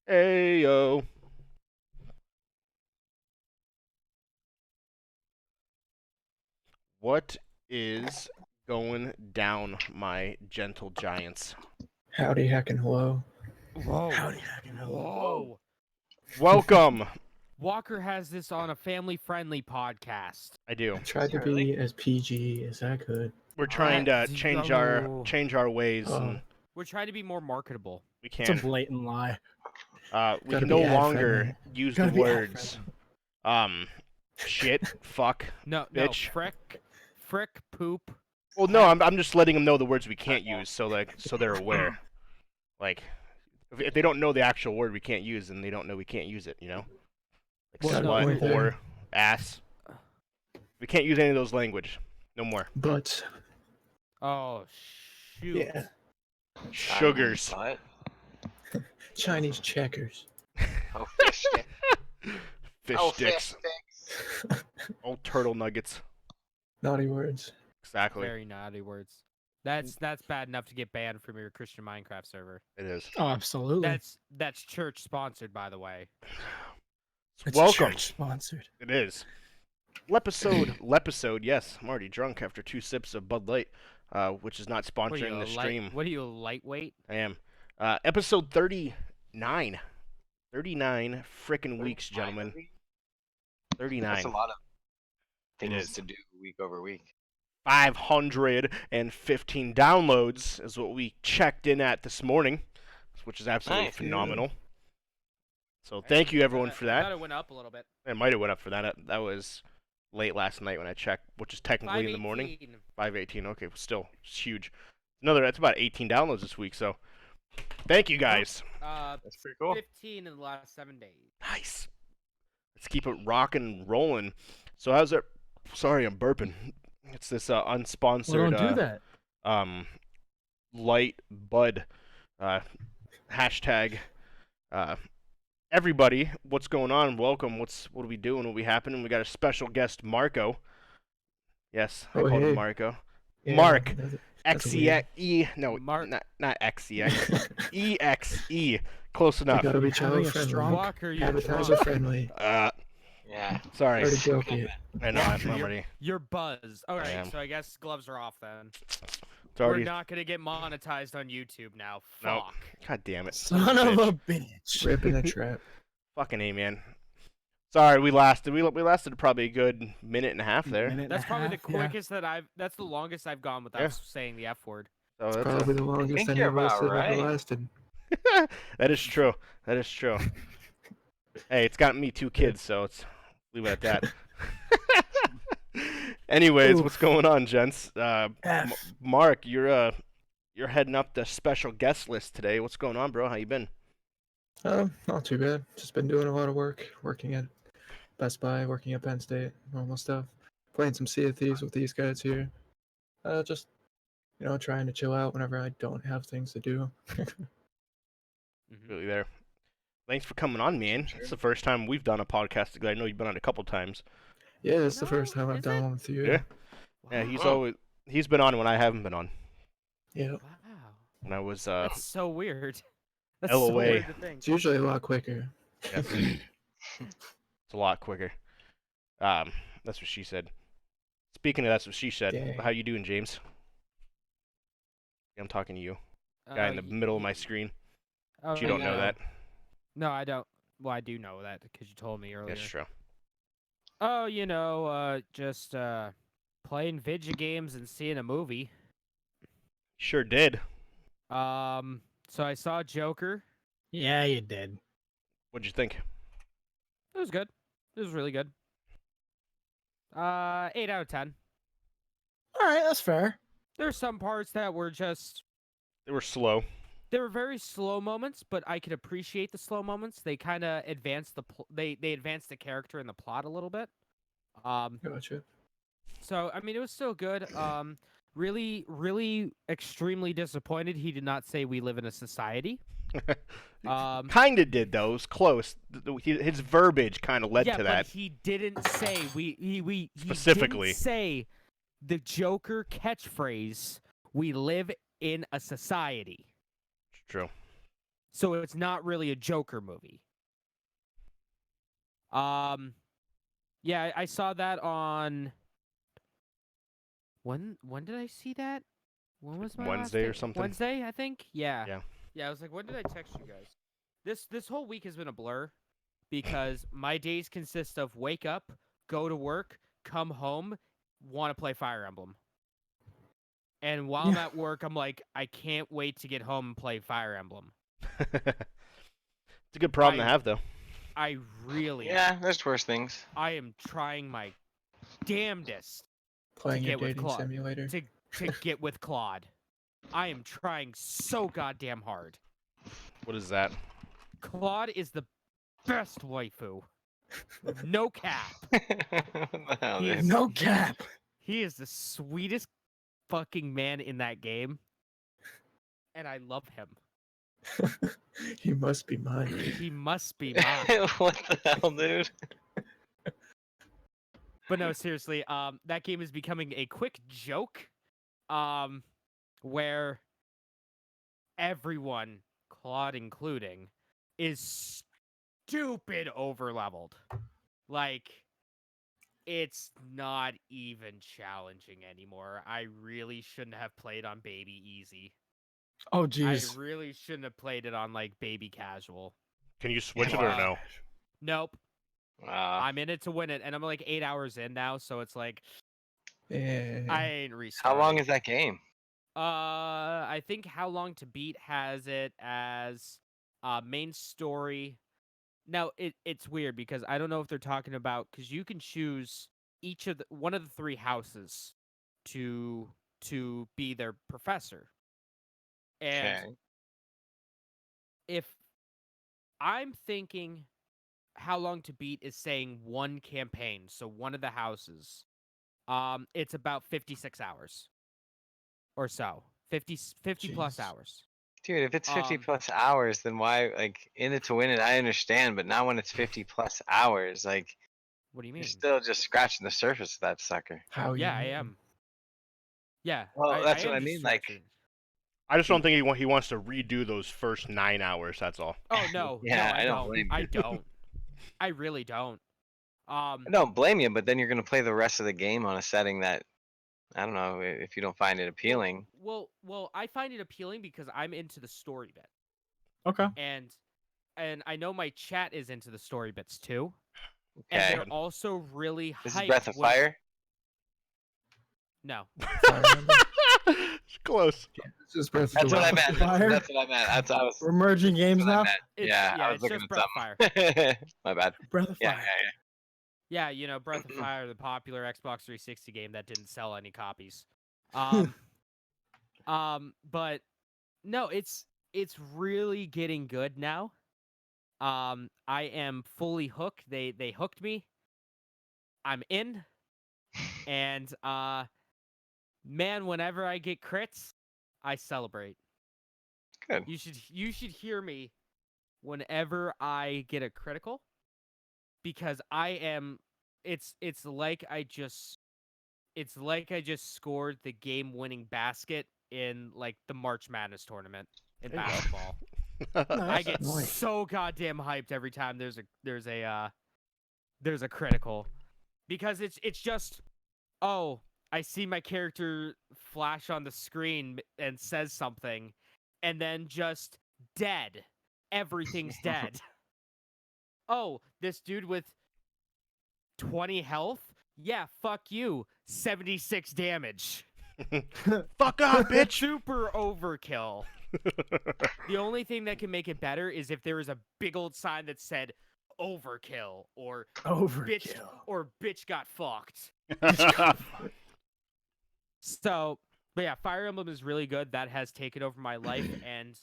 Hey yo. What is going down, my gentle giants? Howdy, heckin' hello. Whoa. Howdy, heckin' hello. Whoa. Welcome. Walker has this on a family-friendly podcast. I do. I tried to be as PG as I could. We're trying to change our ways, Oh, and We're trying to be more marketable. we It's a can't. blatant lie. We Gotta can be no ad longer friendly. use the Gotta be ad words. Shit, fuck, No, bitch. frick, poop. Well, no, I'm just letting them know the words we can't use, so they're aware. Like, if they don't know the actual word we can't use, then they don't know we can't use it. You know, like Well, no, slut, point whore, there. ass. We can't use any of those language. No more. but Oh, shoot. yeah, Sugars. What? Chinese checkers. Oh, fish stick. Fish Oh, sticks. fish sticks. Old turtle nuggets. Naughty words. Exactly. Very naughty words. That's bad enough to get banned from your Christian Minecraft server. It is. Oh, absolutely. That's church sponsored, by the way. It's Welcome. church sponsored. It is. Lepisode, yes. I'm already drunk after 2 sips of Bud Light, which is not What are you, sponsoring the stream. What are you, lightweight? I am. Episode 39. 39 frickin' weeks, gentlemen. 39. That's a lot of It things is. to do week over week. 515 downloads is what we checked in at this morning, which is absolutely Nice. phenomenal. So thank you everyone for I that. thought it went up a little bit. It might have went up for that. That was late last night when I checked, which is technically in the morning. 518. 518. Okay, still it's huge. That's about 18 downloads this week. So thank you guys. That's pretty cool. 15 in the last 7 days. Nice. Let's keep it rocking and rolling. So how's it? Sorry, I'm burping. It's this unsponsored Well, don't do that. light bud hashtag. Everybody, what's going on? Welcome. What are we doing? What we happening? We got a special guest, Marco. Yes, I Oh, called him hey. Marco. Yeah, Mark. that's weird. XEXE. No, Mark. not XEX. EXE. Close You enough. gotta be Having child a friendly. strong- Walker, you're Advertiser drunk. friendly. Yeah. Sorry. Already broke it. I know. I'm Walker, ready. You're buzzed. All I right, am. so I guess gloves are off then. It's already. We're not gonna get monetized on YouTube now. Nope. Fuck. God damn it. Son of Bitch. a bitch. Ripping a trap. Fucking A, man. Sorry, we lasted. We lasted probably a good minute and a half there. Minute and That's a probably half, the yeah. quickest that I've. That's the longest I've gone without Yeah. saying the F word. So It's that's probably the longest think any you're of us about have ever right. lasted. that is true. That is true. Hey, it's got me 2 kids, so it's leave it at that. Anyways, what's Oof. going on, gents? F. Mark, you're heading up the special guest list today. What's going on, bro? How you been? Not too bad. Just been doing a lot of work. Working at Best Buy, working at Penn State, normal stuff. Playing some Sea of Thieves with these guys here. Just, trying to chill out whenever I don't have things to do. Mhm. Really there. Thanks for coming on, man. It's the first time we've done a podcast together. I know you've been on a couple times. Yeah, it's the first No, time I've is done it? one with you. Yeah. Yeah, Wow. he's been on when I haven't been on. Yeah. Wow. When I was That's so weird. That's LOA. so weird to think. It's usually a lot quicker. yes, it's a lot quicker. That's what she said. Speaking of that's what she said. Dang. How you doing, James? I'm talking to you, guy in the middle of my screen. Oh, But you don't know yeah. that. No, I don't. Well, I do know that because you told me earlier. That's true. Oh, just playing video games and seeing a movie. Sure did. So I saw Joker. Yeah, you did. What'd you think? It was good. It was really good. 8 out of 10. All right, that's fair. There's some parts that were just They were slow. they were very slow moments, but I could appreciate the slow moments. They kind of advanced they advanced the character and the plot a little bit. Gotcha. So I mean, it was still good. Really, really, extremely disappointed he did not say we live in a society. Kinda did though. It was close. His verbiage kind of led yeah, to but that. he didn't say he Specifically. didn't say the Joker catchphrase. We live in a society. True. So it's not really a Joker movie. Yeah, I saw that on when did I see that? When was my Wednesday last or day? something? Wednesday, I think. Yeah. Yeah. Yeah, I was like, when did I text you guys? This whole week has been a blur because my days consist of wake up, go to work, come home, want to play Fire Emblem. And while I'm Yeah. at work, I'm like, I can't wait to get home and play Fire Emblem. It's a good problem to have, though. I really, Yeah, there's worse things. I am trying my damnedest Playing your get with dating Claude. simulator. to get with Claude. I am trying so goddamn hard. What is that? Claude is the best waifu. No cap. What the hell, He dude? is- No cap. He is the sweetest fucking man in that game. And I love him. He must be mine. He must be mine. What the hell, dude? But no, seriously, that game is becoming a quick joke. Where everyone, Claude including, is stupid overleveled. Like, it's not even challenging anymore. I really shouldn't have played on Baby Easy. Oh I jeez. really shouldn't have played it on, like, Baby Casual. Can you switch it or Wow. no? Nope. Wow. I'm in it to win it, and I'm, like, 8 hours in now, so it's like, Yeah. I ain't restarting. How long is that game? I think How Long to Beat has it as main story. Now it's weird because I don't know if they're talking about because you can choose one of the three houses to be their professor. And Okay. if I'm thinking How Long to Beat is saying one campaign, so one of the houses, it's about 56 hours. Or so. 50 plus Jeez. hours. Dude, if it's 50 Um, plus hours, then why, like, in it to win it, I understand, but not when it's 50 plus hours. Like, What do you mean? you're still just scratching the surface of that sucker. How you Yeah, I mean? am. Yeah. Well, that's I what I am just mean, like- stretching. I just don't think he wants to redo those first 9 hours. That's all. Oh no, Yeah, no, I don't blame I you. don't. I really don't. I don't blame you, but then you're gonna play the rest of the game on a setting that, I don't know, if you don't find it appealing. Well, I find it appealing because I'm into the story bit, Okay. and I know my chat is into the story bits too, and Okay. they're also really This is hyped Breath of when- Fire? No, Fire Emblem? It's close. This is Breath of That's the what I Wild. meant. Fire? That's what I meant. That's what I was. We're merging games That's what I now. meant. it's, Yeah, I was it's looking just at Breath of Fire. something. My bad. Breath of Yeah, Fire. yeah, Yeah, you know, Breath of Fire, the popular Xbox 360 game that didn't sell any copies. But no, it's really getting good now. I am fully hooked. They hooked me. I'm in. And man, whenever I get crits, I celebrate. Good. You should hear me whenever I get a critical because I am it's like I just scored the game-winning basket in like the March Madness tournament in There you go. basketball. I Nice. get Nice. so goddamn hyped every time there's a critical because it's just, oh, I see my character flash on the screen and says something and then just dead. Everything's dead. Oh, this dude with 20 health? Yeah, fuck you. 76 damage. Fuck off, bitch. Super overkill. The only thing that can make it better is if there was a big old sign that said overkill or Overkill. bitch got fucked. So, but yeah, Fire Emblem is really good. That has taken over my life, and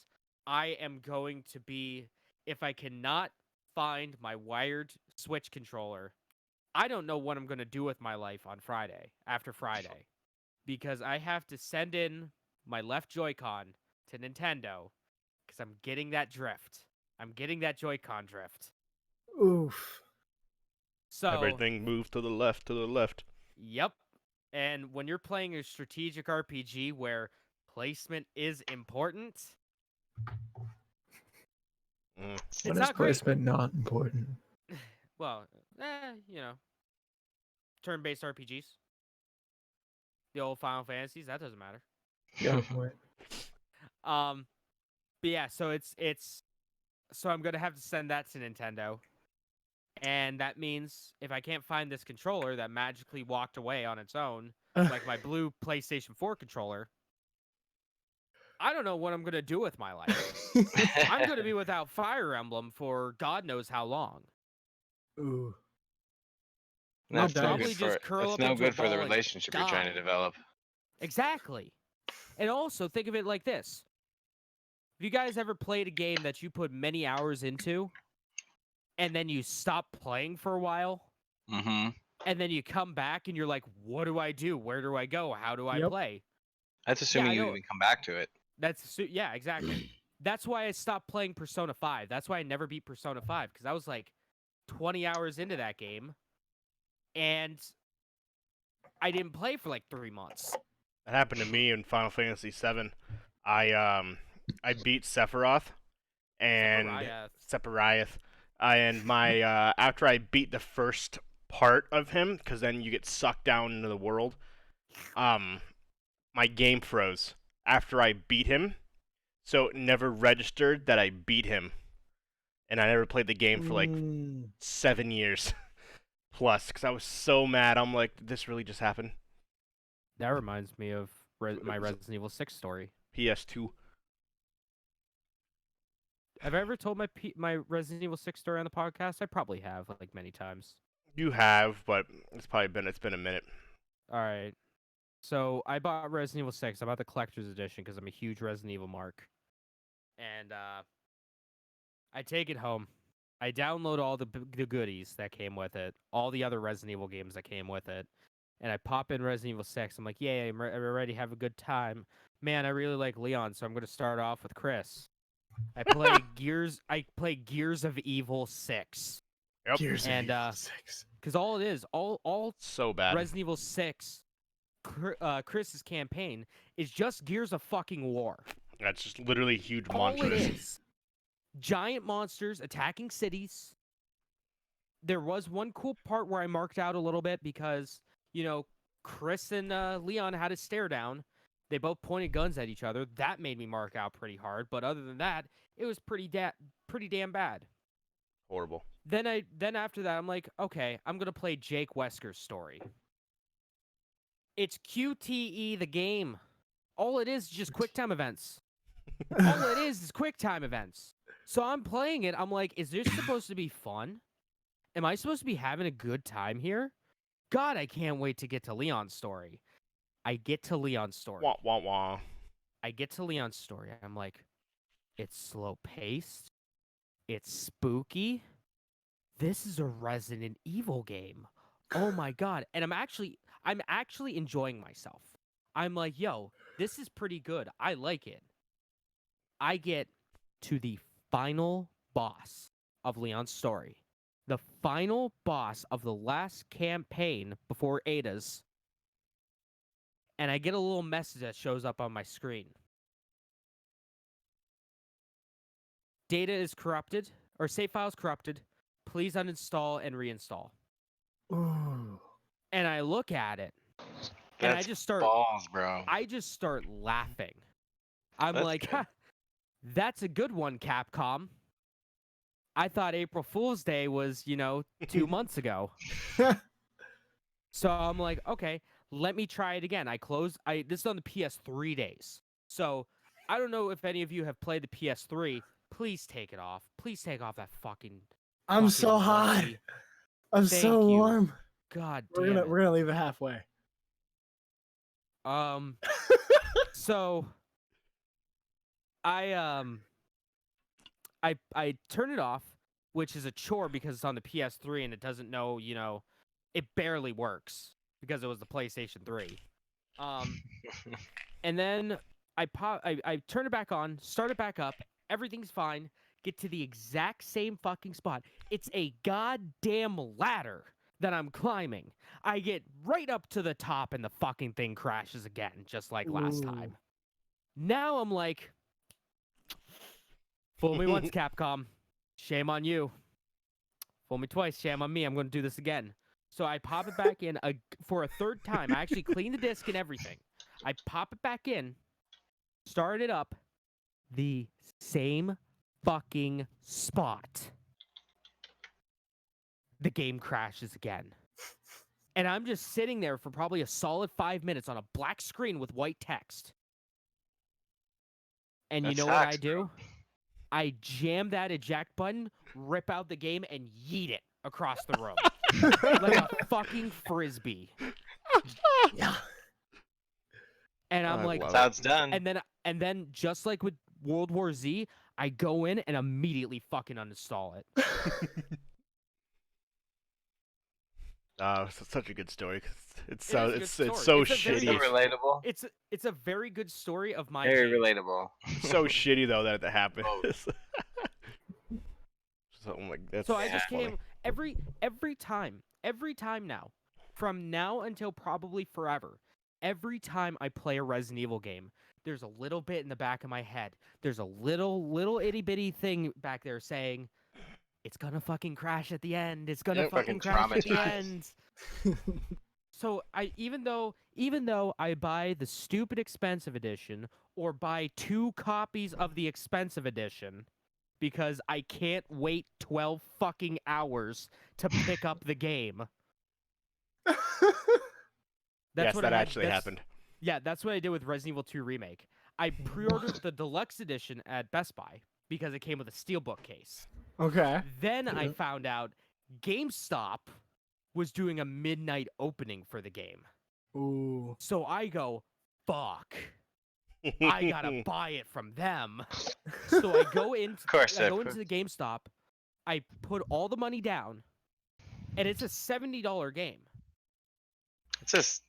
I am going to be, if I cannot find my wired Switch controller, I don't know what I'm going to do with my life on Friday, after Friday, because I have to send in my left Joy-Con to Nintendo, because I'm getting that drift. I'm getting that Joy-Con drift. Oof. So, Everything moved to the left, to the left. Yep. And when you're playing a strategic RPG where placement is important, Mm. It's When is not great. placement not important? Well, you know, turn-based RPGs, the old Final Fantasies, that doesn't matter. Yeah, point. But yeah, so so I'm gonna have to send that to Nintendo, and that means if I can't find this controller that magically walked away on its own, like my blue PlayStation 4 controller, I don't know what I'm gonna do with my life. I'm gonna be without Fire Emblem for God knows how long. Ooh. That's no Probably good just for. curl That's up no into a good for the ball and relationship you're trying to die. develop. Exactly. And also think of it like this. Have you guys ever played a game that you put many hours into and then you stop playing for a while Mm-hmm. and then you come back and you're like, what do I do? Where do I go? How do I Yep. play? That's assuming I you know. even come back to it. Yeah, exactly. That's why I stopped playing Persona 5. That's why I never beat Persona 5 because I was like 20 hours into that game and I didn't play for like 3 months. That happened to me in Final Fantasy VII. I beat Sephiroth and Sephiroth. and my after I beat the first part of him, because then you get sucked down into the world. My game froze after I beat him, so it never registered that I beat him, and I never played the game for like 7 years plus, because I was so mad. I'm like, did this really just happen? That reminds me of my Resident Evil 6 story. PS2. Have I ever told my Resident Evil 6 story on the podcast? I probably have, like many times. You have, but it's been a minute. All right. So I bought Resident Evil 6. I bought the collector's edition because I'm a huge Resident Evil mark. And I take it home. I download all the goodies that came with it, all the other Resident Evil games that came with it, and I pop in Resident Evil 6. I'm like, yay, I'm ready to have a good time. Man, I really like Leon, so I'm going to start off with Chris. I play Gears of Evil 6. Yep. Gears of And, Evil 6. Because all it is, all So bad. Resident Evil 6, Chris's campaign is just Gears of fucking War. That's just literally huge All it monsters. is. Giant monsters attacking cities. There was one cool part where I marked out a little bit because, Chris and Leon had a stare down. They both pointed guns at each other. That made me mark out pretty hard. But other than that, it was pretty damn bad. Horrible. Then after that, I'm like, okay, I'm gonna play Jake Wesker's story. It's QTE the game. All it is just QuickTime events. All it is QuickTime events. So I'm playing it. I'm like, is this supposed to be fun? Am I supposed to be having a good time here? God, I can't wait to get to Leon's story. I get to Leon's story. Wah, wah, wah. I get to Leon's story. I'm like, it's slow paced. It's spooky. This is a Resident Evil game. Oh my god. And I'm actually enjoying myself. I'm like, yo, this is pretty good. I like it. I get to the final boss of Leon's story. The final boss of the last campaign before Ada's. And I get a little message that shows up on my screen. Data is corrupted, or save files corrupted. Please uninstall and reinstall. Ooh. And I look at it, and I That's just start balls, bro. I just start laughing. I'm That's like, good. ha, that's a good one, Capcom. I thought April Fool's Day was, 2 months ago. So I'm like, okay, let me try it again. This is on the PS3 days. So I don't know if any of you have played the PS3. Please take it off. Please take off that fucking. I'm so hot. onesie. I'm Thank so you. warm. God We're damn gonna leave it halfway. So I turn it off, which is a chore because it's on the PS3 and it doesn't know, it barely works because it was the PlayStation 3. And then I turn it back on, start it back up, everything's fine, get to the exact same fucking spot. It's a goddamn ladder that I'm climbing. I get right up to the top and the fucking thing crashes again, just like last Ooh. time. Now I'm like, fool me once, Capcom. Shame on you. Fool me twice, shame on me. I'm going to do this again. So I pop it back in for a third time. I actually clean the disc and everything. I pop it back in, start it up, the same fucking spot. The game crashes again. And I'm just sitting there for probably a solid 5 minutes on a black screen with white text. And you That know what I sucks, do? I jam that eject button, rip out the game, and yeet it across the room. Like a fucking frisbee. Yeah. And I'm I like, love That's how it's done. and then just like with World War Z, I go in and immediately fucking uninstall it. Such a good story. 'Cause it's It so is a good it's story. so It's a very So shitty. good- relatable. It's a very good story of my Very game. relatable. So shitty though that happened. Oh. So I'm like, that's So I just funny. came every time now, from now until probably forever. Every time I play a Resident Evil game, there's a little bit in the back of my head. There's a little itty bitty thing back there saying, "It's gonna fucking crash at the end. It's gonna Yep. fucking Fucking crash at the traumatized. end." So even though I buy the stupid expensive edition or buy 2 copies of the expensive edition because I can't wait 12 fucking hours to pick up the game. Yes, what that I had- actually that's- happened. Yeah, that's what I did with Resident Evil 2 Remake. I pre-ordered the deluxe edition at Best Buy because it came with a steelbook case. Okay. Then I Yeah. found out GameStop was doing a midnight opening for the game. Ooh. So I go, fuck. I gotta buy it from them. So I go into Of course, I go into the GameStop, I put all the money down, and it's a $70 game It's just.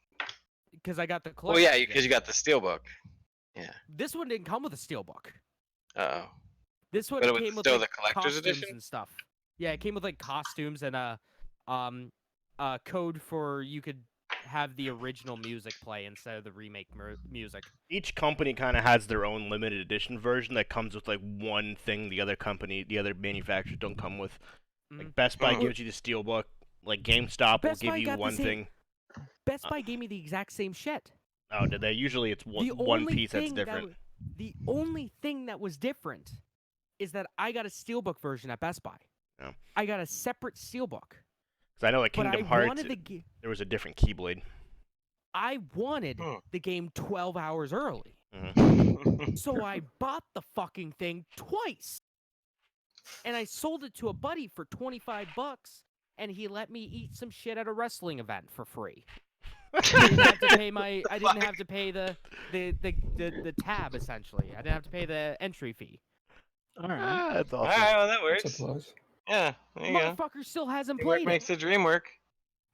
because I got the Well, collection. yeah, because you edition. got the steelbook. This one didn't come with a steelbook. Uh oh. This one But it was came with still like, the collector's costumes edition? and stuff. Yeah, it came with like costumes and a code for you could have the original music play instead of the remake music. Each company kind of has their own limited edition version that comes with like one thing the other manufacturers don't come with. Like Best Buy Mhm. gives you the steelbook. Like GameStop will Best give Buy you got the one same- thing. Best Buy gave me the exact same shit. Oh, did they? Usually it's The one only piece that's thing that different. the only thing that was different is that I got a steelbook version at Best Buy. Oh. I got a separate steelbook. Because I know like But I Kingdom Hearts, wanted the there was a different Keyblade. I wanted Hmm. the game 12 hours early. Mhm. So I bought the fucking thing twice. And I sold it to a buddy for $25 and he let me eat some shit at a wrestling event for free. I didn't have to pay the tab essentially. I didn't have to pay the entry fee. All right. Ah, that's All awesome. right, well that That's works. a plus. Yeah, there you go. Motherfucker still hasn't Teamwork played makes it. the dream work.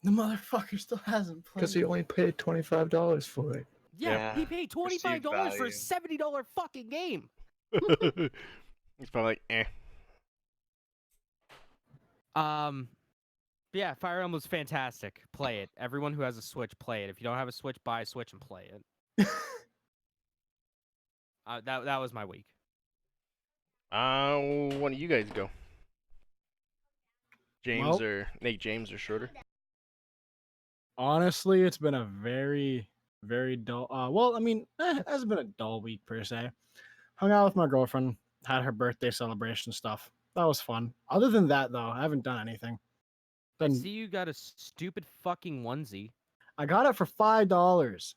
The motherfucker still hasn't played. Because he only paid $25 for it. Yeah, he Yeah, paid perceived $25 for a value. $70 fucking game. It's probably like, eh. Yeah, Fire Emblem was fantastic. Play it. Everyone who has a Switch, play it. If you don't have a Switch, buy a Switch and play it. That was my week. One of you guys go. James Well- or Nate James or Schroeder. Honestly, it's been a very, very dull. Well, I mean, it hasn't been a dull week per se. Hung out with my girlfriend, had her birthday celebration stuff. That was fun. Other than that, though, I haven't done anything. I Then see you got a stupid fucking onesie. I got it for $5.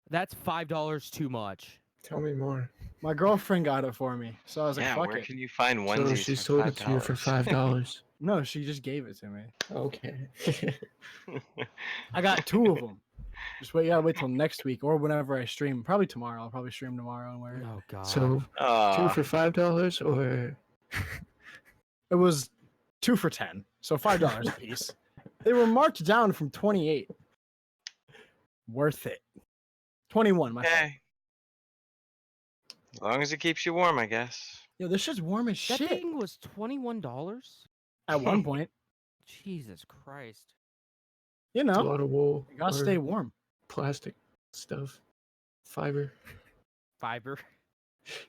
That's $5 too much. Tell me more. My girlfriend got it for me, so I was like, Yeah, "Fuck where it." can you find So onesies she for sold it to you for $5? $5. No, she just gave it to me. Okay. I got 2 of them. Just gotta wait till next week or whenever I stream. Probably tomorrow. I'll probably stream tomorrow and wear it. Oh god. So 2 Aw. for $5 or It was 2 for $10, so $5 a piece. They were marked down from 28. Worth it. 21, my fault. Okay. As long as it keeps you warm, I guess. Yo, this shit's warm as that shit. thing was $21? At one point, Jesus Christ. you it's a know, lot of wool you gotta or stay warm. plastic stuff, fiber. Fiber.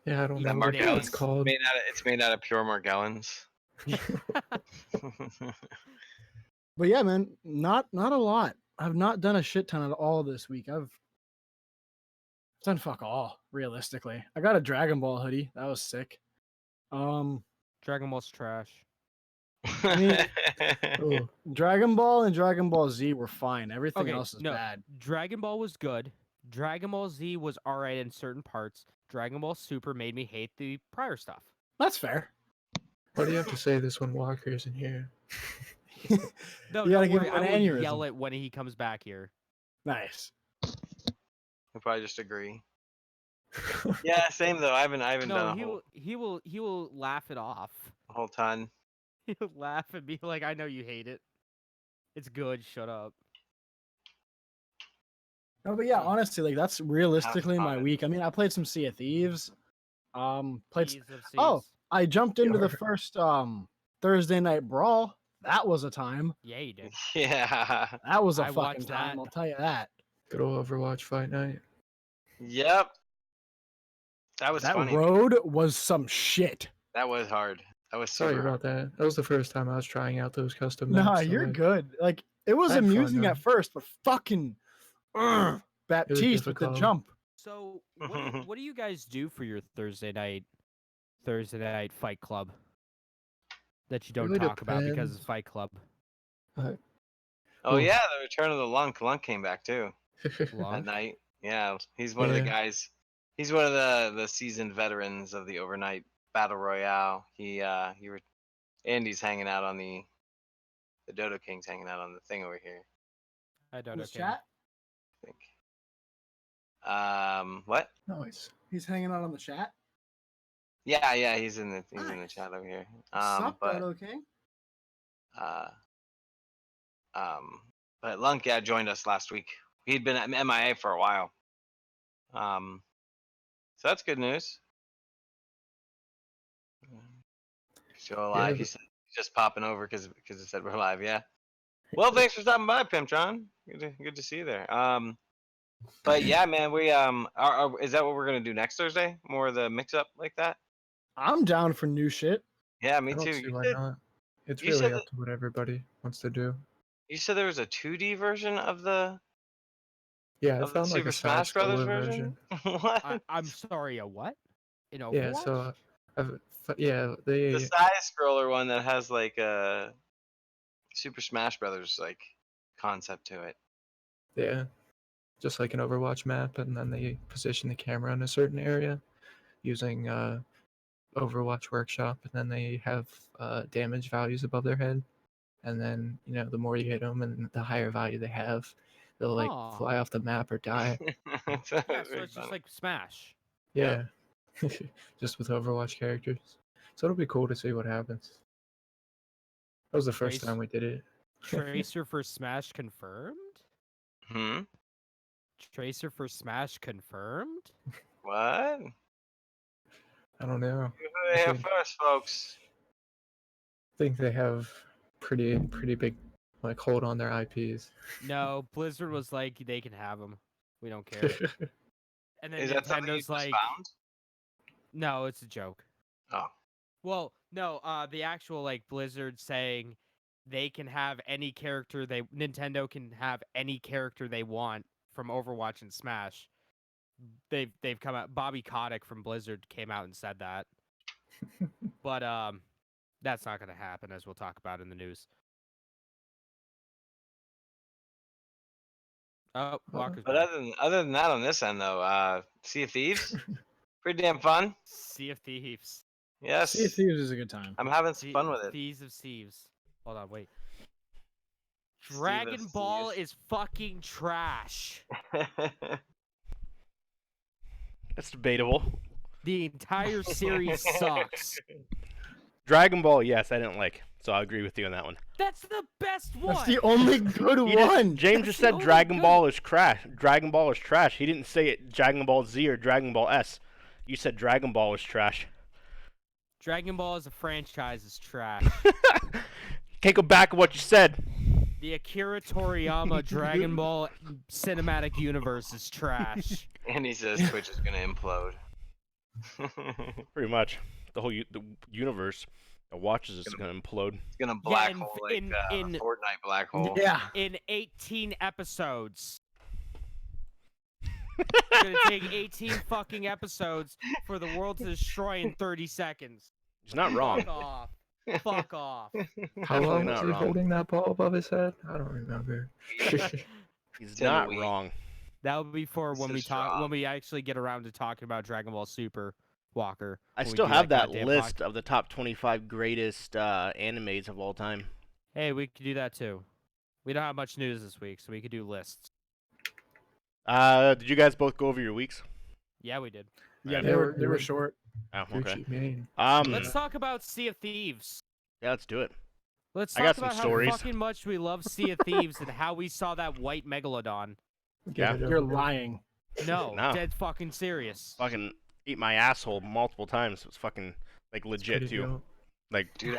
Yeah, I don't That know what Margellans it's called. It's made out of pure Margellans. But yeah, man, not a lot. I've not done a shit ton at all this week. I've done fuck all, realistically. I got a Dragon Ball hoodie. That was sick. Dragon Ball's trash. mean- Oh, Dragon Ball and Dragon Ball Z were fine. Everything Okay, else is no. bad. Dragon Ball was good. Dragon Ball Z was alright in certain parts. Dragon Ball Super made me hate the prior stuff. That's fair. what do you have to say this when Walker's in here? No, You gotta don't give worry, him an I will aneurysm. yell it when he comes back here. Nice. I'll probably just agree. Yeah, same though. I haven't No, done a whole, he will laugh it off. whole ton. He'll laugh and be like, "I know you hate it. It's good. Shut up." No, but yeah, honestly, like that's realistically my fun. week. I mean, I played some Sea of Thieves. Played. Thieves of Oh. Seas. I jumped into the Sure. first Thursday night brawl. That was a time. Yeah, you did. Yeah. That was a I fucking watched time. that. I'll tell you that. Good old Overwatch fight night. Yep. That was That funny. road was some shit. That was hard. That was Sorry super about that. That was the first time I was trying out those custom Nah, maps. so, you're like, good. Like it was I had fun, amusing though. at first, but fucking Baptiste with the difficult. jump. So, what do you guys do for your Thursday night fight club that you don't Really talk about because depends. it's Fight Club? Oh Oof. yeah, the return of the Lunk. Lunk came back too that Lunk? night. Yeah, he's one of the Yeah. guys. He's one of the seasoned veterans of the overnight battle royale. Andy's hanging out on the Dodo King's hanging out on the thing over here. I don't In know. his chat? I think. What? Nice. He's hanging out on the chat. Yeah, he's in the Nice. chat over here. Sup, But Dodo King? but Lunk joined us last week. He'd been at MIA for a while. So that's good news. Still alive. Yeah, He's just popping over because it said we're live. Yeah. Well, thanks for stopping by, Pimptron. Good to see you there. But yeah, man, we is that what we're gonna do next Thursday? More of the mix up like that? I'm down for new shit. Yeah, me I don't too. see why not. It's you really said up to what everybody wants to do. You said there was a 2D version of the Yeah, I of the found like Super a Smash Brothers side-scroller version? What? I'm sorry. A what? In Overwatch? Yeah, so yeah, The they side scroller one that has like a Super Smash Brothers like concept to it. yeah, just like an Overwatch map, and then they position the camera in a certain area using Overwatch Workshop, and then they have damage values above their head, and then the more you hit them and the higher value they have, they'll like Aw. fly off the map or die. Yeah, so it's just like Smash. Yeah, just with Overwatch characters. So it'll be cool to see what happens. That was the first Trace- time we did it. Tracer for Smash confirmed? Hmm. Tracer for Smash confirmed? What? I don't know. Who they have think- first, folks? I think they have pretty big like hold on their IPs. No, Blizzard was like, they can have them. We don't care. And then Is that something you Nintendo's just like, found? no, it's a joke. Oh. Well, no, the actual like Blizzard saying they can have any character Nintendo can have any character they want from Overwatch and Smash. They've come out. Bobby Kotick from Blizzard came out and said that. But that's not going to happen, as we'll talk about in the news. Oh, Walker's But back. other than that, on this end though, Sea of Thieves, pretty damn fun. Sea of Thieves. Yes, Sea of Thieves is a good time. I'm having some fun with it. Thieves of Thieves. Hold on, wait. Dragon Thieves. Ball is fucking trash. That's debatable. The entire series sucks. Dragon Ball, yes, I didn't like. So I agree with you on that one. That's the best one. That's the only good He just- one. James That's just the said only Dragon good- Ball is trash. Dragon Ball is trash. He didn't say it Dragon Ball Z or Dragon Ball S. You said Dragon Ball is trash. Dragon Ball as a franchise is trash. Can't go back on what you said. The Akira Toriyama Dragon Ball cinematic universe is trash. And he says Twitch is gonna implode. Pretty much. The whole the universe. The watch is just gonna implode. It's gonna black in- hole like in- Fortnite black hole. Yeah. In 18 episodes. It's gonna take 18 fucking episodes for the world to destroy in 30 seconds. He's not wrong. Fuck off. Fuck off. How long Definitely was not he wrong. holding that ball above his head? I don't remember. He's It's in a not week. wrong. That would be for when So we talk strong. when we actually get around to talking about Dragon Ball Super Walker. I when we still do have that goddamn list of the top 25 greatest animes of all time. Hey, we could do that too. We don't have much news this week, so we could do lists. Did you guys both go over your weeks? Yeah, we did. Yeah, Right. they were They they were were- short. Oh, okay. Gucci Mane. Let's talk about Sea of Thieves. Yeah, let's do it. Let's I talk got some about stories. how fucking much we love Sea of Thieves and how we saw that white megalodon. Yeah. Get it You're over. lying. No, No. dead fucking serious. Fucking eat my asshole multiple times. It was fucking like It's legit pretty too. dope. Like, Dude,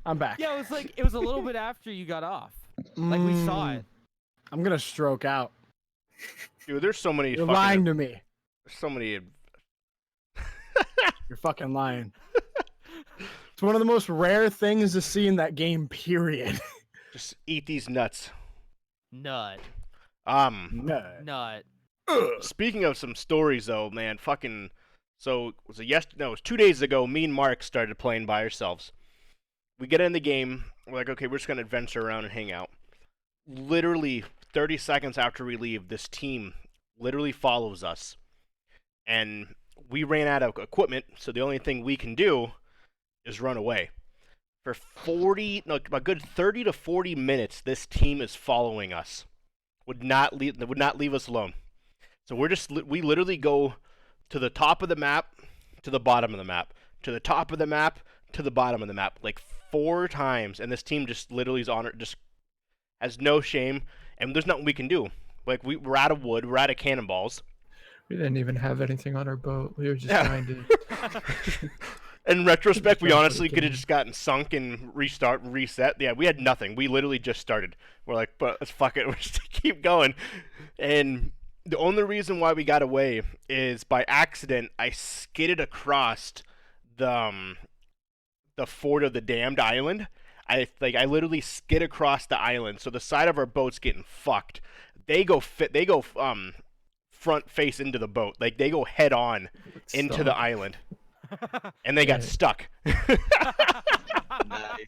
I'm back. Yeah, it was a little bit after you got off. Like we saw it. I'm gonna stroke out. dude, there's so many. You're fucking, lying to me. There's so many. You're fucking lying. It's one of the most rare things to see in that game, period. Just eat these nuts. Nut. No. Nut. Speaking of some stories though, man, fucking. So was it it was 2 days ago. Me and Mark started playing by ourselves. We get in the game. We're like, okay, we're just gonna adventure around and hang out. Literally 30 seconds after we leave, this team literally follows us, and we ran out of equipment. So the only thing we can do is run away. For a good 30 to 40 minutes, this team is following us. Would not leave us alone. So we literally go to the top of the map, to the bottom of the map, to the top of the map, to the bottom of the map, like 4 times, and this team just literally is on it, just has no shame, and there's nothing we can do. Like we're out of wood, we're out of cannonballs. We didn't even have anything on our boat. We were just Yeah. trying to. In retrospect, we Just honestly fucking- could have just gotten sunk and reset. Yeah, we had nothing. We literally just started. We're like, but let's fuck it. We're just gonna keep going. And the only reason why we got away is by accident. I skidded across the fort of the damned island. I literally skid across the island, so the side of our boat's getting fucked. They go front face into the boat, like they go head on into the Stop. island, and they got Yeah. stuck. Nice.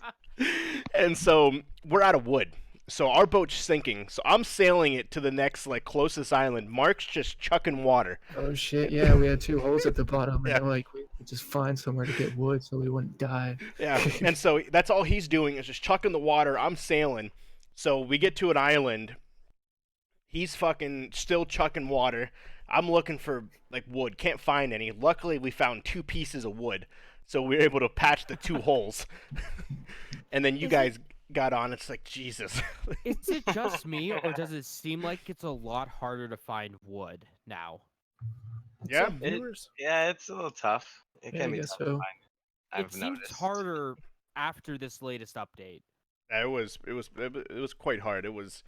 And so we're out of wood. So our boat's sinking. So I'm sailing it to the next closest island. Mark's just chucking water. Oh shit! Yeah, we had 2 holes at the bottom, and Yeah. we're like, we could just find somewhere to get wood so we wouldn't die. Yeah. And so that's all he's doing is just chucking the water. I'm sailing. So we get to an island. He's fucking still chucking water. I'm looking for wood. Can't find any. Luckily, we found 2 pieces of wood. So we were able to patch the 2 holes. And then you Is it- guys got on. It's like, Jesus. Is it just me, or does it seem like it's a lot harder to find wood now? Yeah. Some viewers. Yeah, it's a little tough. It Yeah, can I be guess tough to so. find. I've It seems noticed. harder after this latest update. It was quite hard. It was.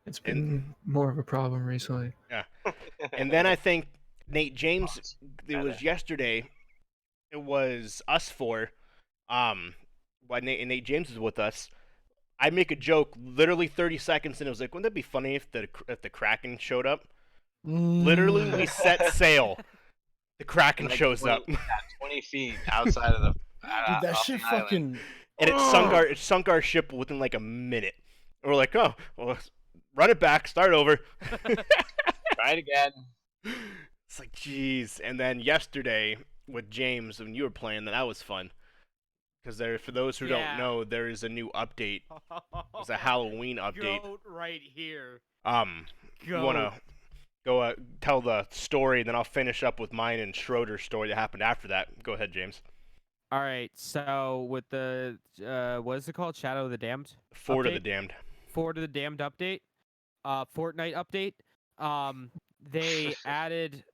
It's been more of a problem recently. And then I think Nate James. Pause. It was yesterday. It was us 4. Why Nate James is with us. I make a joke literally 30 seconds, and it was like, wouldn't that be funny if the Kraken showed up? Literally, we set sail. The Kraken Like, shows up, 20 feet outside of the. Dude, that off shit the island. fucking. and it sunk our ship within like a minute. And we're like, oh, well, run it back, start over. Try it again. It's like, jeez. And then yesterday with James, when you were playing, that was fun. Because for those who Yeah. don't know, there is a new update. It's a Halloween update. Goat right here. You want to go tell the story, then I'll finish up with mine and Schroeder's story that happened after that. Go ahead, James. All right, so with the what is it called? Shadow of the Damned? Fort of the Update? Damned. Fort of the Damned update, Fortnite update. They added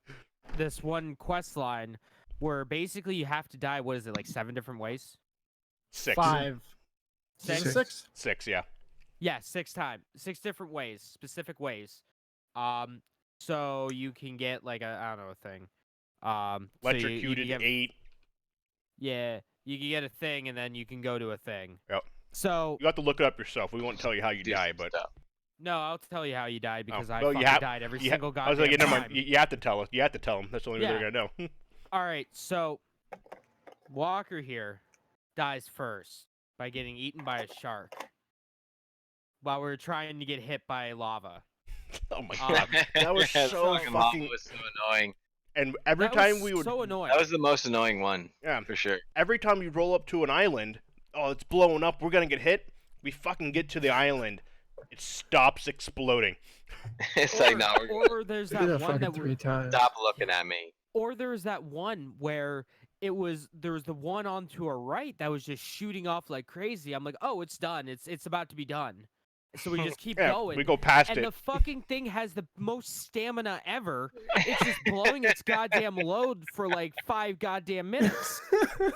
this one quest line where basically you have to die. What is it, like 7 different ways? 6. 5. Six? Is it 6? 6, yeah. Yeah, 6 times, 6 different ways, specific ways. So you can get like I don't know a thing. So you Electrocuted get, 8. Yeah, you can get a thing, and then you can go to a thing. Yep. So You have to look it up yourself. We won't tell you how you Do die, some but stuff. no, I'll tell you how you died because I well, you fucking have- died every you ha- single I was goddamn like, never time. mind. You have to tell us. You have to tell them. That's the only way Yeah. they're gonna know. All right, so Walker here dies first by getting eaten by a shark while we're trying to get hit by lava. Oh my Um, god. That was Yeah, so fucking lava fucking. was so annoying. And every That time was we would, so annoying. That was the most annoying one yeah, for sure. every time you roll up to an island, oh, it's blowing up. We're gonna get hit. We fucking get to the island, it stops exploding. It's like, no, we're gonna or there's I did that that one fucking that 3 times. stop looking at me. or there's that one where there was the one on to our right that was just shooting off like crazy. I'm like, oh, it's done. It's about to be done. So we just keep Yeah, going. we go past and it. the fucking thing has the most stamina ever. It's just blowing its goddamn load for like 5 goddamn minutes.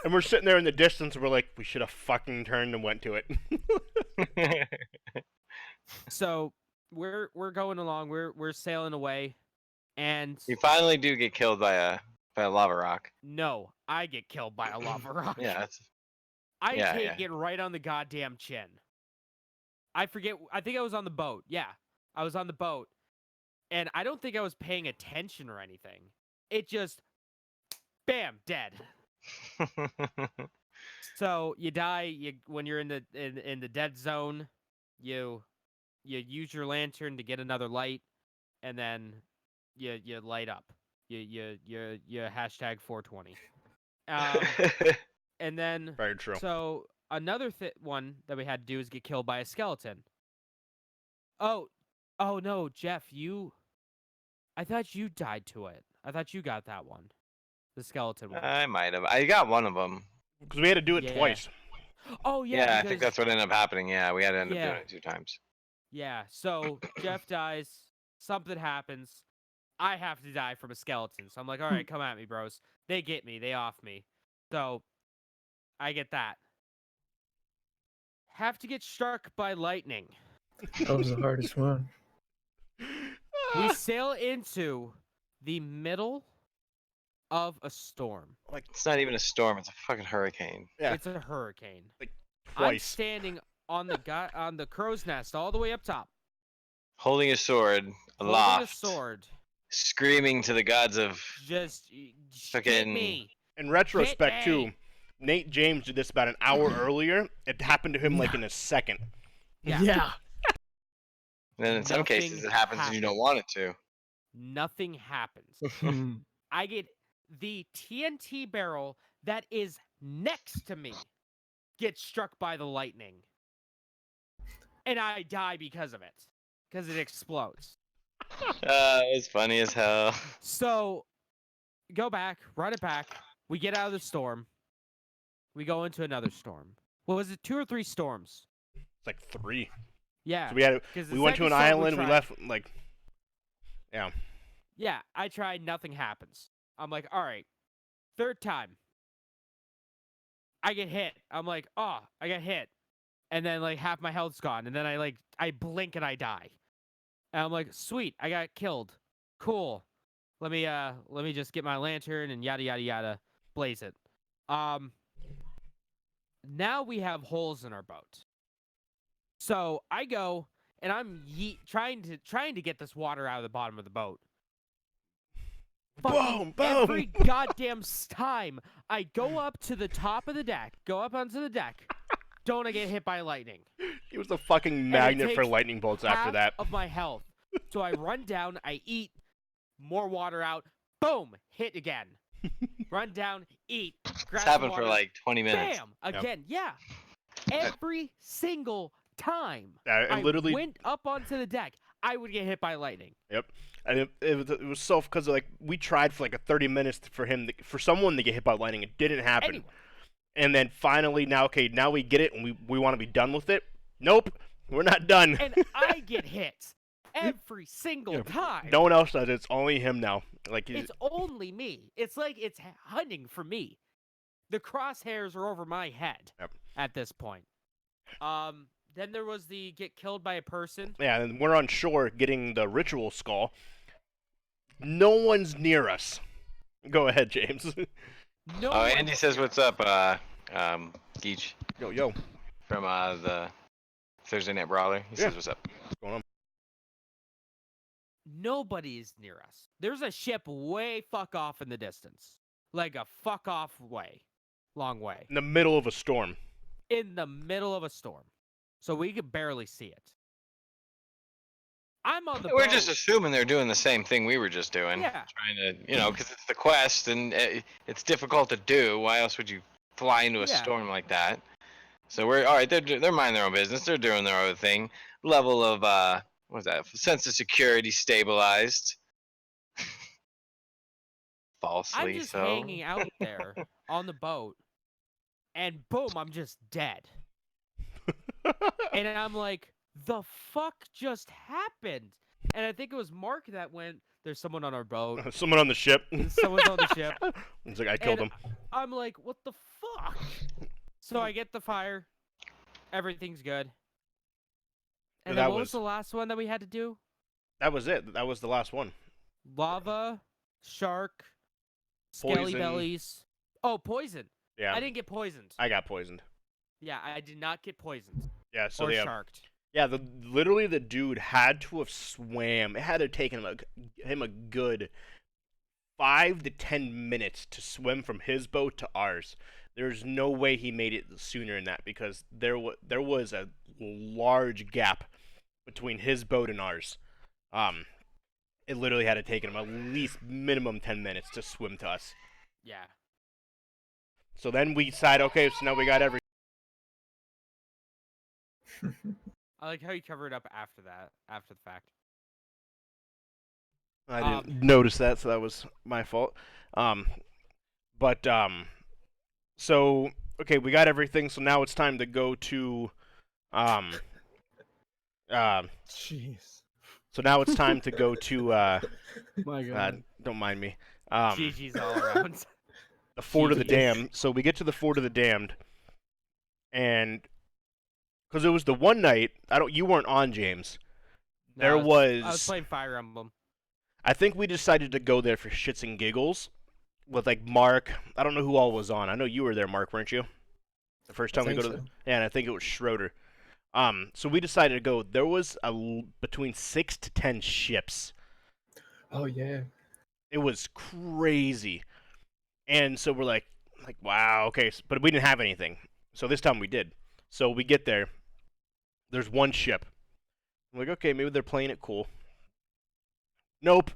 And we're sitting there in the distance, and we're like, we should have fucking turned and went to it. So we're going along. We're sailing away, and You finally do get killed by a lava rock. no, I get killed by a lava rock. Yeah, that's I yeah, take yeah. it right on the goddamn chin. I forget. I think I was on the boat. Yeah, I was on the boat, and I don't think I was paying attention or anything. It just, bam, dead. So you die. When you're in the dead zone, you use your lantern to get another light, and then you light up. You hashtag 420. And then Very true. so another one that we had to do is get killed by a skeleton. Oh no, Jeff, I thought you died to it. I thought you got that one, the skeleton one. I might have. I got one of them. Because we had to do it Yeah. twice. Oh Yeah, yeah, I think because- that's what ended up happening. Yeah, we had to end up Yeah. doing it 2 times. Yeah, so Jeff dies, something happens, I have to die from a skeleton. So I'm like, all right, come at me, bros. They get me, they off me. So I get that. Have to get struck by lightning. That was the hardest one. We sail into the middle of a storm. It's not even a storm. It's a fucking hurricane. Yeah. It's a hurricane. I'm Twice. standing on the crow's nest all the way up top, Holding a sword holding aloft, a sword. screaming to the gods of. Just get Fucking- me. In retrospect, too, me. Nate James did this about an hour earlier. It happened to him like in a second. Yeah. And then in some cases, Nothing it happens and you don't want it to. Nothing happens. I get the TNT barrel that is next to me gets struck by the lightning. And I die because of it. Because it explodes. It was funny as hell. So, go back, run it back. We get out of the storm. We go into another storm. What was it, 2 or 3 storms? It's like 3. Yeah. So we had 'cause the we went to second an storm island. We tried- left like. Yeah. Yeah, I tried, nothing happens. I'm like, all right, 3rd time. I get hit. I'm like, oh, I got hit. And then like half my health's gone. And then I blink and I die. And I'm like, sweet, I got killed. Cool. Let me just get my lantern and yada yada yada. Blaze it. Now we have holes in our boat. So I go and I'm trying to get this water out of the bottom of the boat. Boom! Boom! Every goddamn time I go up to the top of the deck, go up onto the deck, don't I get hit by lightning? He was the fucking it magnet for takes lightning bolts after Half that. of my health. So I run down, I eat, more water out, boom, hit again. Run down, eat, grab It's some happened for water, like 20 minutes. bam, again, yeah. Every single time And I literally, went up onto the deck, I would get hit by lightning. yep. And it was so because like we tried for like a 30 minutes for someone to get hit by lightning. It didn't happen. Anyway, And then finally, now we get it, and we want to be done with it. Nope, we're not done. and I get hit every single Yeah. time. No one else does. It's only him now. Like It's only me. It's like it's hunting for me. The crosshairs are over my head Yep. at this point. Then there was the get killed by a person. yeah, and we're on shore getting the ritual skull. No one's near us. Go ahead, James. No. Oh, one Andy was says, near "What's us. up, Geach Yo, from the Thursday Night Brawler?" He Yeah. says, "What's up?" what's going on? Nobody is near us. There's a ship way fuck off in the distance, like a fuck off way, long way, In the middle of a storm. in the middle of a storm, so we could barely see it. I'm on the We're boat. just assuming they're doing the same thing we were just doing. Yeah. Trying to, because it's the quest and it's difficult to do. Why else would you fly into a Yeah. storm like that? So we're all right. They're minding their own business. They're doing their own thing. Level of what's that? Sense of security stabilized. Falsely I'm just so. hanging out there on the boat, and boom, I'm just dead. And I'm like, the fuck just happened? And I think it was Mark that went, there's someone on our boat. Someone on the ship. Someone's on the ship. It's like I killed And him. I'm like, what the fuck? So I get the fire. Everything's good. And That then what was was- the last one that we had to do? That was it. That was the last one. Lava, shark, skelly Poison. bellies. Oh, poison. Yeah. I didn't get poisoned. I got poisoned. Yeah, I did not get poisoned Yeah. So or yeah. sharked. Yeah. Literally the dude had to have swam. It had to have taken him a good 5 to 10 minutes to swim from his boat to ours. There's no way he made it sooner than that because there was a large gap between his boat and ours. It literally had to take him at least minimum 10 minutes to swim to us. Yeah. So then we decided, okay, so now we got everything. I like how you covered up after that, after the fact. I didn't notice that, so that was my fault. So okay, we got everything. So now it's time to go to, Jeez. So now it's time to go to. My God. Don't mind me. GG's all around. The Fort of the GGs. Damned. So we get to the Fort of the Damned, and because it was the one night, you weren't on, James. No, There I was was. playing Fire Emblem. I think we decided to go there for shits and giggles, with like Mark. I don't know who all was on. I know you were there, Mark, weren't you? The first time we go to. Yeah, and I think it was Schroeder. So we decided to go. There was between 6 to 10 ships. Oh yeah. It was crazy. And so we're like, wow, okay. But we didn't have anything. So this time we did. So we get there. There's one ship. I'm like, okay, maybe they're playing it cool. Nope.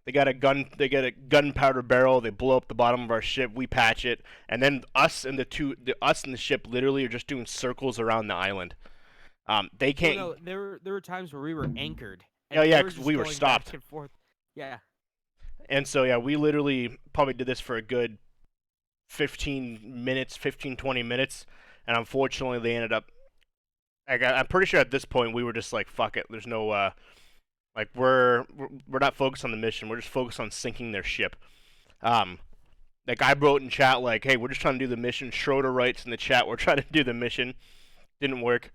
They got a gunpowder barrel. They blow up the bottom of our ship. We patch it, and then us and the ship literally are just doing circles around the island. They can't. No, there were times where we were anchored. Oh, and yeah, they 'cause just we were going stopped. back and forth. Yeah. And so, yeah, we literally probably did this for a good 15 minutes, 15, 20 minutes. And unfortunately, they ended up... I'm pretty sure at this point, we were just like, fuck it. There's no... we're not focused on the mission. We're just focused on sinking their ship. Like, I wrote in chat, like, hey, we're just trying to do the mission. Schroeder writes in the chat, we're trying to do the mission. Didn't work.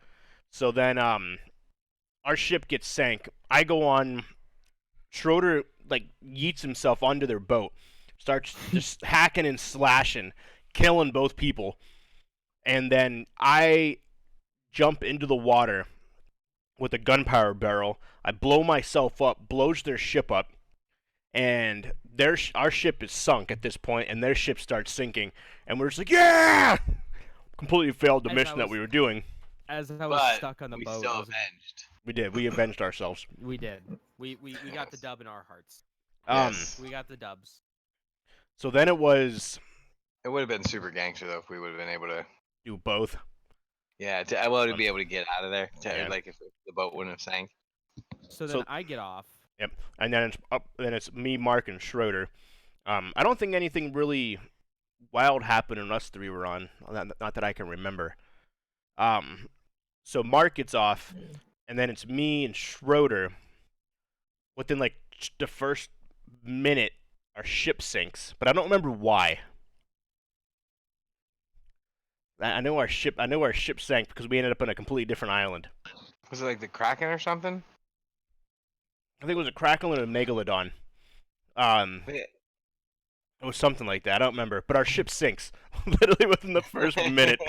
So then, our ship gets sank. I go on... Schroeder like yeets himself onto their boat, starts just hacking and slashing, killing both people, and then I jump into the water with a gunpowder barrel. I blow myself up, blows their ship up, and our ship is sunk at this point, and their ship starts sinking, and we're just like, yeah! Completely failed the As I mission that was- we were doing. As I was But stuck on the we boat. still I was- avenged. We did. We avenged ourselves. we did. We got the dub in our hearts. Yes. We got the dubs. So then it was It would have been super gangster though if we would have been able to. do both. Yeah, I would be able to get out of there. Yeah. Like if the boat wouldn't have sank. So then So- I get off. And then it's me, Mark, and Schroeder. I don't think anything really wild happened when us three were on. Not that I can remember. So Mark gets off, and then it's me and Schroeder. Within like the first minute, our ship sinks, but I don't remember why. I know our ship sank because we ended up on a completely different island. Was it like the Kraken or something? I think it was a Kraken and a Megalodon. Wait, It was something like that. I don't remember. But our ship sinks literally within the first minute.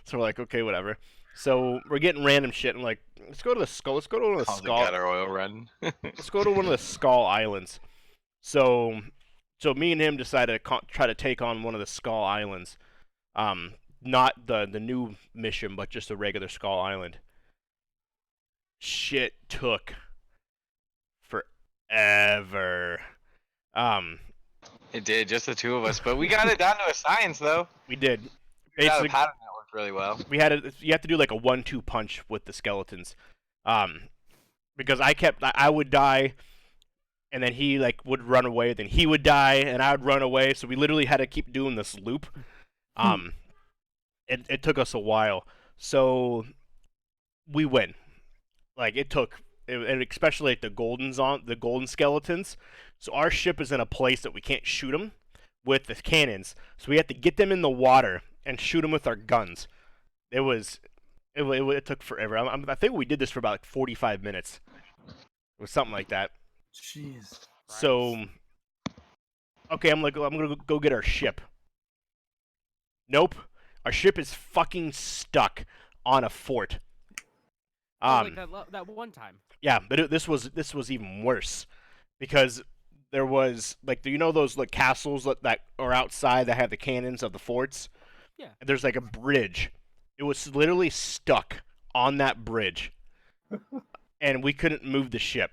So we're like, okay, whatever. So we're getting random shit. And like, let's go to the skull. Let's go to one of the Calls it skull. gutter oil run. Let's go to one of the skull islands. So me and him decided to try to take on one of the skull islands. Not the new mission, but just a regular skull island. Shit took forever. It did, just the two of us, but we got it down to a science though. We did. We got a Basically, pattern that worked really well. we had you have to do like a 1-2 punch with the skeletons. Because I would die, and then he like would run away, then he would die, and I would run away. So we literally had to keep doing this loop. It took us a while. So we win. Like and especially like the golden skeletons. So our ship is in a place that we can't shoot them with the cannons. So we have to get them in the water and shoot them with our guns. It took forever. I think we did this for about like 45 minutes. It was something like that. Jeez. So, okay, I'm gonna go get our ship. Nope, our ship is fucking stuck on a fort. Like that one time. Yeah, but this was even worse because there was like, do you know those like castles that are outside that have the cannons of the forts? Yeah. There's like a bridge. It was literally stuck on that bridge, and we couldn't move the ship.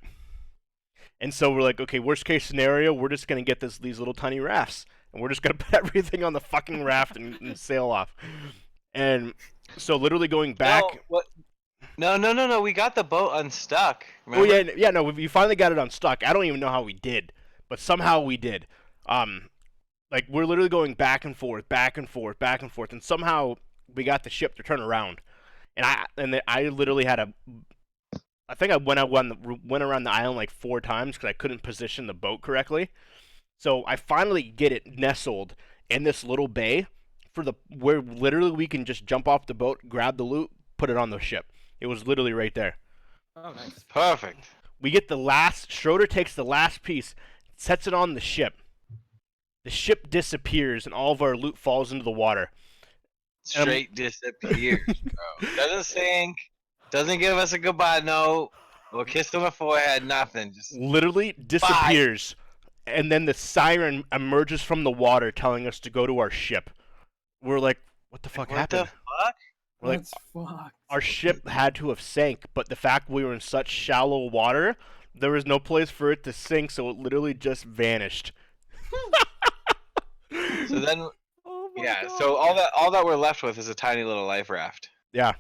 And so we're like, okay, worst case scenario, we're just gonna get these little tiny rafts, and we're just gonna put everything on the fucking raft and sail off. And so literally going back. No, what? No. We got the boat unstuck. Oh Remember? yeah. No, we finally got it unstuck. I don't even know how we did, but somehow we did. Like we're literally going back and forth, and somehow we got the ship to turn around. And I literally had I think I went around the island like 4 times because I couldn't position the boat correctly. So I finally get it nestled in this little bay where literally we can just jump off the boat, grab the loot, put it on the ship. It was literally right there. Oh, nice. Perfect. We get Schroeder takes the last piece, sets it on the ship. The ship disappears and all of our loot falls into the water. Straight disappears, bro. Doesn't sink. Doesn't give us a goodbye note. We'll kiss on the forehead. Nothing. Just Literally disappears. And then the siren emerges from the water telling us to go to our ship. We're like, what the fuck what happened? the fuck? We're like, That's fucked. our ship had to have sank, but the fact we were in such shallow water, there was no place for it to sink, so it literally just vanished. So then, Oh my yeah. God. So all that we're left with is a tiny little life raft. Yeah.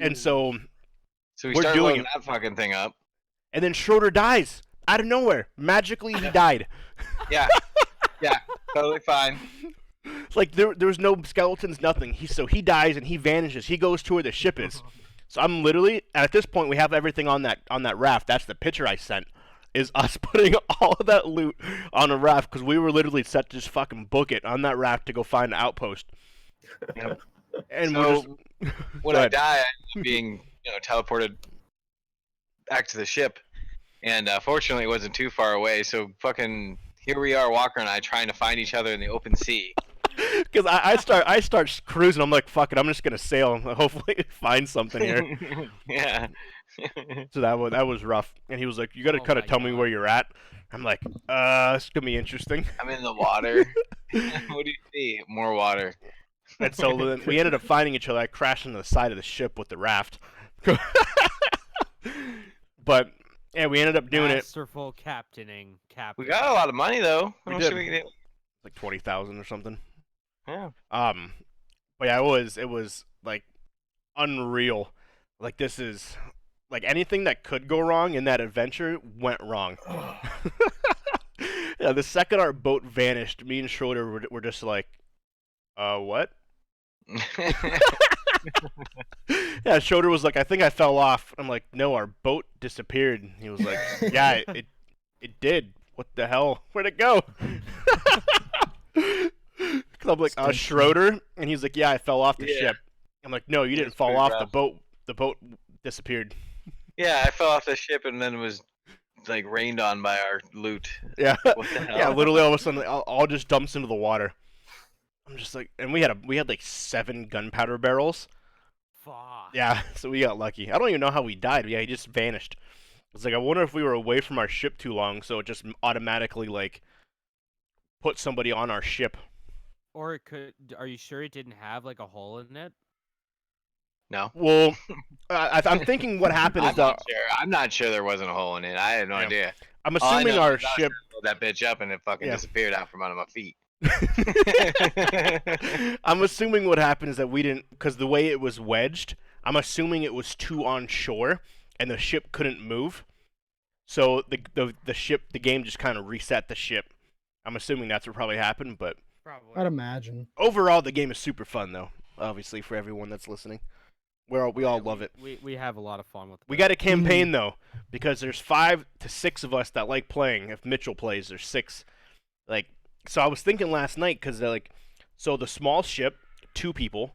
And so, So we We're start doing loading it. that fucking thing up. and then Schroeder dies out of nowhere. Magically, he died. Yeah. Yeah. Totally fine. Like there was no skeletons, nothing. He dies and he vanishes. He goes to where the ship is. So I'm literally at this point we have everything on that raft. That's the picture I sent. Is us putting all of that loot on a raft because we were literally set to just fucking book it on that raft to go find an outpost. Yep. And So when Go I ahead. die, I end up being teleported back to the ship, and fortunately it wasn't too far away. So fucking here we are, Walker and I, trying to find each other in the open sea. because I start cruising. I'm like, fuck it, I'm just gonna sail and hopefully find something here. Yeah. So that was rough. And he was like, you gotta Oh kind of my tell me God. where you're at. I'm like, it's gonna be interesting. I'm in the water. What do you see? More water. And so then we ended up finding each other. I crashed into the side of the ship with the raft. But yeah, we ended up doing it Masterful captaining. We got a lot of money though. We How much did. did we get? like 20,000 or something. Yeah. But yeah, it was like unreal. Like this is like anything that could go wrong in that adventure went wrong. Yeah, the second our boat vanished, me and Schroeder were just like, what? Yeah, Schroeder was like, I think I fell off. I'm like, no, our boat disappeared. And he was like, yeah, it did. What the hell? Where'd it go? Because I'm like, Schroeder, and he's like, yeah, I fell off the Yeah. ship. I'm like, no, you didn't It's fall pretty off rough. the boat. The boat disappeared. Yeah, I fell off the ship and then was like rained on by our loot. Yeah, What the hell? yeah. Literally, all of a sudden, all just dumps into the water. I'm just like, and we had like 7 gunpowder barrels. Fuck. Yeah, so we got lucky. I don't even know how we died. Yeah, he just vanished. It's like I wonder if we were away from our ship too long, so it just automatically like put somebody on our ship. Or it could. Are you sure it didn't have like a hole in it? No. Well, I'm thinking what happened is I'm not sure there wasn't a hole in it. I had no Yeah. idea. I'm All I assuming know our is I was ship. trying to load that bitch up and it fucking Yeah. disappeared out from under my feet. I'm assuming what happened is that we didn't, because the way it was wedged, I'm assuming it was too on shore, and the ship couldn't move. So the game just kind of reset the ship. I'm assuming that's what probably happened, but Probably. I'd imagine. overall the game is super fun though. Obviously for everyone that's listening, we all love it. We have a lot of fun with it. We got a campaign though, because there's 5 to 6 of us that like playing. If Mitchell plays, there's 6. Like, so I was thinking last night because they're like, so the small ship, 2 people,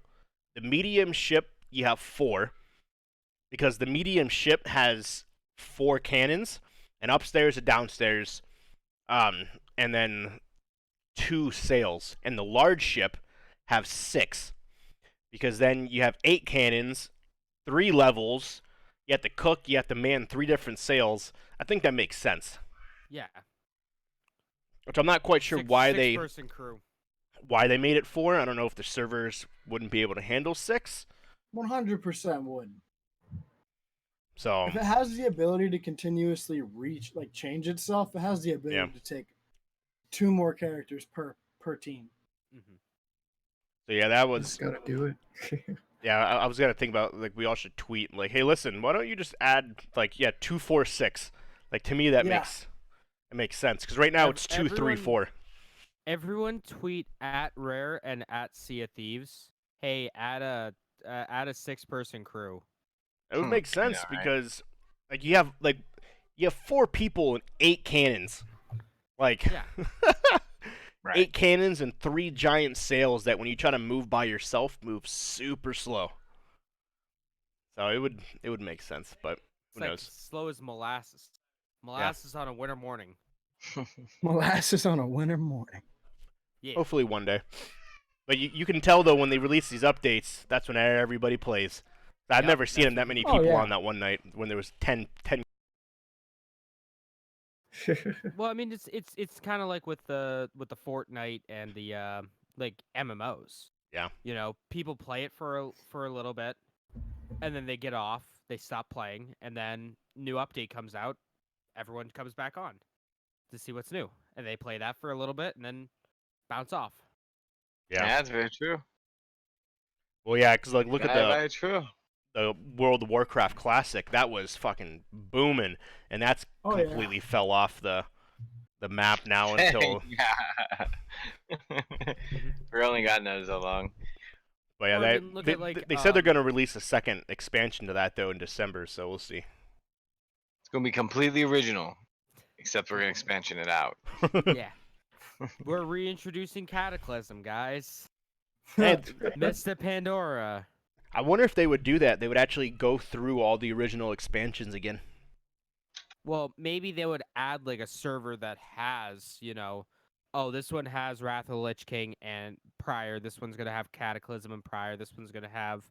the medium ship you have 4, because the medium ship has 4 cannons, and upstairs and downstairs, and then 2 sails, and the large ship have 6, because then you have 8 cannons, 3 levels. You have to cook. You have to man 3 different sails. I think that makes sense. Yeah. Which I'm not quite sure why they Person crew. made it 4. I don't know if the servers wouldn't be able to handle 6. 100% would. So If it has the ability to continuously change itself, it has the ability Yeah. to take 2 more characters per team. Mm-hmm. so yeah, that Just was gotta do it. yeah. I was gonna think about like we all should tweet like, hey, listen, why don't you just add like 2, 4, 6? Like to me that Yeah. makes sense because right now it's 2, 3, Everyone- 4. Everyone tweet at Rare and at Sea of Thieves. Hey, add a 6-person crew. It would make sense Yeah, right. because like you have 4 people and 8 cannons. Like Yeah. Right. 8 cannons and 3 giant sails that when you try to move by yourself move super slow. So it would make sense, but It's who like knows? slow as molasses. Molasses on a winter morning. Molasses on a winter morning. Yeah. Hopefully one day. But you can tell though when they release these updates, that's when everybody plays. I've Yep, never seen that's that when many people- people Oh, yeah. on that one night when there was 10. Well, I mean, it's kind of like with the Fortnite and the like MMOs. Yeah. You know, people play it for a little bit, and then they get off, they stop playing, and then new update comes out, everyone comes back on to see what's new, and they play that for a little bit, and then bounce off. Yeah. That's very true. Well, yeah, because like look at the Very true. World of Warcraft Classic. That was fucking booming, and that's Oh, yeah. completely fell off the map now until. We're only gotten that so long. But yeah, Or I mean, look at, like, they said they're gonna release a second expansion to that though in December, so we'll see. It's gonna be completely original, except we're gonna expansion it out. Yeah. We're reintroducing Cataclysm, guys. Hey, Mr. Pandora. I wonder if they would do that. They would actually go through all the original expansions again. Well, maybe they would add like a server that has, oh, this one has Wrath of the Lich King and prior. This one's gonna have Cataclysm and prior. This one's gonna have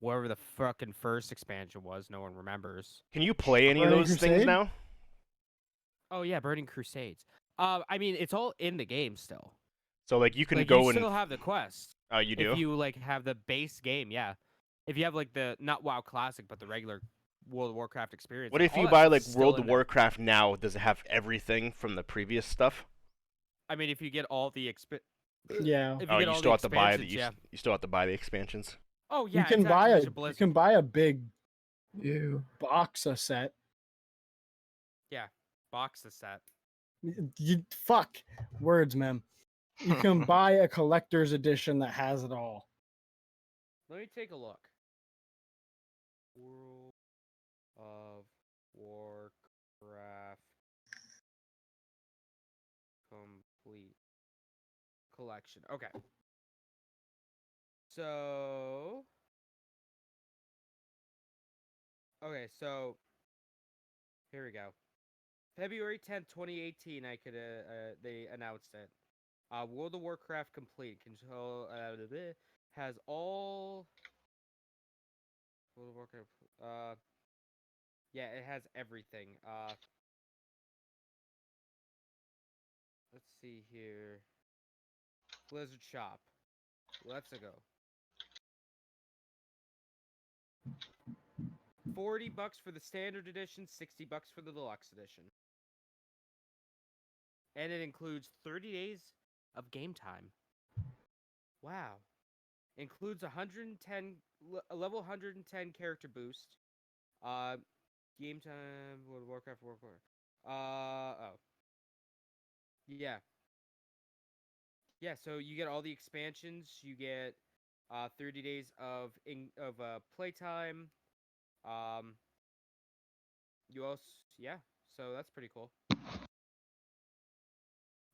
whatever the fucking first expansion was. No one remembers. Can you play any of Burning those things Crusade? now? Oh yeah, Burning Crusades. I mean, it's all in the game still. So like you can Like, go you and still have the quest. you do. If you like have the base game, yeah. If you have like the not WoW Classic, but the regular World of Warcraft experience. What if all you that buy stuff's like still World in of there. Warcraft now? Does it have everything from the previous stuff? I mean, if you get all the Yeah. if Oh, get you all still the have to buy the expansions, yeah. you still have to buy the expansions. Oh yeah, you can it's buy a Activision Blizzard. big You. box set. Box the set. Fuck words, man. You can buy a collector's edition that has it all. Let me take a look. World of Warcraft complete collection. Okay. So here we go. February 10th, 2018. They announced it. World of Warcraft complete. Control has all. World of Warcraft. Yeah, it has everything. Let's see here. Blizzard Shop. Let's go. $40 for the standard edition, $60 for the deluxe edition. And it includes 30 days of game time. Wow. Includes 110 a level 110 character boost. Game time, World of Warcraft. Oh. Yeah. Yeah, so you get all the expansions, you get 30 days of playtime. You also, yeah, so that's pretty cool.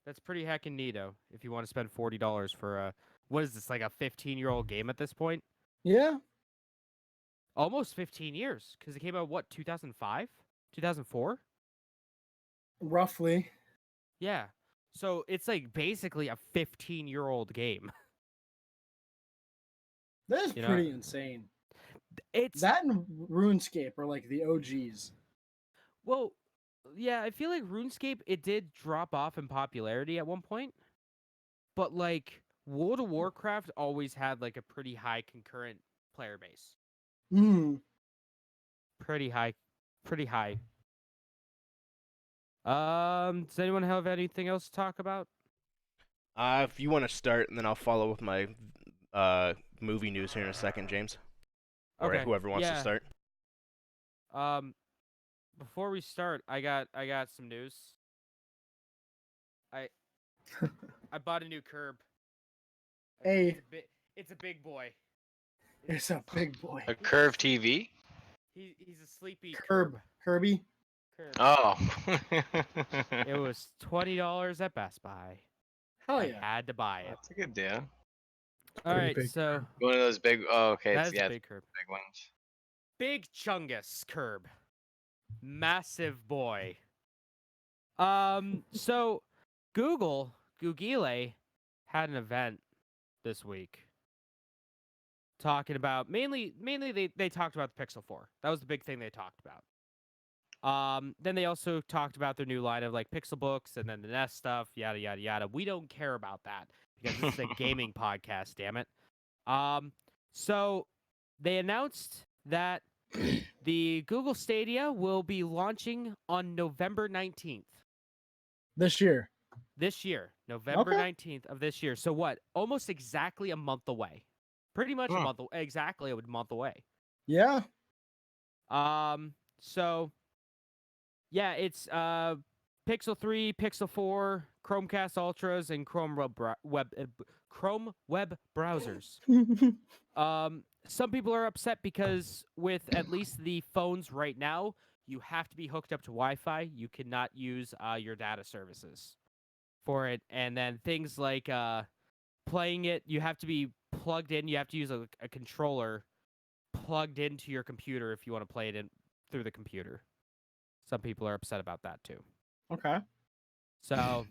That's pretty heckin' neato if you want to spend $40 for what is this, like a 15-year-old game at this point? Yeah. Almost 15 years, because it came out, what, 2005? 2004? Roughly. Yeah. So it's like basically a 15-year-old game. That is You know, pretty insane. It's That and RuneScape are like the OGs. well, yeah, I feel like RuneScape, it did drop off in popularity at one point, but like World of Warcraft always had like a pretty high concurrent player base. Mm. Pretty high, pretty high. Does anyone have anything else to talk about? If you want to start, and then I'll follow with my movie news here in a second, James. Or Okay, whoever wants to yeah. start. Before we start, I got some news. I bought a new curb. Hey. It's a big boy. It's a big boy. A Curve TV. He's a sleepy Kirby. Curb. Oh. It was $20 at Best Buy. Hell I yeah. had to buy it. That's a good deal. All Pretty right, big so One of those big. Oh, okay. that's It's, yeah, a big curb. big ones. Big Chungus curb. Massive boy. So Google had an event this week talking about mainly they talked about the Pixel 4. That was the big thing they talked about. Then they also talked about their new line of like Pixel books and then the Nest stuff, yada yada yada. We don't care about that because this is a gaming podcast, damn it. So they announced that the Google Stadia will be launching on November 19th. This year. This year, November Okay. 19th of this year. So what? Almost exactly a month away. Pretty much Huh. exactly a month away. Yeah. So yeah, it's Pixel 3, Pixel 4, Chromecast Ultras, and Chrome web browsers. Some people are upset because with at least the phones right now, you have to be hooked up to Wi-Fi. You cannot use your data services for it. And then things like playing it, you have to be plugged in. You have to use a controller plugged into your computer if you want to play it through the computer. Some people are upset about that too. Okay. So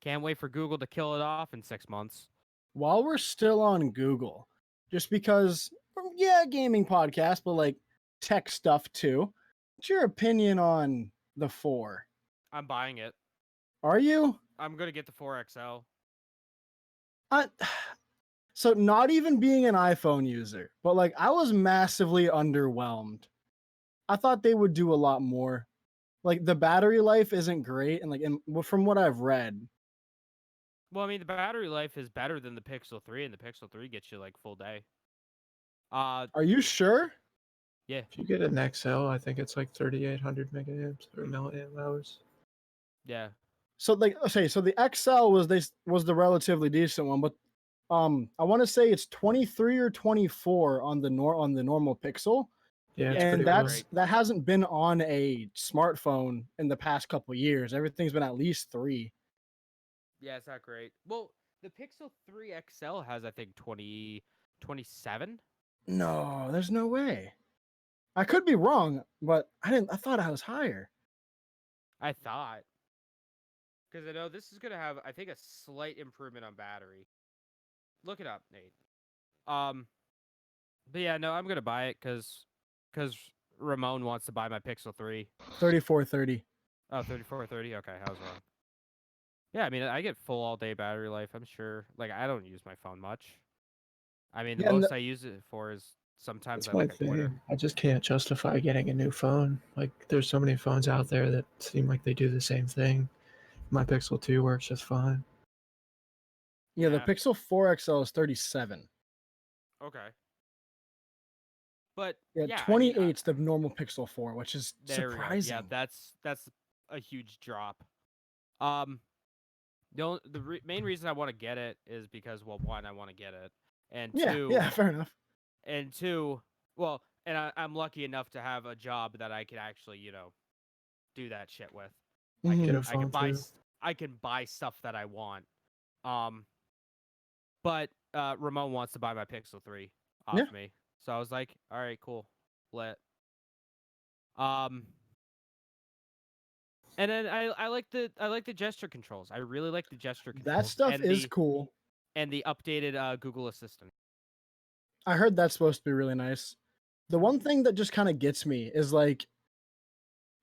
can't wait for Google to kill it off in 6 months. While we're still on Google, just because, yeah, gaming podcast, but like tech stuff too. What's your opinion on the 4? I'm buying it. Are you? I'm gonna get the 4XL. So not even being an iPhone user, but like I was massively underwhelmed. I thought they would do a lot more. Like the battery life isn't great, and like from what I've read. Well, I mean, the battery life is better than the Pixel 3, and the Pixel 3 gets you like full day. Are you sure? Yeah. If you get an XL, I think it's like 3,800 megaamps or milliamp hours. Yeah. So like, okay, so the XL was the relatively decent one, but I want to say it's 23 or 24 on the normal Pixel. Yeah, it's Yeah, pretty And low. that hasn't been on a smartphone in the past couple years. Everything's been at least 3. Yeah, it's not great. Well, the Pixel 3 XL has, I think, 27. No, there's no way. I could be wrong, but I thought I was higher. I thought. Because I know this is gonna have, I think, a slight improvement on battery. Look it up, Nate. But yeah, no, I'm gonna buy it because Ramon wants to buy my Pixel 3. 3430. Oh, 3430. Okay, I was wrong. Yeah, I mean, I get full all day battery life. I'm sure. Like, I don't use my phone much. I mean, the Yeah, and most I use it for is sometimes That's I my look at Twitter. thing. I just can't justify getting a new phone. Like, there's so many phones out there that seem like they do the same thing. My Pixel 2 works just fine. Yeah, the Yeah. Pixel 4 XL is 37. Okay. But Yeah, yeah, 28's the normal Pixel 4, which is there we go. surprising. Yeah, that's a huge drop. The main reason I want to get it is because, well, one, I want to get it, and two, Yeah, fair enough. and two, well, and I'm lucky enough to have a job that I can actually, do that shit with. I Mhm. Get can a I can phone buy too. I can buy stuff that I want. But Ramon wants to buy my Pixel 3 off Yeah. me, so I was like, all right, cool, lit. And then I like the gesture controls. I really like the gesture controls. That stuff and is the, cool. And the updated Google Assistant. I heard that's supposed to be really nice. The one thing that just kind of gets me is like,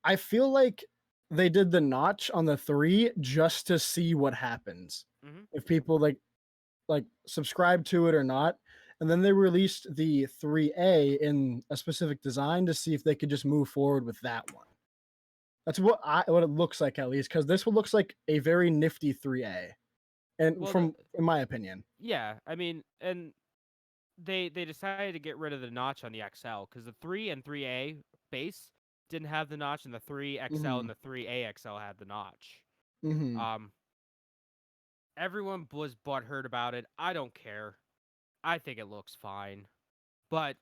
I feel like they did the notch on the 3 just to see what happens. Mhm. If people like subscribe to it or not. And then they released the 3A in a specific design to see if they could just move forward with that one. That's what it looks like, at least, because this one looks like a very nifty 3A, and Well, in my opinion. Yeah, I mean, and they decided to get rid of the notch on the XL because the 3 and 3A base didn't have the notch, and the 3XL and the 3A XL had the notch. Mm-hmm. Everyone was butthurt about it. I don't care. I think it looks fine. But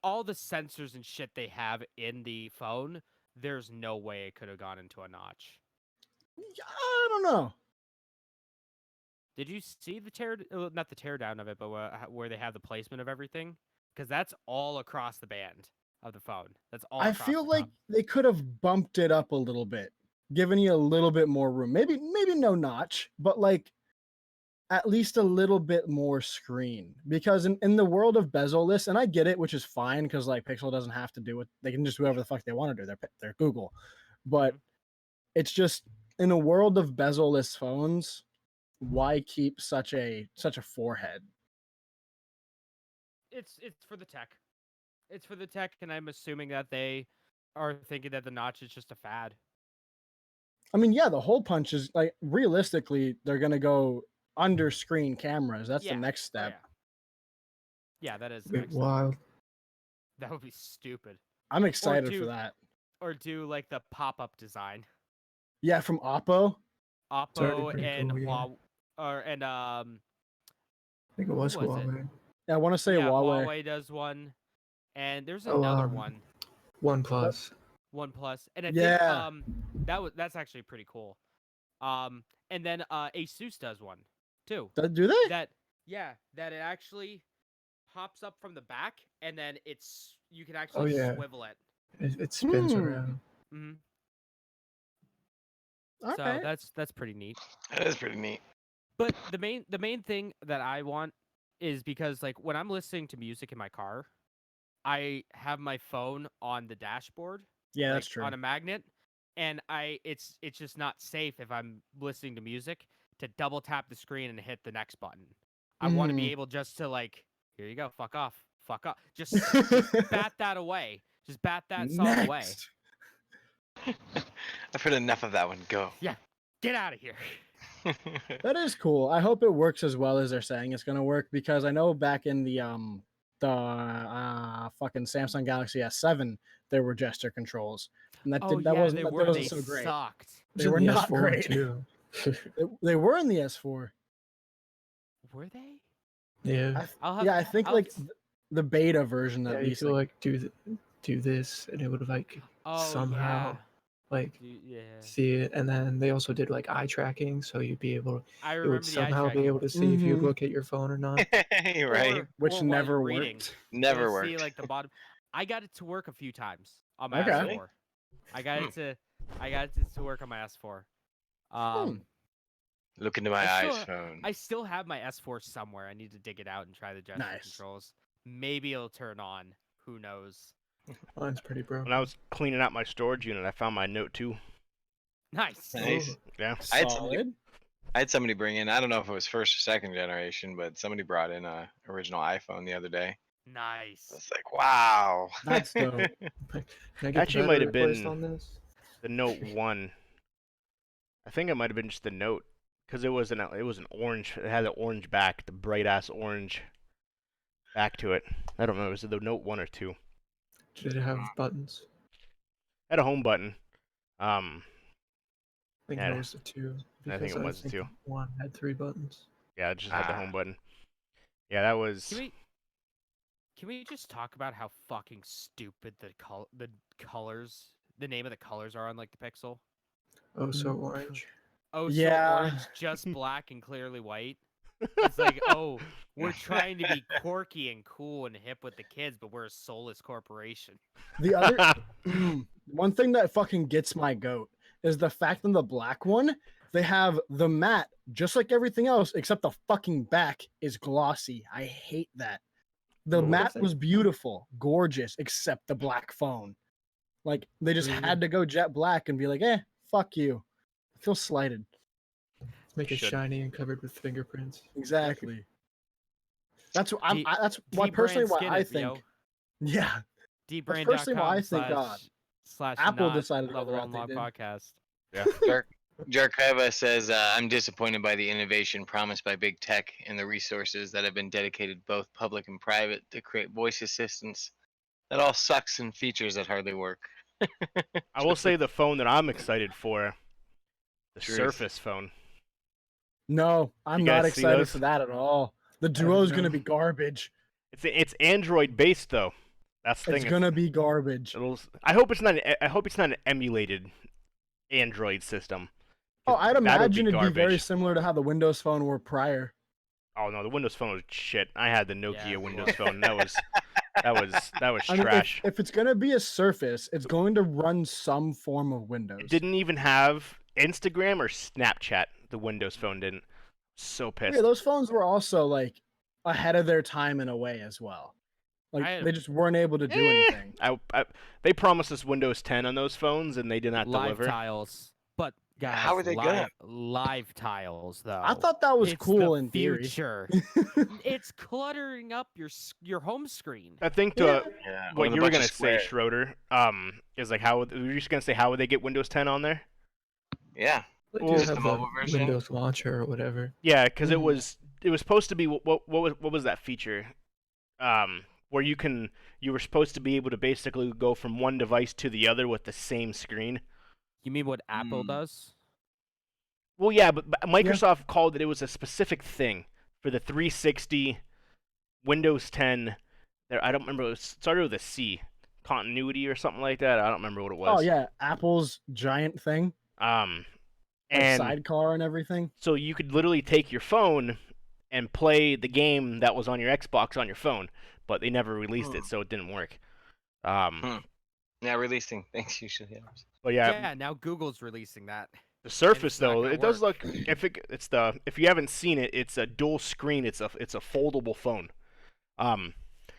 all the sensors and shit they have in the phone, there's no way it could have gone into a notch. I don't know. Did you see the not the teardown of it, but where they have the placement of everything? Because that's all across the band of the phone. That's all. I feel like they could have bumped it up a little bit, given you a little bit more room. Maybe no notch, but like at least a little bit more screen. Because in the world of bezel-less, and I get it, which is fine, because like Pixel doesn't have to do it. They can just do whatever the fuck they want to do. They're Google. But it's just, in a world of bezel-less phones, why keep such a forehead? It's for the tech. It's for the tech, and I'm assuming that they are thinking that the notch is just a fad. I mean, yeah, the hole punch is like, realistically, they're gonna go under screen cameras. That's the next step. Yeah, that is the next Wild. step. That would be stupid. I'm excited for that. Or do like the pop-up design. Yeah, from Oppo. Oppo and cool, yeah. I think it was who was it? Huawei. Yeah, I want to say Huawei. Huawei does one, and there's another one. OnePlus. OnePlus, and I Yeah. think that's actually pretty cool. And then Asus does one too. Do they? That it actually hops up from the back, and then you can actually swivel it. It spins around. Mm-hmm. Okay. So that's pretty neat. That is pretty neat. But the main thing that I want is because like when I'm listening to music in my car, I have my phone on the dashboard. Yeah, like, that's true. On a magnet, and it's just not safe if I'm listening to music to double tap the screen and hit the next button. I want to be able just to like, here you go, fuck off. Just bat that away. Just bat that song away. I've heard enough of that one. Go. Yeah, get out of here. That is cool. I hope it works as well as they're saying it's gonna work, because I know back in the fucking Samsung Galaxy S7 there were gesture controls, and that wasn't so great. Sucked. They were not great. Too. They were in the S4. Were they? Yeah. I think like the beta version at You least. could like do this, and it would like somehow like see it, and then they also did like eye tracking, so you'd be able. It would somehow be able to see if you look at your phone or not. Right. Which never worked. Never worked. See like the bottom. I got it to work a few times on my S4. I got it to I got to work on my S4. Look into my I eyes, still- phone. I still have my S4 somewhere. I need to dig it out and try the gesture Nice. controls. Maybe it'll turn on. Who knows? Mine's pretty broken. When I was cleaning out my storage unit, I found my Note 2. Nice. Nice. Ooh. Yeah. I had somebody- Solid. I had somebody bring in. I don't know if it was first or second generation, but somebody brought in a original iPhone the other day. Nice. It's like, wow. That's dope. Can I get the Actually, might battery have replaced been- on this. The Note 1. I think it might have been just the Note, because it was an orange. It had an orange back, the bright ass orange back to it. I don't know. Was it the Note 1 or 2? Did it have buttons? Had a home button. I think Yeah, it was the 2. I think because it was the 2. One had 3 buttons. Yeah, it just had the Ah. home button. Yeah, that was. Can we just talk about how fucking stupid the colors, the name of the colors are on like the Pixel? Oh, so orange. Oh, Yeah. so orange, just black and clearly white. It's like, oh, we're trying to be quirky and cool and hip with the kids, but we're a soulless corporation. The other one thing that fucking gets my goat is the fact in the black one, they have the matte just like everything else, except the fucking back is glossy. I hate that. The What was matte that? was beautiful, gorgeous, except the black phone. Like they just Really? had to go jet black and be like, fuck you. I feel slighted. Make it Should. shiny and covered with fingerprints. Exactly. That's what D- that's why personally what I think. Yeah. Dbrand.com personally why I think, slash Apple not decided to go level the on route they log did. podcast. Jarkeva says, I'm disappointed by the innovation promised by big tech and the resources that have been dedicated, both public and private, to create voice assistants. That all sucks and features that hardly work. I will say the phone that I'm excited for, the Truth. Surface phone. No, I'm You not guys see excited those? for that at all. The duo's gonna know. be garbage. It's Android based though. That's the It's thing. gonna be garbage. I hope it's not. I hope it's not an emulated Android system. Oh, 'cause I'd that'd imagine it'd be very garbage. similar to how the Windows Phone were prior. Oh no, the Windows Phone was shit. I had the Yeah, Nokia it Windows was. Phone. That was I mean, trash. if it's gonna be a Surface, it's going to run some form of Windows. It didn't even have Instagram or Snapchat. The Windows Phone didn't. So pissed. Yeah, those phones were also like ahead of their time in a way as well. Like I had- they just weren't able to do Eh, anything. they promised us Windows 10 on those phones, and they did not Live deliver. tiles, but guys, How are they gonna- live tiles though? I thought that was It's cool the in theory. future. It's cluttering up your home screen. I think to Yeah. Yeah, what with a you were bunch of gonna say, squares. Schroeder, is like how were you just gonna say how would they get Windows 10 on there? Yeah. They Well, do just have the the mobile version? Windows launcher or whatever. Yeah, because Mhm. it was supposed to be what was that feature? Where you were supposed to be able to basically go from one device to the other with the same screen. You mean what Apple Mm. does? Well, yeah, but Microsoft called it was a specific thing for the 360, Windows 10. I don't remember. It started with a C, continuity or something like that. I don't remember what it was. Oh yeah, Apple's giant thing, Um, like and sidecar and everything. so you could literally take your phone and play the game that was on your Xbox on your phone, but they never released it, Hmm. so it didn't work. Yeah, releasing things usually helps. But Yeah, now Google's releasing that. the Surface it's not though, gonna it does work. look. If you haven't seen it, it's a dual screen. It's a foldable phone.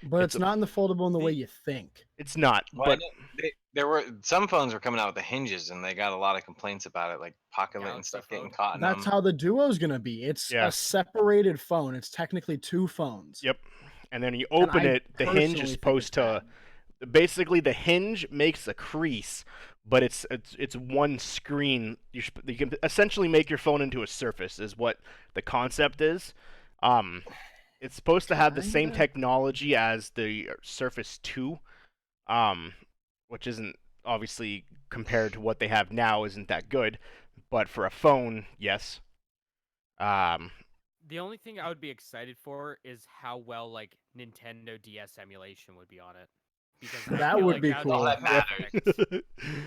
But It's it's not in the foldable in the way The- you think. It's not, Well, I but know there were some phones were coming out with the hinges, and they got a lot of complaints about it, like pocket and Galaxy stuff getting phone. caught in That's them. how the duo's gonna be. It's Yeah. a separated phone. It's technically two phones. yep. And then you And open I it, the hinge personally is think it's supposed to. Basically, the hinge makes a crease, but it's one screen. You can essentially make your phone into a Surface, is what the concept is. It's supposed to have the same Kinda. technology as the Surface 2, which isn't obviously compared to what they have now isn't that good, but for a phone, yes. The only thing I would be excited for is how well like Nintendo DS emulation would be on it. Because I That feel would like be that's cool. All that matters. perfect.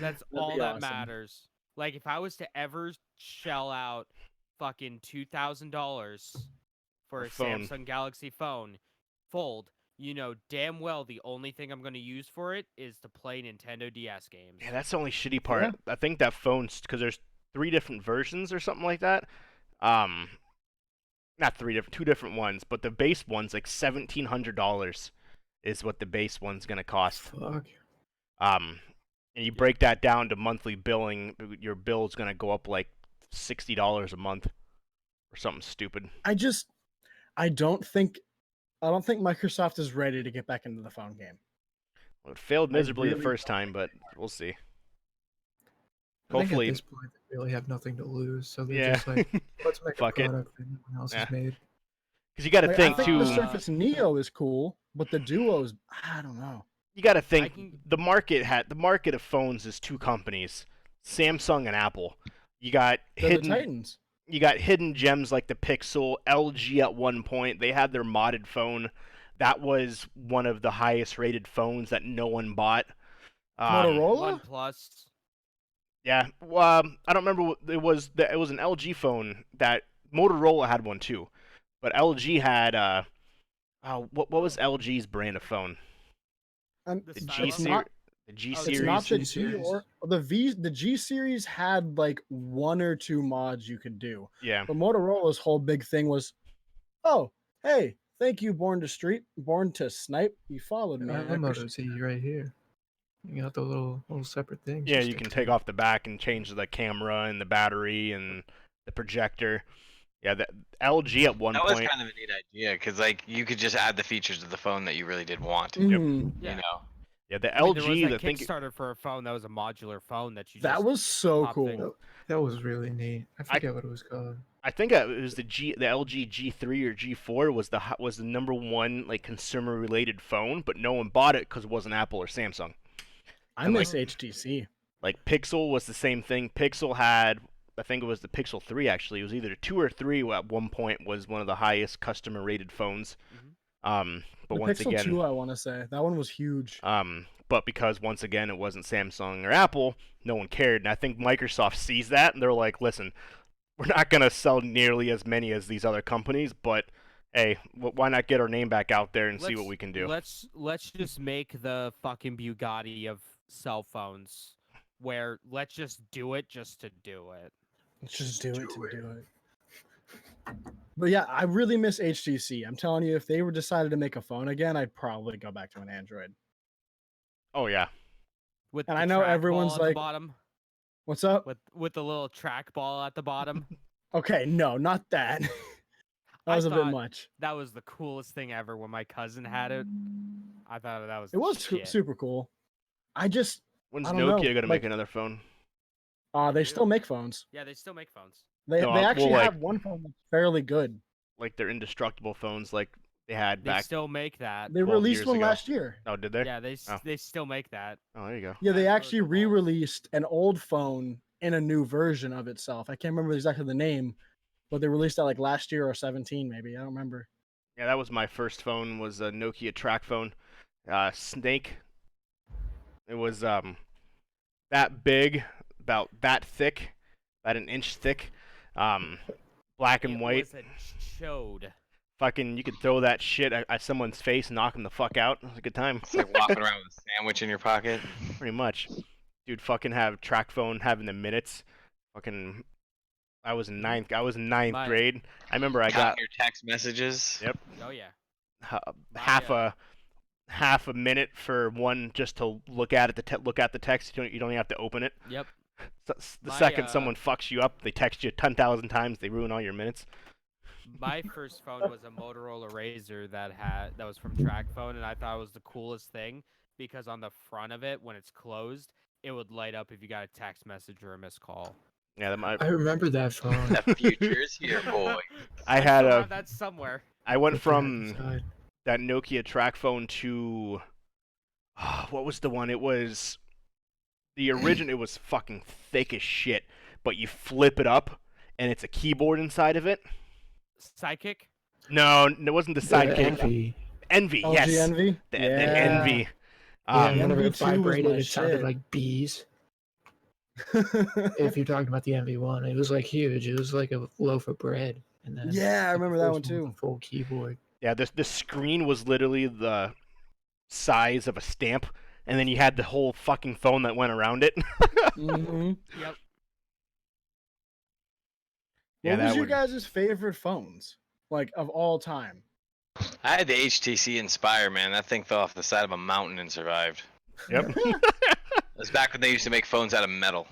That's That'd all be that awesome. matters. Like if I was to ever shell out fucking $2,000 for A a phone. Samsung Galaxy phone, Fold, you know damn well the only thing I'm going to use for it is to play Nintendo DS games. Yeah, that's the only shitty part. I think that phone's because there's 3 different versions or something like that. Not 3 different, 2 different ones, but the base one's like $1,700 is what the base one's gonna cost. Fuck. And you break that down to monthly billing, your bill's gonna go up like $60 a month or something stupid. I don't think Microsoft is ready to get back into the phone game. Well, it failed miserably the really first time, but we'll see. I think Hopefully, at this point they really have nothing to lose, so they're yeah. just like, let's make Fuck a it. product that no one else Yeah. has made. Because you got to Like, think I think too. the Surface Neo is cool, but the Duo's I don't know. You got to think can- the market of phones is 2 companies, Samsung and Apple. You got They're hidden the Titans. you got hidden gems like the Pixel. LG at one point, they had their modded phone. That was one of the highest rated phones that no one bought. Motorola? OnePlus. Yeah, well, I don't remember what it was. It was an LG phone that Motorola had one too, but LG had what was LG's brand of phone? The The stylus? G It's series. not- The G Oh, series. It's not the G G series. or the G series had like 1 or 2 mods you could do. Yeah. But Motorola's whole big thing was, oh, hey, thank you, Born to Snipe. You followed me. I I have a Moto appreciate- Z right here. You got the little separate things. Yeah, just you stick can to take it. off the back and change the camera and the battery and the projector. Yeah, the LG at one That was point. kind of a neat idea because like you could just add the features to the phone that you really did want. Mhm. Yeah. You know. Yeah, the I mean, there was LG. that The thing. Kickstarter for a phone that was a modular phone that you That just was so pop cool. thing. That was really neat. I forget what it was called. I think it was the LG G3 or G4 was the number 1 like consumer related phone, but no one bought it because it wasn't Apple or Samsung. I And, like- miss HTC. Like Pixel was the same thing. Pixel had, I think it was the Pixel 3 actually. It was either 2 or 3 at one point was one of the highest customer rated phones. But The once Pixel again, 2, I want to say. That one was huge. but because once again it wasn't Samsung or Apple, no one cared. And I think Microsoft sees that and they're like, listen, we're not gonna sell nearly as many as these other companies, but hey, why not get our name back out there and see what we can do? Let's just make the fucking Bugatti of cell phones, where let's just do it just to do it. Let's just do it to do it. But yeah, I really miss HTC. I'm telling you, if they were decided to make a phone again, I'd probably go back to an Android. Oh yeah, With And the I know trackball everyone's at the like- bottom, What's up? with the little trackball at the bottom. Okay, no, not that. That I was a bit thought much. That was the coolest thing ever when my cousin had it. I thought that was It was shit. super cool. I just, when's I don't know, Nokia gonna like- make another phone? they still make phones. Yeah, they still make phones. They No, they well, actually like- have one phone that's fairly good. Like they're indestructible phones, like they had They back. still make that. They 12 released years one ago. last year. Oh, did they? Yeah, Oh. they still make that. Oh, there you go. Yeah, they That's actually really cool. re-released an old phone in a new version of itself. I can't remember exactly the name, but they released that like last year or 17 maybe. I don't remember. Yeah, that was my first phone. Was a Nokia track phone, Snake. It was that big, about that thick, about an inch thick, black and It white. was a chode. Fucking, you could throw that shit at someone's face and knock them the fuck out. It was a good time. It's like walking around with a sandwich in your pocket. Pretty much. Dude, fucking have track phone having the minutes. Fucking, I was in ninth My- grade. I remember I Counting got your text messages. Yep. Oh yeah. half a minute for one just to look at it, look at the text. You don't even have to open it. Yep. The My, second someone fucks you up, they text you 10,000 times. They ruin all your minutes. My first phone was a Motorola Razr that was from TrackPhone, and I thought it was the coolest thing because on the front of it, when it's closed, it would light up if you got a text message or a missed call. Yeah, I remember that phone. The future's here, boy. I had still a. have that somewhere. I went Look at it from inside. that Nokia track phone to what was the one? It was the original. It was fucking thick as shit, but you flip it up and it's a keyboard inside of it. Psychic. No, it wasn't the The sidekick. Envy. Envy, LG yes, Envy. the Envy. Yeah, the whenever Envy it 2 was vibrated, my it sounded shit. like bees. If you're talking about the MV1, it was like huge. It was like a loaf of bread. And then Yeah, I like, the remember that first one with too. the full keyboard. Yeah, the screen was literally the size of a stamp, and then you had the whole fucking phone that went around it. Mhm. Yep. Yeah, What was that your would. guys' favorite phones, like of all time? I had the HTC Inspire, man. That thing fell off the side of a mountain and survived. Yep. It was back when they used to make phones out of metal.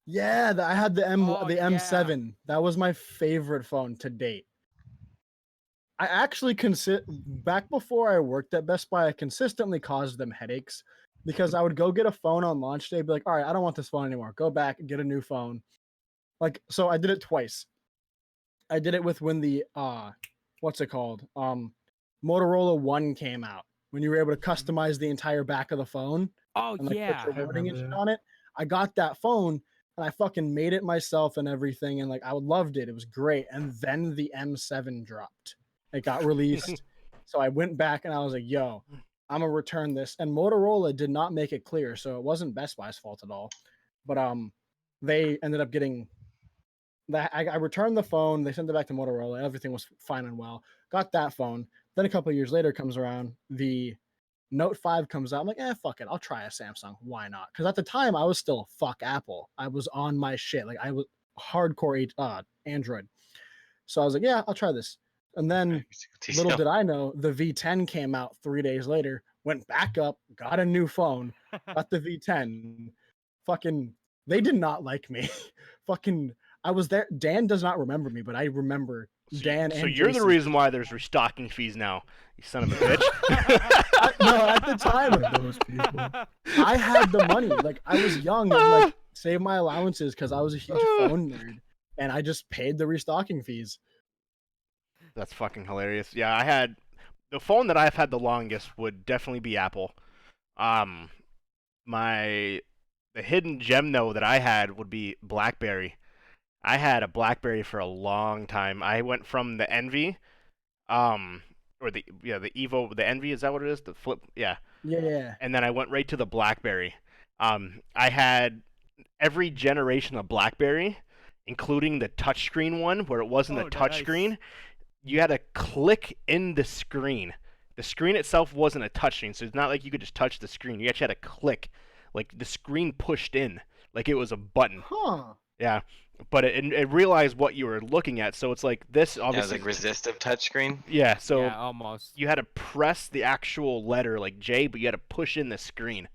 Yeah, I had the Oh, the yeah. M7. That was my favorite phone to date. I actually back before I worked at Best Buy, I consistently caused them headaches because I would go get a phone on launch day, be like, all right, I don't want this phone anymore. Go back and get a new phone. Like, so I did it twice. I did it with when the what's it called? Motorola One came out. When you were able to customize the entire back of the phone Oh and like yeah. put your wording and remember shit that. on it. I got that phone and I fucking made it myself and everything, and like I loved it. It was great. And then the M7 dropped. It got released. So I went back and I was like, yo, I'm gonna return this. And Motorola did not make it clear, so it wasn't Best Buy's fault at all. But they ended up getting that. I returned the phone, they sent it back to Motorola, everything was fine and well. Got that phone. Then a couple of years later comes around, the Note 5 comes out. I'm like, fuck it. I'll try a Samsung. Why not? Because at the time, I was still fuck Apple. I was on my shit. Like, I was hardcore Android. So I was like, yeah, I'll try this. And then little did I know, the V10 came out 3 days later, went back up, got a new phone, got the V10. Fucking, they did not like me. Fucking, I was there. Dan does not remember me, but I rember Dan So and you're the Jason. reason why there's restocking fees now, you son of a bitch. No, at the time, Those people. I had the money. Like, I was young and like saved my allowances because I was a huge phone nerd, and I just paid the restocking fees. That's fucking hilarious. Yeah, I had the phone that I've had the longest would definitely be Apple. Um, the hidden gem though that I had would be BlackBerry. I had a BlackBerry for a long time. I went from the Envy, or the Evo, the Envy, is that what it is? The flip, yeah. Yeah. And then I went right to the BlackBerry. I had every generation of BlackBerry, including the touchscreen one, where it wasn't a Oh, nice. touchscreen. You had to click in the screen. The screen itself wasn't a touchscreen, so it's not like you could just touch the screen. You actually had to click, like the screen pushed in, like it was a button. Huh. Yeah, but it realized what you were looking at, so it's like this Yeah, it was obviously. like resistive touchscreen. Yeah, so yeah, almost. you had to press the actual letter like J, but you had to push in the screen.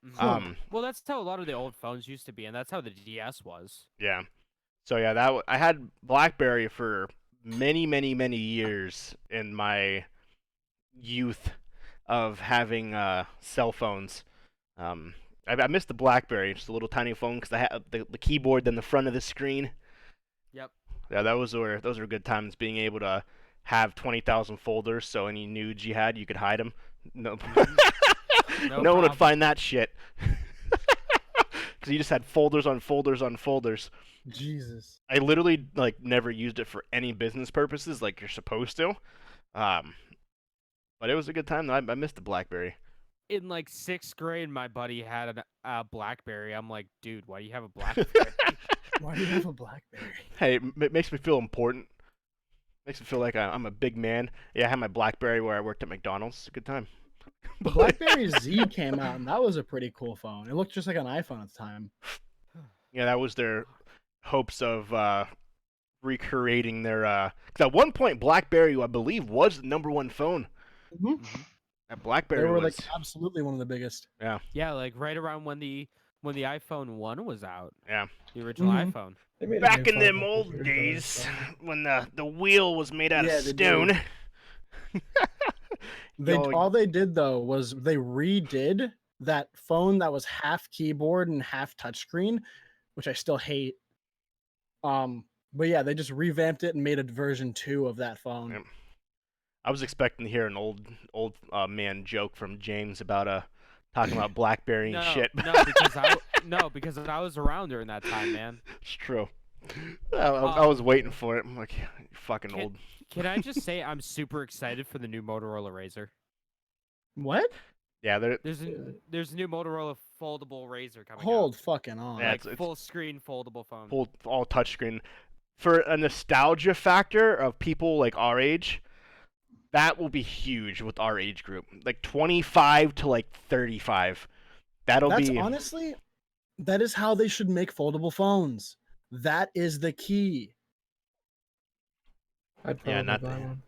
Mhm. Well, that's how a lot of the old phones used to be, and that's how the DS was. Yeah. So yeah, I had BlackBerry for many, many, many years in my youth of having cell phones. I missed the BlackBerry, just a little tiny phone because I had the keyboard, then the front of the screen. Yep. Yeah, those were good times. Being able to have 20,000 folders, so any nudes you had, you could hide them. No, No no one would problem. find that shit. Because you just had folders on folders on folders. Jesus. I literally like never used it for any business purposes like you're supposed to. But it was a good time. I missed the BlackBerry. In like 6th grade, my buddy had a BlackBerry. I'm like, dude, why do you have a BlackBerry? Why do you have a BlackBerry? Hey, it makes me feel important. Makes me feel like I'm a big man. Yeah, I had my BlackBerry where I worked at McDonald's. It's a good time. The BlackBerry Z came out, and that was a pretty cool phone. It looked just like an iPhone at the time. Yeah, that was their hopes of recreating their. Because at one point, BlackBerry, I believe, was the #1 phone. Mhm. That They BlackBerry were was. like absolutely one of the biggest. Yeah, like right around when the iPhone 1 was out. Yeah. The original Mhm. iPhone. They made a Back new in phone them a couple old years ago, days, so- when the wheel was made out Yeah, of they did. stone. All they did though was they redid that phone that was half keyboard and half touchscreen, which I still hate. But yeah, they just revamped it and made a version 2 of that phone. Yep. I was expecting to hear an old man joke from James about talking about BlackBerry and No, shit. because I was around during that time, man. It's true. I was waiting for it. I'm like, you fucking Can- old. Can I just say I'm super excited for the new Motorola Razr? What? Yeah, There's a new Motorola foldable Razr coming Hold fucking on. Yeah, out. it's Full screen foldable phone. full all touchscreen. For a nostalgia factor of people like our age, That will be huge with our age group, like 25 to like 35. That'll That's be honestly, that is how they should make foldable phones. That is the key. I'd Yeah, probably not buy the- one.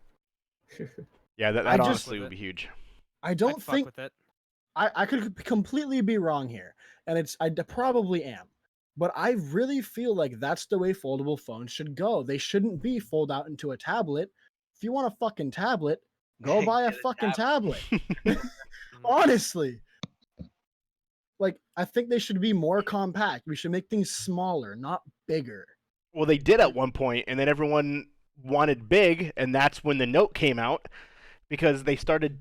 yeah. That I just- honestly With would it. be huge. I I'd don't fuck think with it. I could completely be wrong here, and probably am, but I really feel like that's the way foldable phones should go. They shouldn't be fold out into a tablet. If you want a fucking tablet, go buy a Get a fucking tablet. Honestly, like I think they should be more compact. We should make things smaller, not bigger. Well, they did at one point, and then everyone wanted big, and that's when the Note came out because they started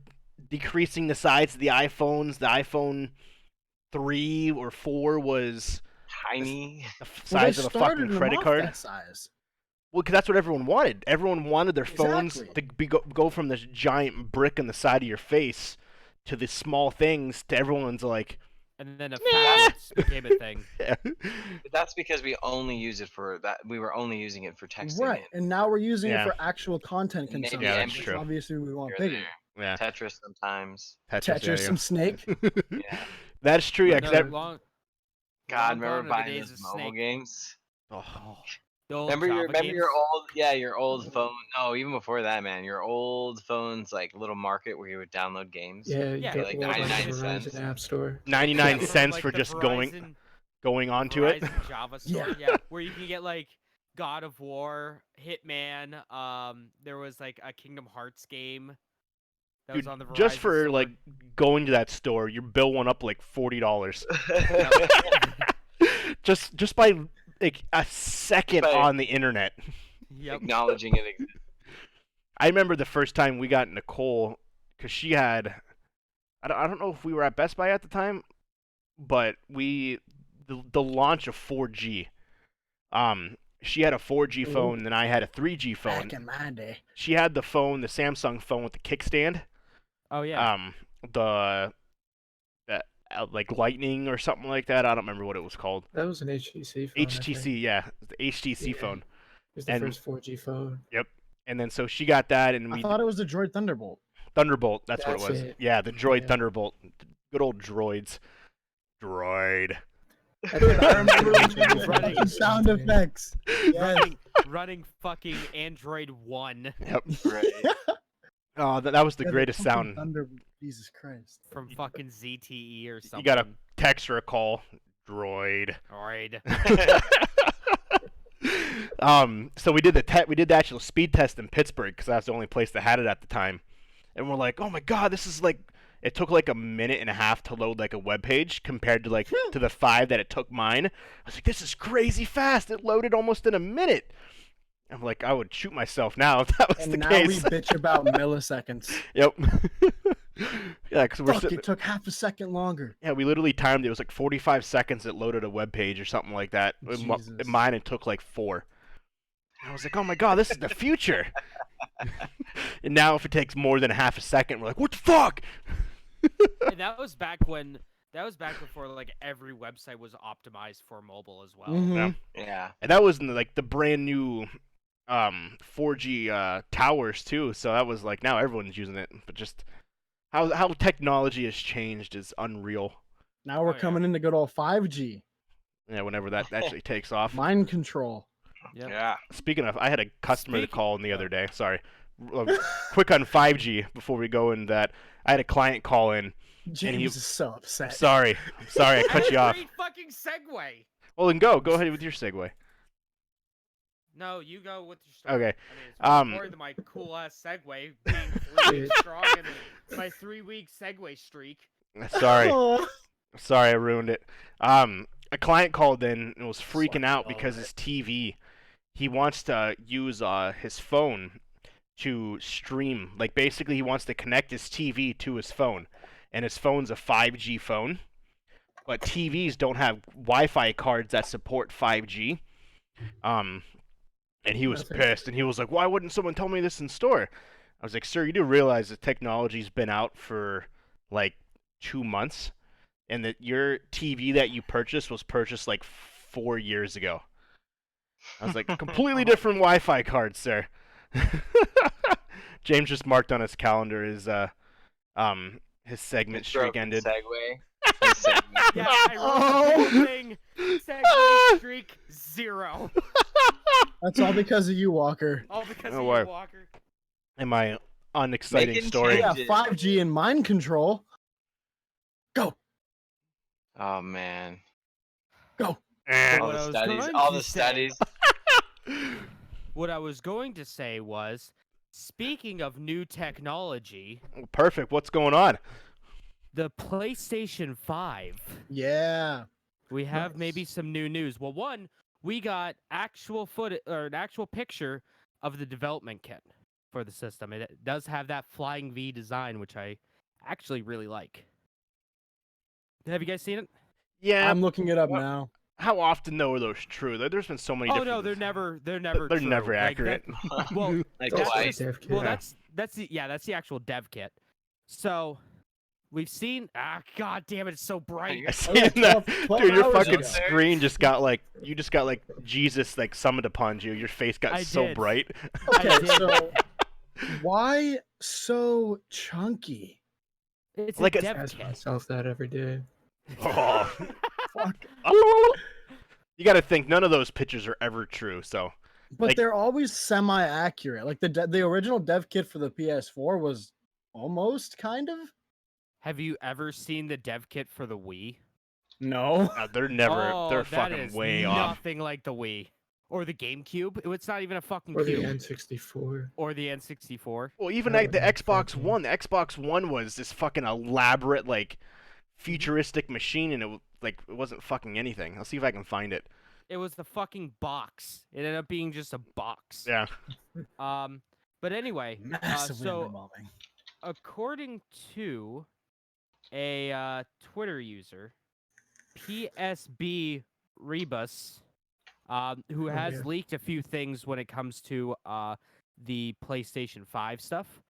decreasing the size of the iPhones. The iPhone 3 or 4 was Tiny. the Well, they size of a started fucking them credit off card. that size. Well, because that's what everyone wanted. Everyone wanted their phones Exactly. to go from this giant brick on the side of your face to the small things to everyone's like, And then a phablets became a thing. But that's because we only use it for that. We were only using it for texting. Right, and now we're using Yeah. it for actual content Maybe consumption. Yeah, that's because true. Obviously, we want Here or bigger. there. yeah, Tetris sometimes. Tetris, some Snake. Yeah. That's true. Yeah, But 'cause no, that- long God, gone are remember the buying days those of mobile Snake. games? oh, the old Remember your Java games? your old phone. No, even before that, man. Your old phone's like little market where you would download games. Yeah, Yeah, you like go to 99 the cents. Verizon App Store. 99 Yeah, cents like for the just Verizon- going onto it. Verizon Java store, Yeah. yeah, where you can get like God of War, Hitman. There was like a Kingdom Hearts game that was Dude, on the Verizon just for store. like going to that store, your bill went up like $40. just by like a second By- on the internet. Yep. Acknowledging it exists. I remember the first time we got Nicole because she had, I don't know if we were at Best Buy at the time, but the launch of 4G. She had a 4G Ooh. phone, then I had a 3G phone. Back in my day. She had the Samsung phone with the kickstand. Oh yeah. The like Lightning or something like that. I don't remember what it was called. That was an HTC phone. I think. HTC, yeah, the HTC Yeah. phone. It was the and- first 4G phone. And then so she got that, and I we thought it was the Droid Thunderbolt. Thunderbolt. That's what it That's was. it. Yeah, the Droid Yeah. Thunderbolt. Good old droids. Droid. I remember when Running Running. sound effects. Yes. running fucking Android 1 Yep. Right. Oh, that was the Yeah, greatest fucking sound. Thunder. Jesus Christ. from fucking ZTE or something. You got a text or a call. Droid. Alright. So we did the actual speed test in Pittsburgh because that's the only place that had it at the time, and we're like, oh my god, this is like, it took like a minute and a half to load like a web page compared to like to the 5 that it took mine. I was like, this is crazy fast. It loaded almost in a minute. I'm like, I would shoot myself now if that was And the now case. we bitch about milliseconds. Yep. Yeah, because we're Fuck, sitting. it took half a second longer. Yeah, we literally timed it. It was like 45 seconds. It loaded a web page or something like that. Jesus. Mine, it took like 4. I was like, oh my god, this is the future. And now if it takes more than half a second, we're like, what the fuck? And that was back before like every website was optimized for mobile as well. Mhm. Yeah. And that was in like the brand new 4G towers too. So that was like, now everyone's using it. But just how technology has changed is unreal. Now we're Oh, yeah. coming into good old 5G. Yeah, whenever that actually takes off. Mind control. Yep. Yeah. Speaking of, I had a customer to Speaking- call in the other day. Sorry. Quick on 5G before we go into that. I had a client call in. James is so upset. Sorry, I cut you off. Great fucking segue. Well, then go ahead with your segue. No, you go with your story. Okay. I mean, it's more than my cool ass segue being 3 weeks strong and my 3-week segue streak. Sorry, Oh. I ruined it. A client called in and was freaking Fucking out all because right. his TV, he wants to use his phone to stream. Like basically, he wants to connect his TV to his phone, and his phone's a 5G phone. But TVs don't have Wi-Fi cards that support 5G. And he was Okay. pissed, and he was like, "Why wouldn't someone tell me this in store?" I was like, "Sir, you do realize the technology's been out for like 2 months, and that your TV that you purchased was purchased like 4 years ago." I was like, "Completely different Wi-Fi cards, sir." James just marked on his calendar his segment His streak broken ended. segue. His segment. Yeah, I wrote the whole thing. Segue streak 0. That's all because of you, Walker. All because Oh, of wow. you, Walker. In my unexciting Making story. Yeah, changes. 5G and mind control. Oh man. Eh. All What the I was studies. going All to the say- studies. What I was going to say was, speaking of new technology, Perfect. What's going on? the PlayStation 5. Yeah. We have maybe Nice. some new news. Well, one, we got actual footage or an actual picture of the development kit for the system. It does have that flying V design, which I actually really like. Have you guys seen it? Yeah. I'm looking it up Well, now. How often though are those true? There's been so many. Oh different no, they're designs. never They're true. never Like, accurate. well, Like That's white. just dev kit. well, Yeah. that's the actual dev kit. So we've seen. God damn it! It's so bright. I see yeah, it now. 12 Dude, your hours fucking ago. screen just got like Jesus like summoned upon you. Your face got I so did. bright. I Okay, did. so why so chunky? It's like a a- dev Ask kit. myself that every day. Oh. Fuck. You got to think none of those pictures are ever true. So But Like- they're always semi-accurate. Like the original dev kit for the PS4 was almost kind of. Have you ever seen the dev kit for the Wii? No. they're never. Oh, they're that fucking is way off. nothing like the Wii or the GameCube. It's not even a fucking Or the cube. N64. Or the N64. Well, even That like the would be Xbox fucking- One. The Xbox One was this fucking elaborate like futuristic machine, and it wasn't fucking anything. I'll see if I can find it. It was the fucking box. It ended up being just a box. Yeah. But anyway, Massively so underwhelming. according to a Twitter user, PSB Rebus, who has yeah. leaked a few things when it comes to the PlayStation 5 stuff,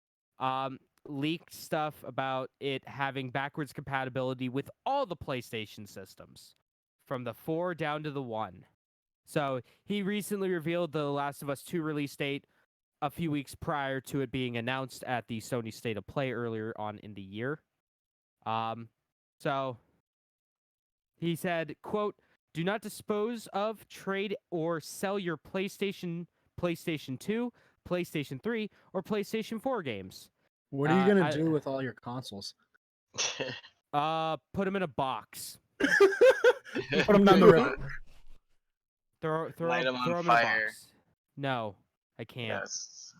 leaked stuff about it having backwards compatibility with all the PlayStation systems, from the 4 down to the 1. So he recently revealed the Last of Us 2 release date a few weeks prior to it being announced at the Sony State of Play earlier on in the year. So he said, quote, "Do not dispose of, trade, or sell your PlayStation 2, PlayStation 3, or PlayStation 4 games. What are you gonna I- do with all your consoles? Put them in a box. Put them down the river. Throw Light 'em on throw 'em fire. in a box. No, I can't. Yes.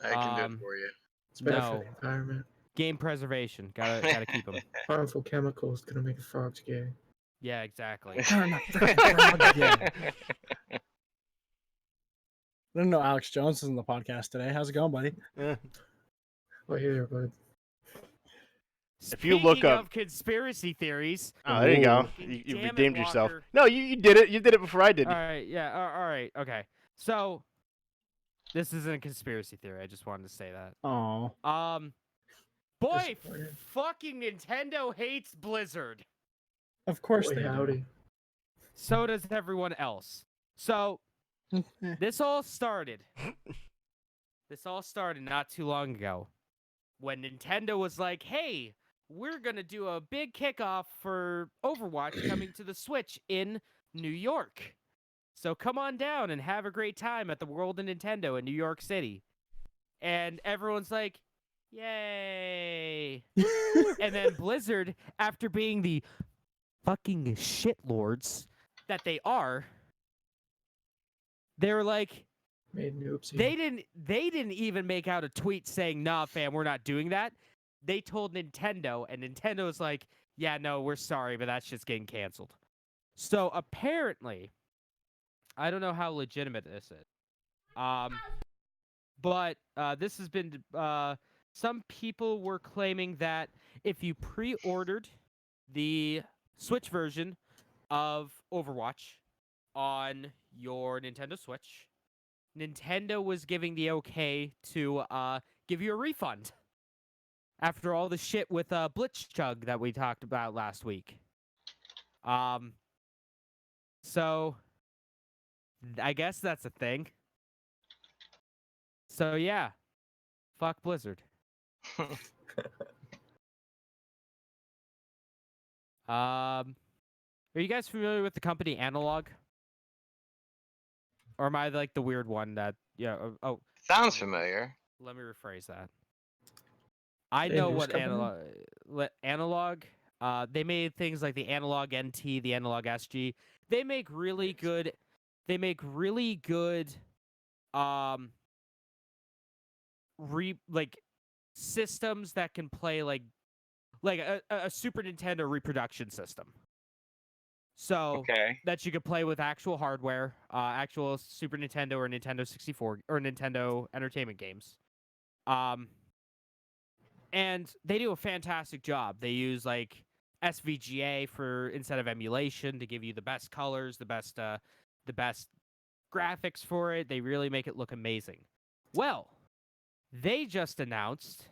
I can do it Um, for you. It's bad for No. the environment. Game preservation. Gotta keep them. Harmful chemicals gonna make the frogs gay. Yeah, exactly. Turn up the frog again. I didn't know Alex Jones is in the podcast today. How's it going, buddy? Eh. Well, here, bud. If you look Speaking up- of conspiracy theories. Oh, there you go. Fucking You damn it, redeemed yourself. Walker. No, you did it. You did it before I did. All right, yeah, all right, okay. So, this isn't a conspiracy theory. I just wanted to say that. Oh, Boy, Disappointed. fucking Nintendo hates Blizzard. of course Boy, they howdy. So does everyone else. So, do. this all started. This all started not too long ago, when Nintendo was like, "Hey, we're gonna do a big kickoff for Overwatch coming to the Switch in New York. So come on down and have a great time at the World of Nintendo in New York City." And everyone's like, "Yay!" And then Blizzard, after being the fucking shitlords that they are, they were like, Made an oopsie. they didn't even make out a tweet saying, "Nah, fam, we're not doing that." They told Nintendo, and Nintendo's like, "Yeah, no, we're sorry, but that's just getting canceled." So apparently, I don't know how legitimate this is. But this has been some people were claiming that if you pre-ordered the Switch version of Overwatch on your Nintendo Switch, Nintendo was giving the okay to give you a refund after all the shit with Blitzchung that we talked about last week. So I guess that's a thing. So yeah, Fuck Blizzard. Are you guys familiar with the company Analog? Or am I like the weird one that oh, Sounds familiar. let me rephrase that. I A know news what company? analog. They made things like the Analog NT, the Analog SG. They make really good. They make really good, um, like systems that can play like a Super Nintendo reproduction system. So Okay. that you could play with actual hardware, actual Super Nintendo or Nintendo 64 or Nintendo Entertainment games. And they do a fantastic job. They use like SVGA for instead of emulation to give you the best colors, the best graphics for it. They really make it look amazing. Well, they just announced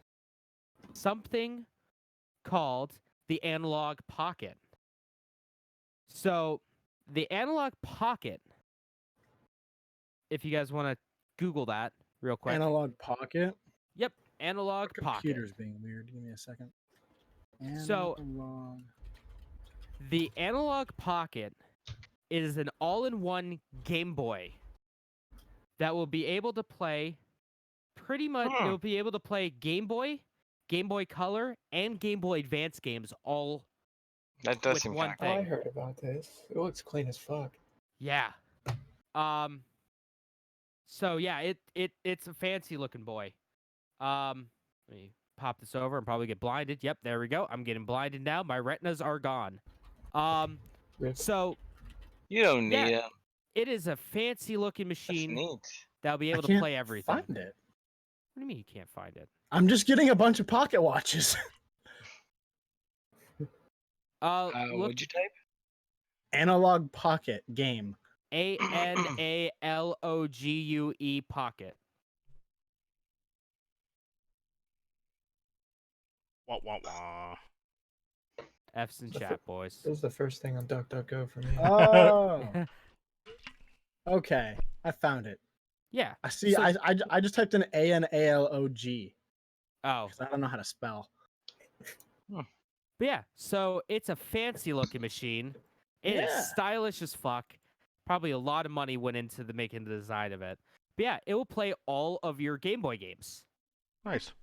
something called the Analog Pocket. So, the Analog Pocket, if you guys want to Google that real quick. Analog Pocket. Yep, Analog Our Pocket. computer's being weird. Give me a second. So- Analog. The Analog Pocket is an all-in-one Game Boy that will be able to play pretty much. It will be able to play Game Boy, Game Boy Color, and Game Boy Advance games all. That does With seem one kind of Oh, I thing. heard about this. It looks clean as fuck. Yeah. So yeah, it's a fancy looking boy. Let me pop this over and probably get blinded. Yep, there we go. I'm getting blinded now. My retinas are gone. Rip. So You don't Yeah. need it. it is a fancy looking That's machine neat. that'll be I able to can't play everything. find it. What do you mean you can't find it? I'm just getting a bunch of pocket watches. Look, What'd you type? Analog Pocket game. ANALOGUE Pocket. Wah, wah, wah. F's in The chat, boys. This is the first thing on DuckDuckGo for me. Oh. Okay, I found it. Yeah. I see. So- I just typed in ANALOG Oh. because I don't know how to spell. But yeah, so it's a fancy looking machine. It is Yeah. stylish as fuck. Probably a lot of money went into the making the design of it. But yeah, it will play all of your Game Boy games. Nice.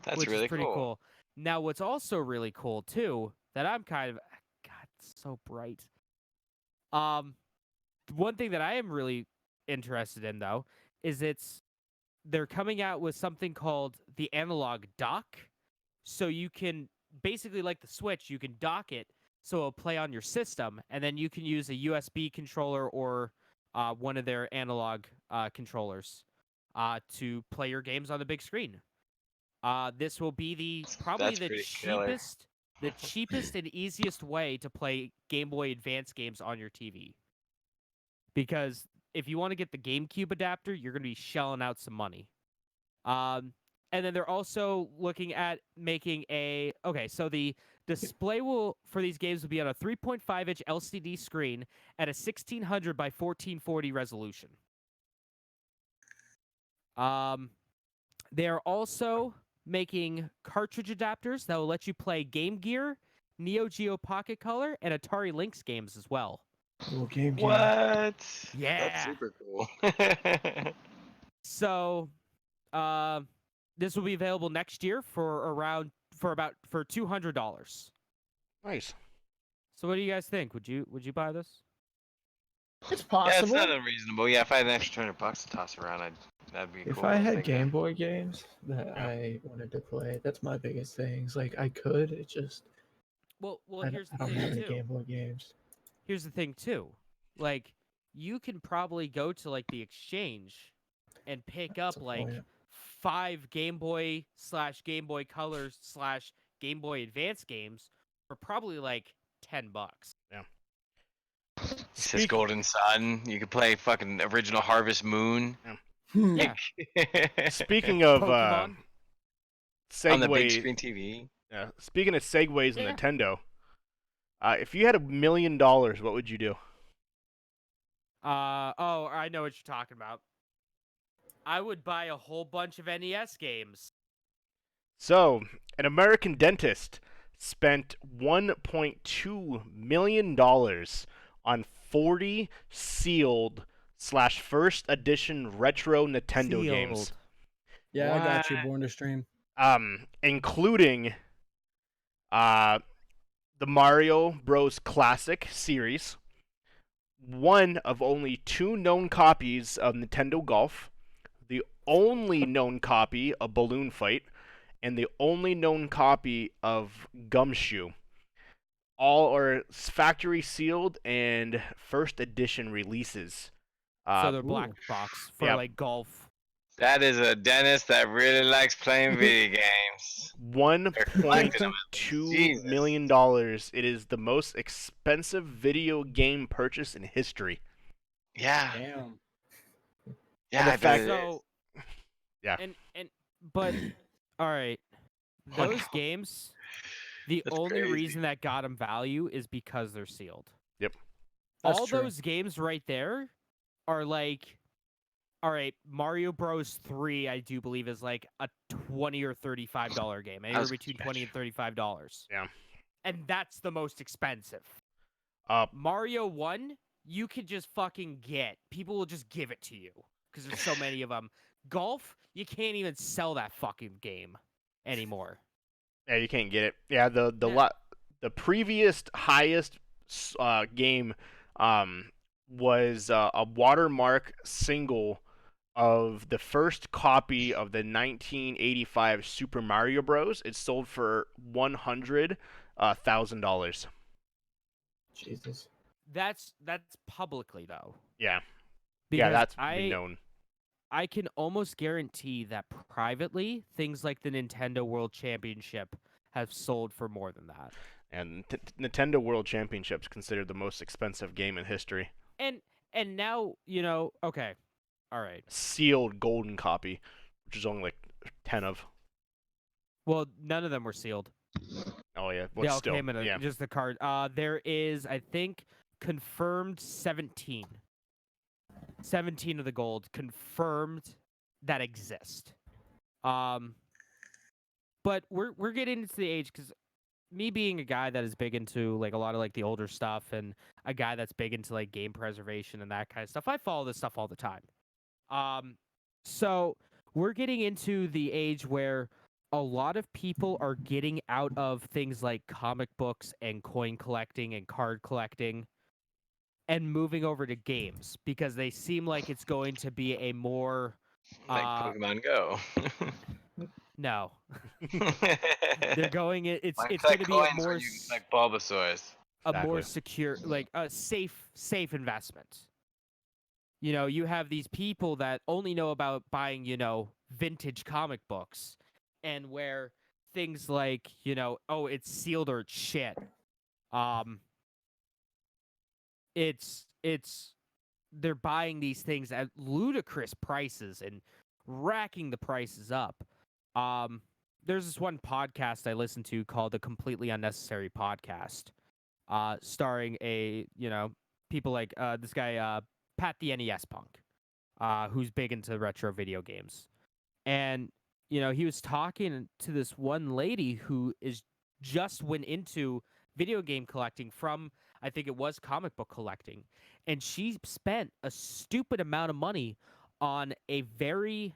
That's which really is pretty cool. Now, what's also really cool too, that I'm kind of God, it's so bright. One thing that I am really interested in though is they're coming out with something called the Analog Dock, so you can basically like the Switch, you can dock it so it'll play on your system, and then you can use a USB controller or one of their analog controllers to play your games on the big screen. This will be probably That's the pretty killer. cheapest and easiest way to play Game Boy Advance games on your TV. Because if you want to get the GameCube adapter, you're going to be shelling out some money. And then they're also looking at making so the display for these games will be on a 3.5-inch LCD screen at a 1600 by 1440 resolution. They are also making cartridge adapters that will let you play Game Gear, Neo Geo Pocket Color, and Atari Lynx games as well. Little game. What? Yeah. That's super cool. So, this will be available next year for $200. Nice. So, what do you guys think? Would you buy this? It's Yeah, it's possible. not unreasonable. Yeah, if I had an extra $200 to toss around, that'd be If cool. I little had thing. Game Boy games that I wanted to play, that's my biggest thing. It's like I could, it just Well, I here's the don't have thing any too. Game Boy games. Here's the thing too. Like, you can probably go to like the exchange and pick That's up a like point. 5 Game Boy / Game Boy Color / Game Boy Advance games for probably like $10. It says Golden Sun. You could play fucking original Harvest Moon. Yeah. Speaking of Pokemon. On the big segue, screen TV. speaking of segues in Yeah. Nintendo, if you had $1 million, what would you do? I know what you're talking about. I would buy a whole bunch of NES games. So, an American dentist spent $1.2 million on 40 sealed / first edition retro Nintendo games, Sealed. Yeah, I got you. What? Born to stream. including the Mario Bros. Classic series, one of only 2 known copies of Nintendo Golf, the only known copy of Balloon Fight, and the only known copy of Gumshoe. All are factory sealed and first edition releases. So they're black box for yeah. like golf. That is a dentist that really likes playing video games. $1.2 Jesus. million. It is the most expensive video game purchase in history. Yeah. Damn. Yeah, the I bet fact- it So is. Yeah. But all right, Oh, those no. games, the That's only crazy. reason that got them value is because they're sealed. Yep. That's All true. those games right there are like, all right, Mario Bros. 3, I do believe, is like a $20 or $35 game, anywhere was between gonna $20 and $35. Yeah. And that's the most expensive. Uh, Mario 1, you could just fucking get. People will just give it to you because there's so many of them. Golf, you can't even sell that fucking game anymore. Yeah, you can't get it. Yeah, Yeah. the previous highest game was a watermark single of the first copy of the 1985 Super Mario Bros. It sold for $100,000. Jesus. That's publicly though. Yeah, Because that's I known. I can almost guarantee that privately things like the Nintendo World Championship have sold for more than that. And Nintendo World Championship's considered the most expensive game in history. And now, okay. All right. Sealed golden copy, which is only like 10 of. Well, none of them were sealed. Oh yeah, They but all still, came in yeah. just the card. There is, I think, confirmed 17. 17 of the gold confirmed that exist. But we're getting into the age because me being a guy that is big into like a lot of like the older stuff and a guy that's big into like game preservation and that kind of stuff, I follow this stuff all the time. So we're getting into the age where a lot of people are getting out of things like comic books and coin collecting and card collecting and moving over to games because they seem like it's going to be a more Like Pokemon Go. no. They're going it's Like it's going to be a coins more where you can collect Bulbasaurs. a more Exactly. secure, like a safe investment. You have these people that only know about buying, vintage comic books and where things like, oh, it's sealed or it's shit. It's they're buying these things at ludicrous prices and racking the prices up. There's this one podcast I listen to called The Completely Unnecessary Podcast, starring people like this guy Pat the NES Punk, who's big into retro video games. And, he was talking to this one lady who just went into video game collecting from, I think it was comic book collecting. And she spent a stupid amount of money on a very,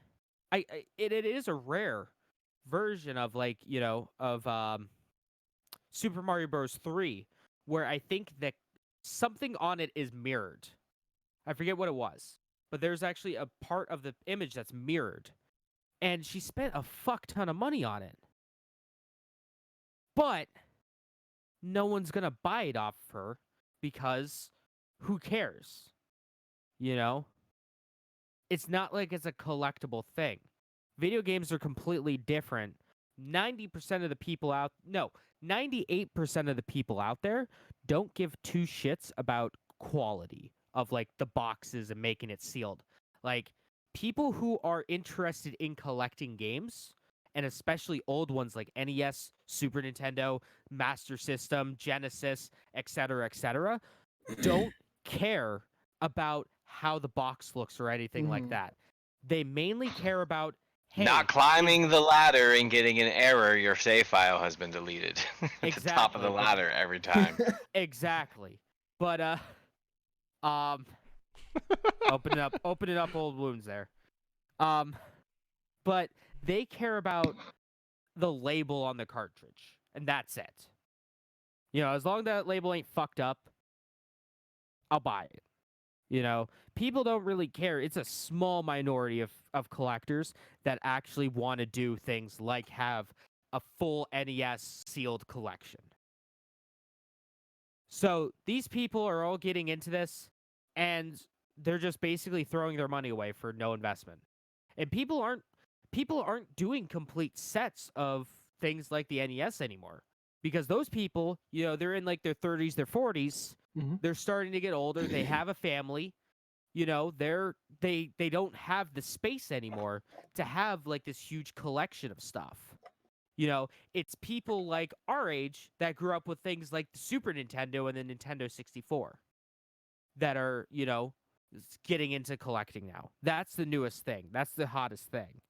it is a rare version of Super Mario Bros. 3, where I think that something on it is mirrored. I forget what it was, but there's actually a part of the image that's mirrored. And she spent a fuck ton of money on it. But no one's going to buy it off of her because who cares? It's not like it's a collectible thing. Video games are completely different. 98% of the people out there don't give two shits about quality of like the boxes and making it sealed. Like people who are interested in collecting games, and especially old ones like NES, Super Nintendo, Master System, Genesis, etc., don't care about how the box looks or anything like that. They mainly care about, hey, Not climbing the ladder and getting an error, your save file has been deleted. At the top of the Exactly. ladder every time. exactly. But um, opening up old wounds there. But they care about the label on the cartridge, and that's it. As long as that label ain't fucked up, I'll buy it. People don't really care. It's a small minority of collectors that actually want to do things like have a full NES sealed collection. So these people are all getting into this, and they're just basically throwing their money away for no investment. And people aren't doing complete sets of things like the NES anymore, because those people, they're in like their 30s, their 40s. Mhm. They're starting to get older. They have a family. They don't have the space anymore to have like this huge collection of stuff. It's people like our age that grew up with things like the Super Nintendo and the Nintendo 64 that are, getting into collecting now. That's the newest thing. That's the hottest thing.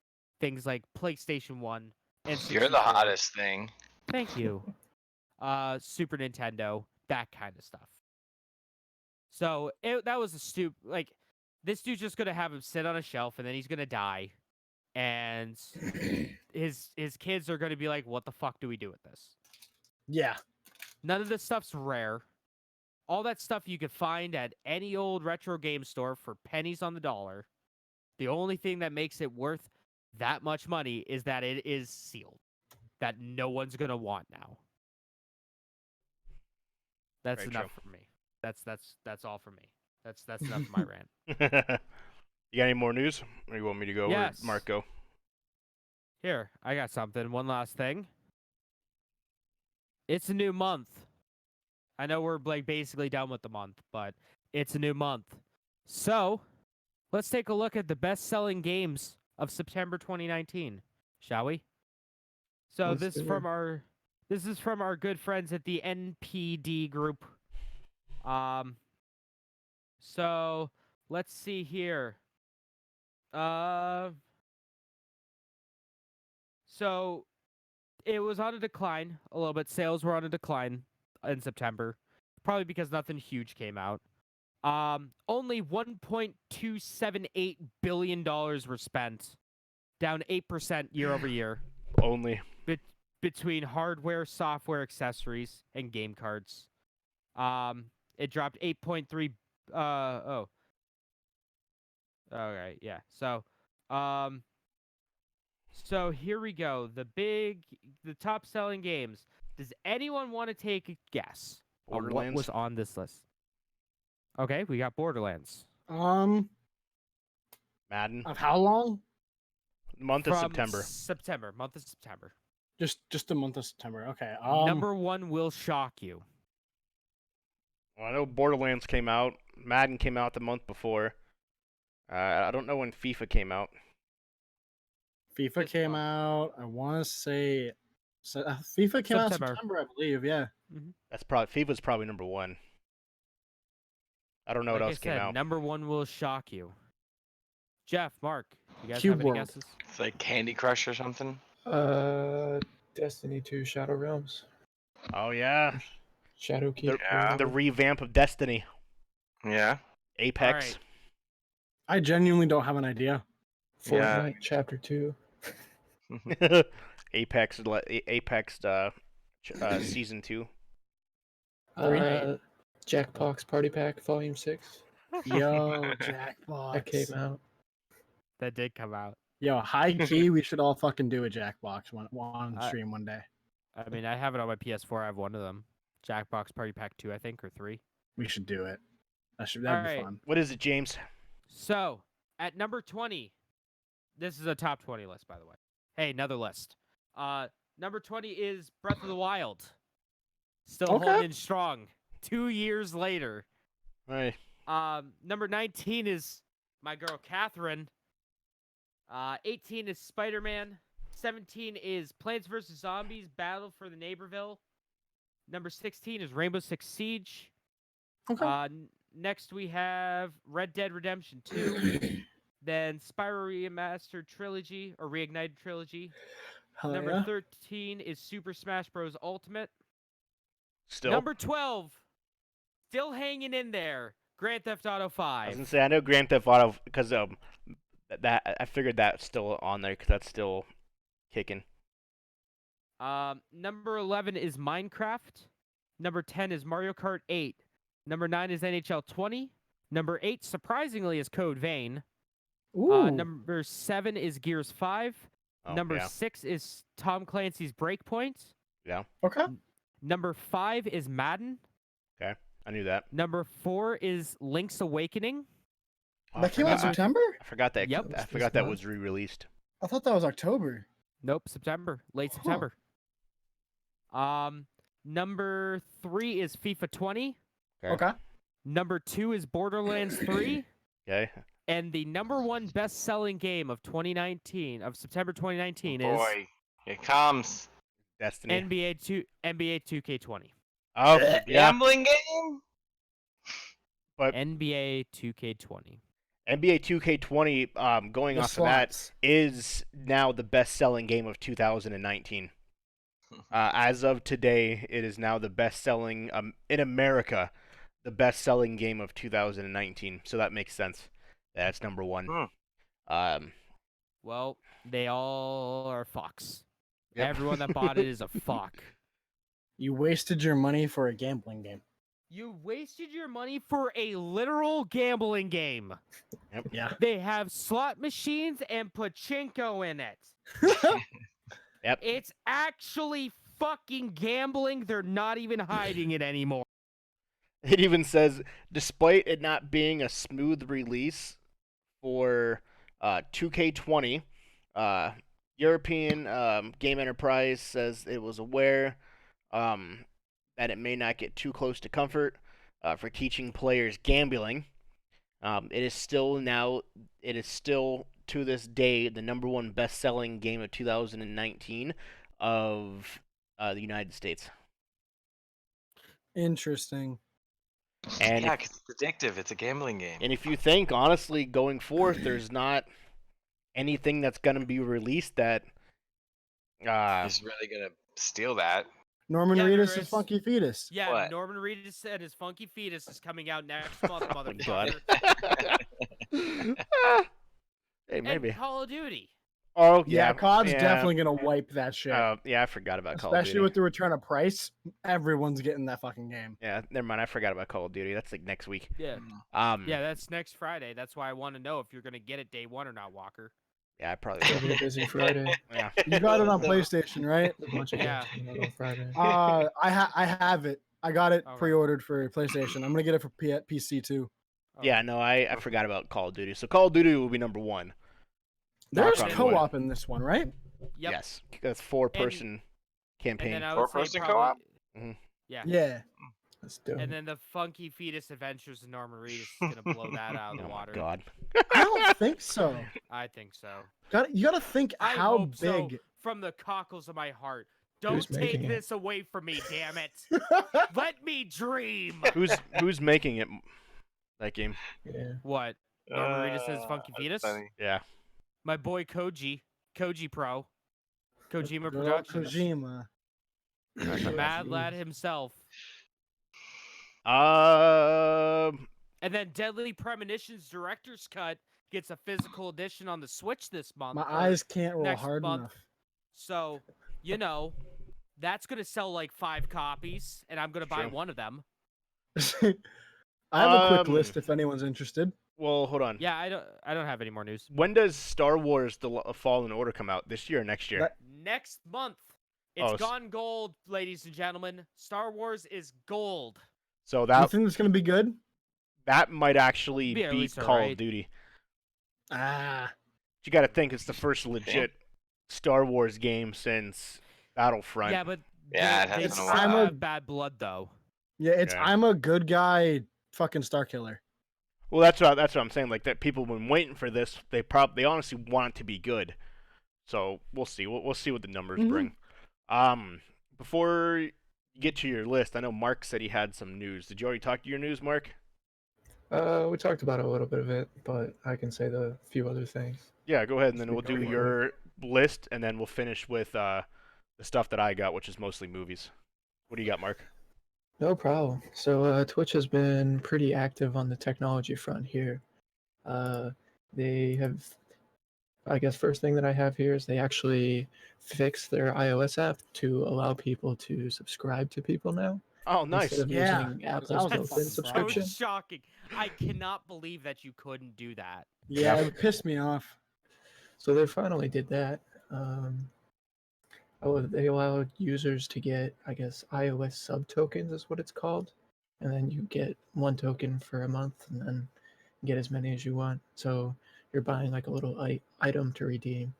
Things like PlayStation 1 and 64. You're the hottest thing. Thank you. Super Nintendo, that kind of stuff. So that was a stupid. This dude's just gonna have him sit on a shelf, and then he's gonna die, and his kids are gonna be like, "What the fuck do we do with this?" Yeah. None of this stuff's rare. All that stuff you could find at any old retro game store for pennies on the dollar. The only thing that makes it worth that much money is that it is sealed, that no one's gonna want now. That's Very enough true. for me. That's all for me. That's enough for my rant. You got any more news? Or you want me to go? Yes. Or Mark go? Here, I got something. One last thing. It's a new month. I know we're basically done with the month, but it's a new month. So, let's take a look at the best-selling games of September 2019, shall we? So Let's this do is from our good friends at the NPD group. So let's see here. So it was on a decline a little bit. Sales were on a decline in September, probably because nothing huge came out. Only $1.278 billion were spent, down 8% year over year, Only. between hardware, software, accessories, and game cards. It dropped 8.3. Oh. Okay, yeah. So here we go. The top selling games. Does anyone want to take a guess on what Borderlands? was on this list? Okay, we got Borderlands. Madden. Of how long? Month of From September. month of September. Just the month of September. Okay. Number one will shock you. Well, I know Borderlands came out. Madden came out the month before. I don't know when FIFA came out. FIFA This came month. out. I want to say FIFA came out in September. September, I believe. Yeah. FIFA's probably number one. I don't know Like what I else came said, out. number one will shock you. Jeff, Mark, you guys Cube have any World. guesses? It's like Candy Crush or something. Destiny 2 Shadow Realms. Oh yeah, Shadowkeep. Yeah. the revamp of Destiny. Yeah. Apex. I genuinely don't have an idea. Fortnite Yeah. Chapter 2. Apex. Season 2. Jackbox Party Pack Volume 6. Yo, Jackbox. That came out. That did come out. Yo, high key, we should all fucking do a Jackbox on I- stream one day. I mean, I have it on my PS4. I have one of them. Jackbox Party Pack 2, I think, or 3. We should do it. That'd be Alright. fun. What is it, James? So, at number 20, this is a top 20 list, by the way. Hey, another list. Number 20 is Breath of the Wild. Still Okay. holding strong. 2 years later. Right. Number 19 is my girl Catherine. 18 is Spider-Man. 17 is Plants vs. Zombies Battle for the Neighborville. Number 16 is Rainbow Six Siege. Okay. Next we have Red Dead Redemption 2. Then Spyro Remastered Trilogy or Reignited Trilogy. Hell Number yeah. 13 is Super Smash Bros. Ultimate. Still, Number 12, still hanging in there, Grand Theft Auto I was 5. gonna say I know Grand Theft Auto because that I figured that's still on there because that's still kicking. Number 11 is Minecraft. Number 10 is Mario Kart 8. Number 9 is NHL 20. Number 8, surprisingly, is Code Vein. Ooh. Number 7 is Gears 5. Oh, Number yeah. 6 is Tom Clancy's Breakpoint. Okay. Number 5 is Madden. I knew that. Number 4 is Link's Awakening. Oh, That came out in September? I forgot that. Yep. I forgot that was re-released. I thought that was October. Nope, September. Late Huh. September. Number 3 is FIFA 20. Okay. Number 2 is Borderlands 3. Okay. And the number 1 best-selling game of 2019, of September 2019, is Boy, it comes. Destiny. NBA 2K20. Oh, yeah. Gambling game? NBA 2K20. NBA 2K20, going The off of that, slots. is now the best-selling game of 2019. As of today, it is now the best-selling in America, the best-selling game of 2019. So that makes sense. That's number 1. Well, they all are fucks. Yep. Everyone that bought it is a fuck. You wasted your money for a gambling game. You wasted your money for a literal gambling game. Yeah. They have slot machines and pachinko in it. Yep. It's actually fucking gambling. They're not even hiding it anymore. It even says, despite it not being a smooth release for 2K20, European Game Enterprise says it was aware that it may not get too close to comfort for teaching players gambling. It is still to this day the number 1 best-selling game of 2019 of the United States. Interesting. And Yeah, 'cause it's addictive. It's a gambling game. And if you think, honestly, going forth, there's not anything that's going to be released that. He's really gonna steal that. Norman Yeah, Reedus there is is. Funky Fetus. Yeah, What? Norman Reedus said his Funky Fetus is coming out next month, God. motherfucker. Hey, maybe. And Call of Duty. Oh, Yeah, yeah. COD's yeah. definitely gonna wipe that shit. Yeah, I forgot about Call of Especially Duty. with the return of price. Everyone's getting that fucking game. Yeah, never mind. I forgot about Call of Duty. That's like next week. Yeah. Mm. Yeah, that's next Friday. That's why I want to know if you're gonna get it day 1 or not, Walker. Yeah, I probably It'll will. be a busy Friday. Yeah. You got it on PlayStation, right? A bunch of Yeah. games coming out on Friday. I have it. I got it Okay. pre-ordered for PlayStation. I'm gonna get it for PC too. Yeah, no, I forgot about Call of Duty. So Call of Duty will be number 1. There's Knock on co-op in this one, right? Yep. Yes, that's 4-person And campaign. then I would say Four-person probably- Mhm. Yeah. Yeah. Let's do And it. then the Funky Fetus Adventures of Norman Reedus is gonna blow that out of the Oh my water. God. I don't think so. I think so. You gotta think I how hope so big. from the cockles of my heart. Don't Who's take making it? this away from me, damn it. Let me dream. Who's making it? That game. Yeah. What? Norman Reedus says Funky That's Fetus? funny. Yeah. My boy Koji Pro. Kojima Good old Productions. Kojima. The mad lad himself. And then Deadly Premonitions Director's Cut gets a physical edition on the Switch this month. My or eyes can't roll next hard month. enough. So, you know, that's gonna sell like 5 copies, and I'm gonna buy Sure. one of them. I have a quick Um, list if anyone's interested. Well, hold on. Yeah, I don't have any more news. When does Star Wars: The Fallen Order come out? This year or next year? That- Next month, Oh, it's gone gold, ladies and gentlemen. Star Wars is gold. So You that think it's gonna be good? that might actually Be at beat least Call alright. of Duty. Ah, You got to think it's the first legit Star Wars game since Battlefront. Yeah, but Yeah, it they has been a still while. have bad blood though. yeah. It's Yeah. I'm a good guy, fucking Star Killer. Well, that's what I'm saying. Like that, people have been waiting for this. They honestly want it to be good. So we'll see. We'll see what the numbers Mhm. bring. Before you get to your list, I know Mark said he had some news. Did you already talk to your news, Mark? We talked about a little bit of it, but I can say the few other things. Yeah, go ahead, and then Speak we'll do up. your list, and then we'll finish with the stuff that I got, which is mostly movies. What do you got, Mark? No problem. So Twitch has been pretty active on the technology front here. They have, I guess, first thing that I have here is they actually fixed their iOS app to allow people to subscribe to people now Oh, instead nice. of Yeah, using that Apple's was a built-in fucking So subscription. shocking. I cannot believe that you couldn't do that. Yeah, Yep. it pissed me off. So they finally did that. They allowed users to get, I guess, iOS sub tokens is what it's called, and then you get one token for a month, and then get as many as you want. So you're buying like a little item to redeem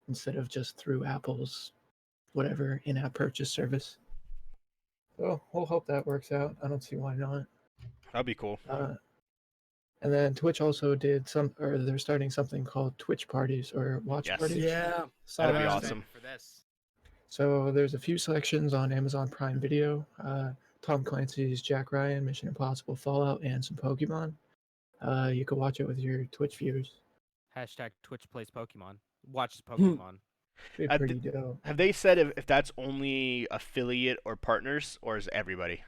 instead of just through Apple's whatever in-app purchase service. So we'll hope that works out. I don't see why not. That'd be cool. And then Twitch also did or they're starting something called Twitch parties or watch Yes. parties. Yeah, That'd be I'm awesome. excited for this. So there's a few selections on Amazon Prime Video. Tom Clancy's Jack Ryan, Mission Impossible Fallout, and some Pokemon. You can watch it with your Twitch viewers. Hashtag Twitch plays Pokemon. Watches Pokemon. Be Uh, pretty dope. Have they said if that's only affiliate or partners, or is everybody?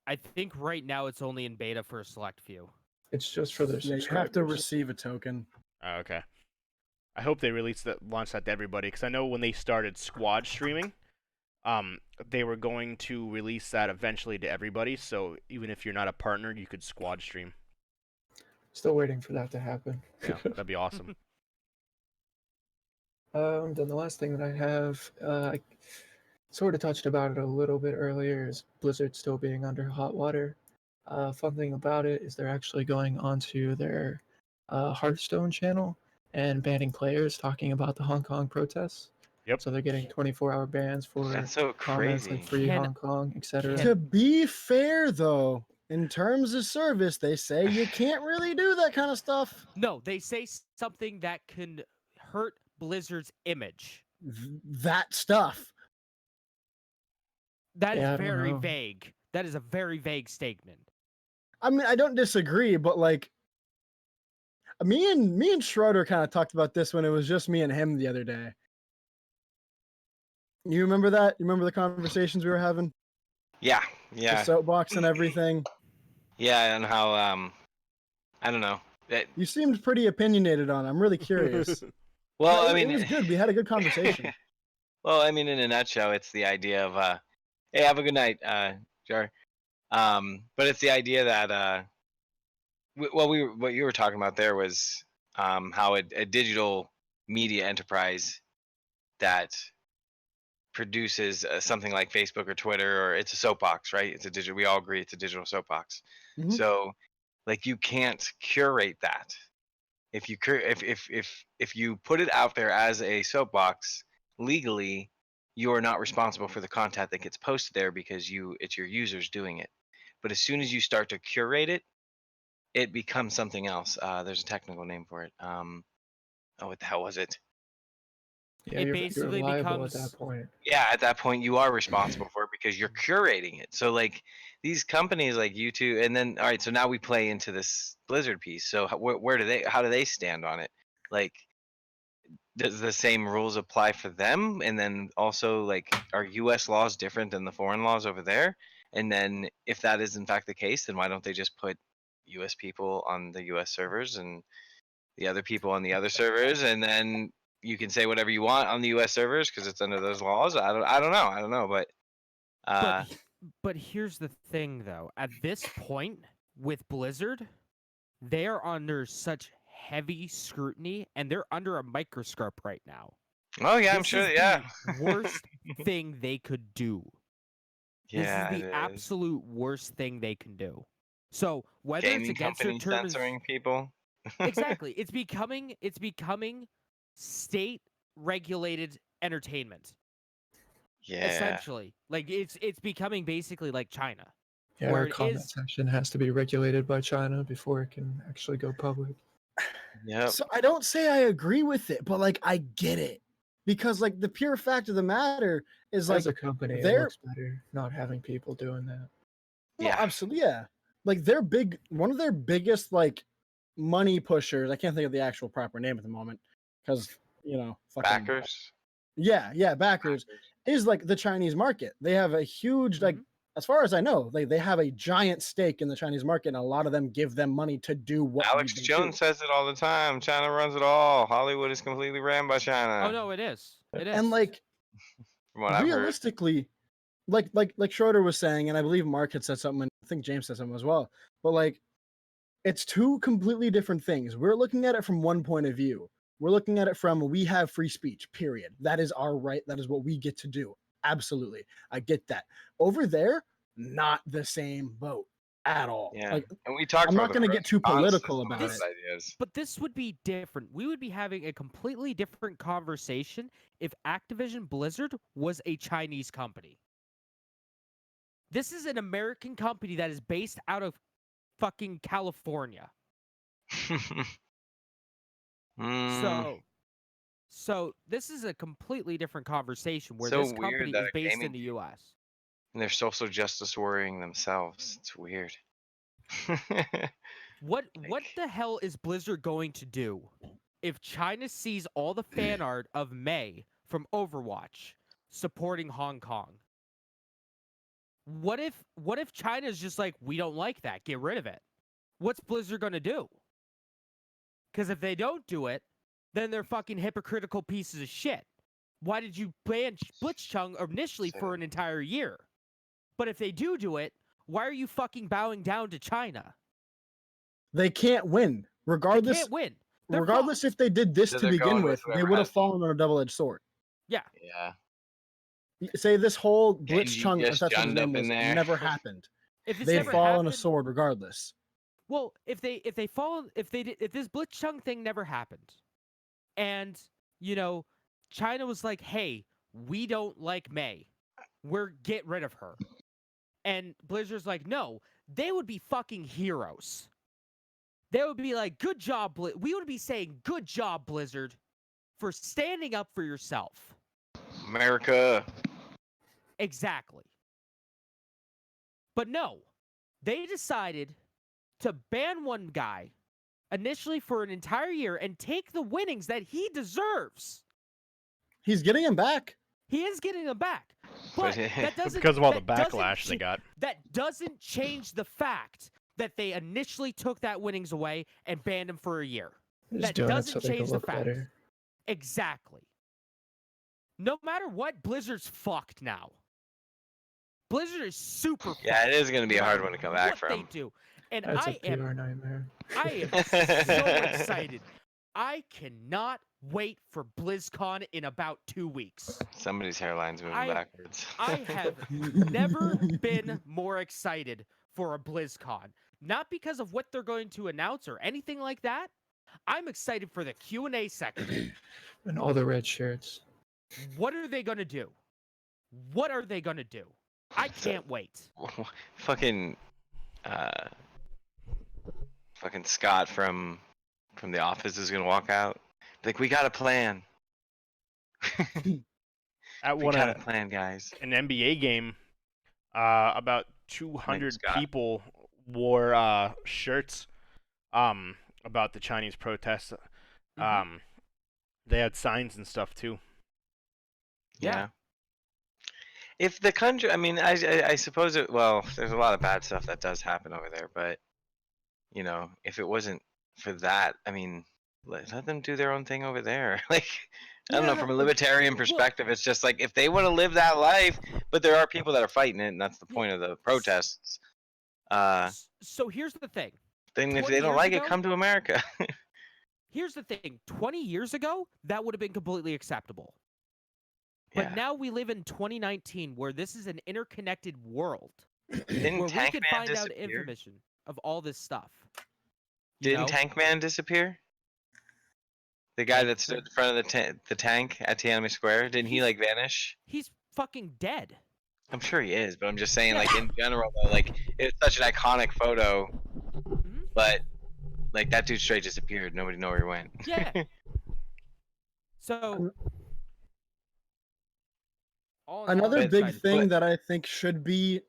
I think right now it's only in beta for a select few. It's just for their yeah, you subscribers. have to receive a token. Oh, okay. I hope they launch that to everybody, because I know when they started squad streaming, they were going to release that eventually to everybody. So even if you're not a partner, you could squad stream. Still waiting for that to happen. Yeah, that'd be awesome. Then the last thing that I have, I sort of touched about it a little bit earlier, is Blizzard still being under hot water. Fun thing about it is they're actually going onto their Hearthstone channel and banning players talking about the Hong Kong protests. Yep. So they're getting 24-hour bans for That's so comments crazy. like "Free Can- Hong Kong," etc. To be fair, though, in terms of service, they say you can't really do that kind of stuff. No, they say something that can hurt Blizzard's image. That stuff. That is Yeah, I don't very know. vague. That is a very vague statement. I mean, I don't disagree, but like, me and Schroeder kind of talked about this when it was just me and him the other day. You remember that? You remember the conversations we were having? Yeah, The yeah, soapbox and everything. yeah, and how I don't know. You seemed pretty opinionated on it. I'm really curious. Well, No, I mean, it was good. We had a good conversation. well, I mean, in a nutshell, it's the idea of hey, have a good night, Jar. But it's the idea that what you were talking about there was how a digital media enterprise that produces something like Facebook or Twitter, or it's a soapbox, right? It's a digital. We all agree it's a digital soapbox. Mhm. So, like, you can't curate that. If you if you put it out there as a soapbox legally, you are not responsible for the content that gets posted there because it's your users doing it. But as soon as you start to curate it, it becomes something else. There's a technical name for it. Oh, what the hell was it? Yeah, It you're basically liable becomes- at that point. Yeah, at that point you are responsible for it because you're curating it. So like these companies like YouTube, and then all right, so now we play into this Blizzard piece. So how do they stand on it? Like, does the same rules apply for them? And then also, like, are U.S. laws different than the foreign laws over there? And then if that is in fact the case, then why don't they just put U.S. people on the U.S. servers and the other people on the other servers, and then you can say whatever you want on the U.S. servers because it's under those laws. I don't know, but But here's the thing, though. At this point, with Blizzard, they are under such heavy scrutiny, and they're under a microscope right now. oh yeah, I'm This sure. is Yeah, the worst thing they could do. yeah, This is it the absolute worst thing they can do. So whether it's Gaming against their companies terms, censoring people. exactly, it's becoming state regulated entertainment. Yeah, Essentially, like it's becoming basically like China. Yeah, Where our it comment is- section has to be regulated by China before it can actually go public. yep. So I don't say I agree with it, but like I get it. Because like the pure fact of the matter is like As a company, it they're- looks better not having people doing that. well, Yeah. absolutely, yeah. like their big one of their biggest like money pushers. I can't think of the actual proper name at the moment because fucking Backers. yeah, backers is like the Chinese market. They have a huge like, as far as I know, they have a giant stake in the Chinese market, and a lot of them give them money to do what Alex they Jones do. says it all the time. China runs it all. Hollywood is completely ran by China. Oh no, it is. It is. And like From what I've heard. realistically, like Schroeder was saying, and I believe Mark had said something, and I think James said something as well. But like, it's two completely different things. We're looking at it from one point of view. We're looking at it from we have free speech, period. That is our right. That is what we get to do. Absolutely. I get that. Over there, not the same boat at all. Yeah. Like, And we talked I'm about not going to get too political about it. Ideas. But this would be different. We would be having a completely different conversation if Activision Blizzard was a Chinese company. This is an American company that is based out of fucking California. So this is a completely different conversation where So this weird company that is a based gaming in the US. and they're social justice worrying themselves. It's weird. What the hell is Blizzard going to do if China sees all the fan art of Mei from Overwatch supporting Hong Kong? What if China's just like, we don't like that, get rid of it? What's Blizzard gonna do? Because if they don't do it, then they're fucking hypocritical pieces of shit. Why did you ban Blitzchung initially for an entire year? But if they do it, why are you fucking bowing down to China? They can't win. Regardless, They can't win. They're regardless fucked. if they did this So to they're begin going with, with they whoever would have has- fallen on a double-edged sword. Yeah. Yeah. Say this whole And Blitzchung, you if just that's what his junned up name in was, there. never happened. If this They'd never fall on a happened, sword regardless. well, if this Blitzchung thing never happened, and China was like, hey, we don't like Mei, get rid of her, and Blizzard's like, no, they would be fucking heroes. They would be like, good job, we would be saying, good job, Blizzard, for standing up for yourself. America. Exactly. But no, they decided to ban one guy initially for an entire year and take the winnings that he deserves. He's getting him back. He is getting them back. But that doesn't because of all the that doesn't backlash they got. That doesn't change the fact that they initially took that winnings away and banned him for a year. They're That just doing it doesn't so they can change the look fact. better. Exactly. No matter what, Blizzard's fucked now. Blizzard is super fucked. Yeah, it is going to be a hard no one to come matter back what from. they do. And That's I a PR am nightmare. I am so excited. I cannot wait for BlizzCon in about 2 weeks. Somebody's hairline's moving backwards. I have never been more excited for a BlizzCon. Not because of what they're going to announce or anything like that. I'm excited for the Q&A section. And all the red shirts. What are they going to do? What are they going to do? I can't wait. fucking Scott from The Office is gonna walk out. Like, we got a plan. At We one got a plan, guys. an NBA game, about 200 Scott. people wore shirts about the Chinese protests. They had signs and stuff too. Yeah. If the country, I mean, I suppose it. Well, there's a lot of bad stuff that does happen over there, but if it wasn't for that, I mean, let them do their own thing over there. Like, I don't know, from a libertarian perspective, it's just like if they want to live that life, but there are people that are fighting it, and that's the point of the protests. So here's the thing. Then if 20 they don't years like it, ago- come to America. Here's the thing. 20 years ago, that would have been completely acceptable. But Yeah. now we live in 2019 where this is an interconnected world Didn't where we Tank can Man find out disappear? information of all this stuff. You Didn't know? Tank Man disappear? The guy that stood in front of the tank at Tiananmen Square, didn't he like vanish? He's fucking dead. I'm sure he is, but I'm just saying, like, in general, though, like, it's such an iconic photo, Mhm. but like that dude straight disappeared. Nobody know where he went. Yeah. So all in all, Another I'm big excited. thing that I think should be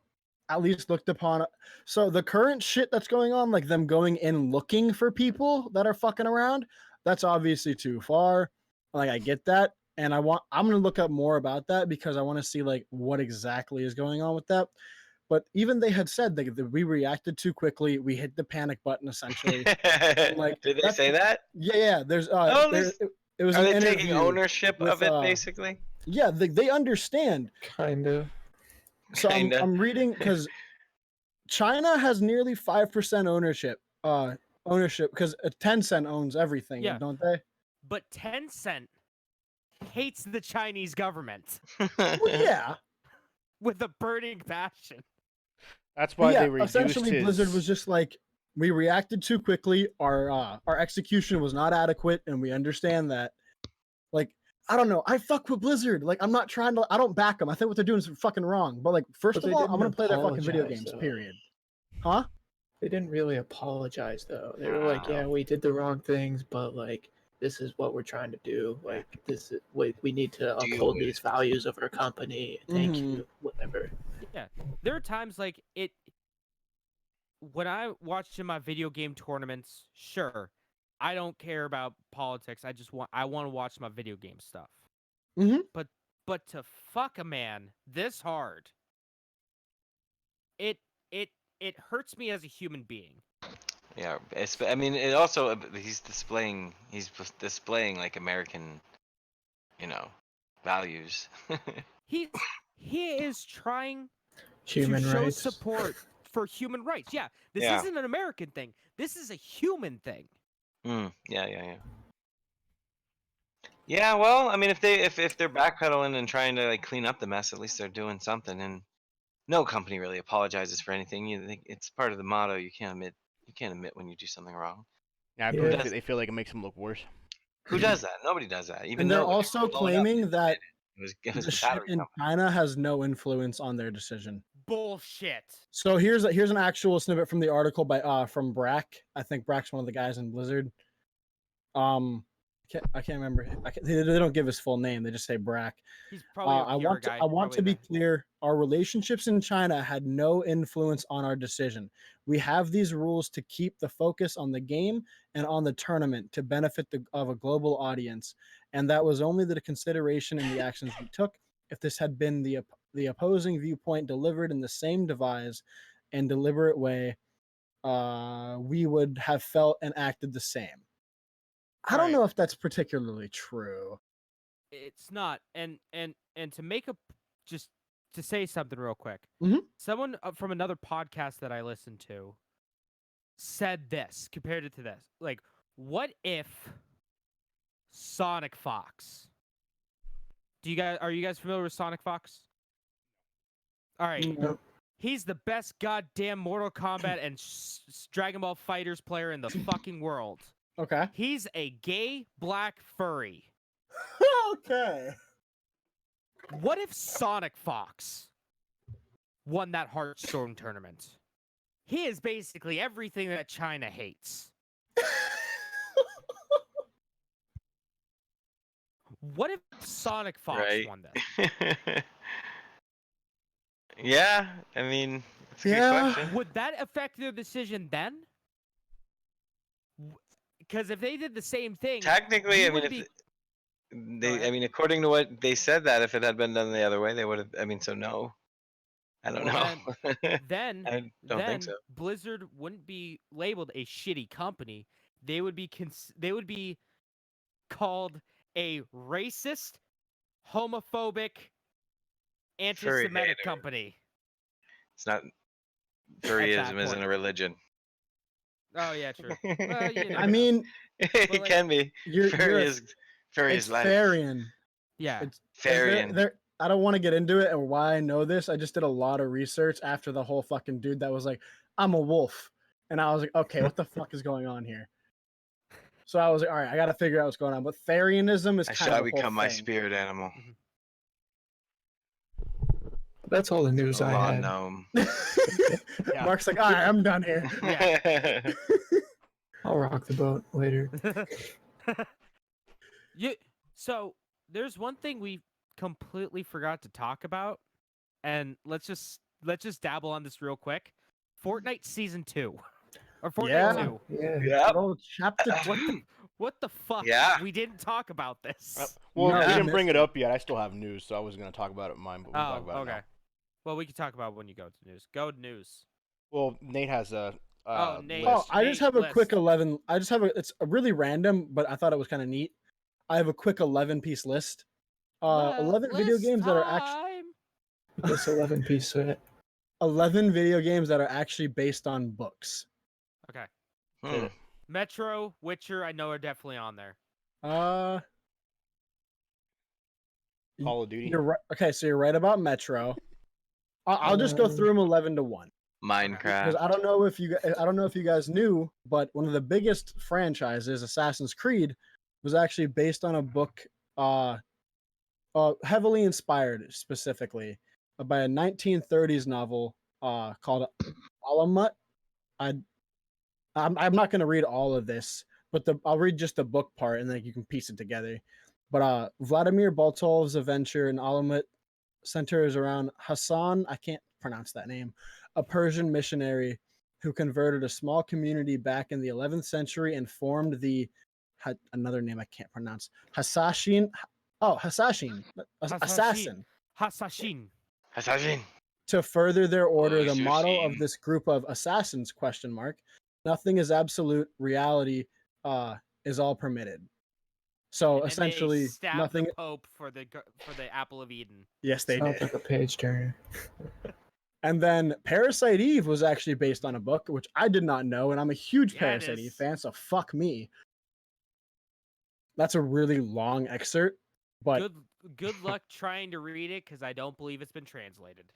at least looked upon. So the current shit that's going on, like them going in looking for people that are fucking around, that's obviously too far. Like I get that, and I'm gonna look up more about that because I want to see like what exactly is going on with that. But even they had said that we reacted too quickly. We hit the panic button essentially. Like, Did they that's- say that? Yeah. There's Oh, there, it was Are an they taking interview ownership of with, it, basically? Yeah, they understand. Kind of. So Kinda. I'm reading because China has nearly 5% ownership. Ownership because Tencent owns everything, Yeah. don't they? But Tencent hates the Chinese government Well, yeah. with a burning passion. That's But why yeah, they reduced essentially his... Blizzard was just like, we reacted too quickly. Our execution was not adequate, and we understand that. Like, I don't know. I fuck with Blizzard. Like, I'm not trying to. I don't back them. I think what they're doing is fucking wrong. But like, first But of they all, I'm gonna didn't play their fucking video apologize, games. though. Period. Huh? They didn't really apologize though. They were like, Wow. "Yeah, we did the wrong things, but like this is what we're trying to do. Like this is we need to Deal uphold with these values of our company. Thank you, whatever." There are times like it when I watch in my video game tournaments, sure, I don't care about politics. I want to watch my video game stuff. Mhm. But to fuck a man this hard, it hurts me as a human being. Yeah, I mean, it also he's displaying like American, values. He is trying Human to show rights. support for human rights. Yeah, this Yeah. isn't an American thing. This is a human thing. Yeah. Yeah, well, I mean, if they're backpedaling and trying to like clean up the mess, at least they're doing something. And no company really apologizes for anything. You think it's part of the motto. You can't admit when you do something wrong. Yeah, I Yeah. believe they feel like it makes them look worse. Who does that? Nobody does that. Even And they're though when also they blow it up, claiming that it was the the shit battery in company. China has no influence on their decision. Bullshit. So here's an actual snippet from the article by from Brack. I think Brack's one of the guys in Blizzard. I can't remember. They don't give his full name. They just say Brack. He's probably a I PR guy. want to probably be clear. Our relationships in China had no influence on our decision. We have these rules to keep the focus on the game and on the tournament to benefit of a global audience, and that was only the consideration in the actions we took. If this had been the opposing viewpoint delivered in the same devise and deliberate way, we would have felt and acted the same. I don't Right. know if that's particularly true. It's not. And to make just to say something real quick. Mhm. Someone from another podcast that I listened to said this, compared it to this. Like, what if Sonic Fox? Are you guys familiar with Sonic Fox? All right. Nope. He's the best goddamn Mortal Kombat and Dragon Ball Fighters player in the fucking world. Okay. He's a gay black furry. Okay. What if Sonic Fox won that Hearthstone tournament? He is basically everything that China hates. What if Sonic Fox Right. won this? Yeah, I mean, it's a good Yeah. question. Would that affect their decision then? Because if they did the same thing, Technically, we I mean, would if be- they, ahead. I mean, according to what they said, that if it had been done the other way, they would have. I mean, so no. I don't Well, know. then I don't think so. Blizzard wouldn't be labeled a shitty company. They would be called a racist, homophobic, anti-Semitic hater. company. It's not. that Furryism isn't point. a religion. Oh yeah, true. Well, you never I know. mean, it like, can be. you're Furry is it's life. Farian. yeah. It's Farian. I don't want to get into it and why I know this. I just did a lot of research after the whole fucking dude that was like, "I'm a wolf," and I was like, "Okay, what the fuck is going on here?" So I was like, "All right, I got to figure out what's going on." But Farianism is I kind shall of the whole become my thing. spirit animal. That's all the news A I law had. gnome. Yeah. Mark's like, "All right, I'm done here." Yeah. I'll rock the boat later. So there's one thing we completely forgot to talk about, and let's just just dabble on this real quick. Fortnite Season 2. Or Fortnite Yeah. 2. Yeah. Yeah. Oh, chapter What 2. What the fuck? Yeah. We didn't talk about this. Well, No, we I didn't bring missed it it. up yet. I still have news, so I was going to talk about it in mine, but we'll talk Oh, about it okay. now. Well, we can talk about it when you go to news. Go to news. Well, Nate has a Nate. list. Oh, I just have a quick list. 11. I just have a. It's a really random, but I thought it was kind of neat. I have a quick 11-piece list. 11 video List games that are actually time. This 11-piece set. 11 video games that are actually based on books. Okay. Hmm. Metro, Witcher, I know are definitely on there. Uh, Call of Duty. you're right. Okay, so you're right about Metro. I'll just go through them 11 to 1. Minecraft. Because I don't know if you guys knew, but one of the biggest franchises, Assassin's Creed, was actually based on a book, heavily inspired specifically by a 1930s novel called Alamut. I'm not going to read all of this, but I'll read just the book part, and then you can piece it together. But Vladimir Boltov's adventure in Alamut centers around Hassan. I can't pronounce that name. A Persian missionary who converted a small community back in the 11th century and formed the another name I can't pronounce. Hassassin. Oh, Hassassin. Assassin. Hasashin. Assassin. To further their order, Oh, the motto of Hassassin. this group of assassins, ? Nothing is absolute. Reality is all permitted. So And then they essentially, stabbed nothing. the Pope for the Apple of Eden. Yes, they Sounds did. like a page turner. And then Parasite Eve was actually based on a book, which I did not know, and I'm a huge Yeah, it Parasite Eve is. fan, so fuck me. That's a really long excerpt, but Good luck trying to read it because I don't believe it's been translated.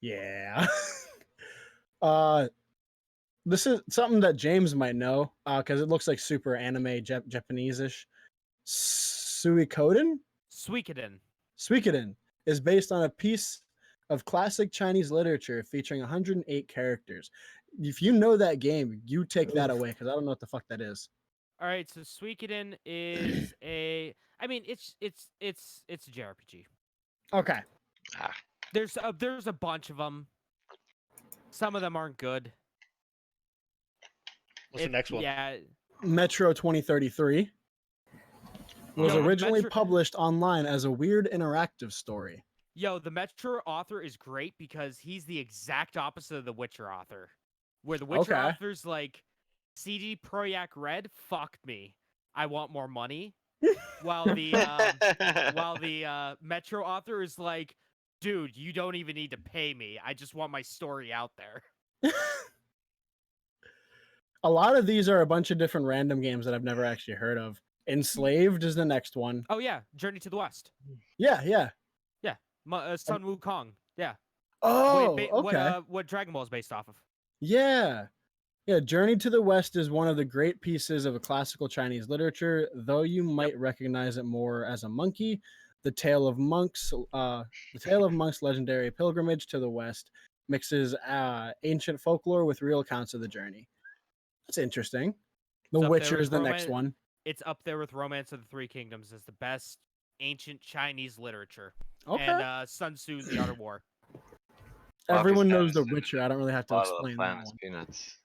yeah. This is something that James might know, because it looks like super anime Japanese-ish. Suikoden? Suikoden is based on a piece of classic Chinese literature featuring 108 characters. If you know that game, you take that away because I don't know what the fuck that is. All right, so Suikoden is a. I mean, it's a JRPG. Okay. Ah. There's a bunch of them. Some of them aren't good. What's the next one? Yeah, Metro 2033 was No, originally Metro- published online as a weird interactive story. yo, the Metro author is great because he's the exact opposite of the Witcher author. Where the Witcher Okay. author's like, CD Projekt Red, fuck me, I want more money. While the Metro author is like, dude, you don't even need to pay me. I just want my story out there. A lot of these are a bunch of different random games that I've never actually heard of. Enslaved is the next one. Oh yeah, Journey to the West. Yeah. Sun Wukong. Yeah. Oh, okay. What Dragon Ball is based off of. Yeah. Journey to the West is one of the great pieces of a classical Chinese literature, though you might recognize it more as a monkey. The Tale of Monks, legendary pilgrimage to the West, mixes ancient folklore with real accounts of the journey. That's interesting. The It's up there Witcher with is the next one. It's up there with Romance of the Three Kingdoms as the best ancient Chinese literature. Okay. And Sun Tzu's The Art of War. Everyone knows The Obviously, Witcher. I don't really have to Bottle of explain that Planets one. Peanuts.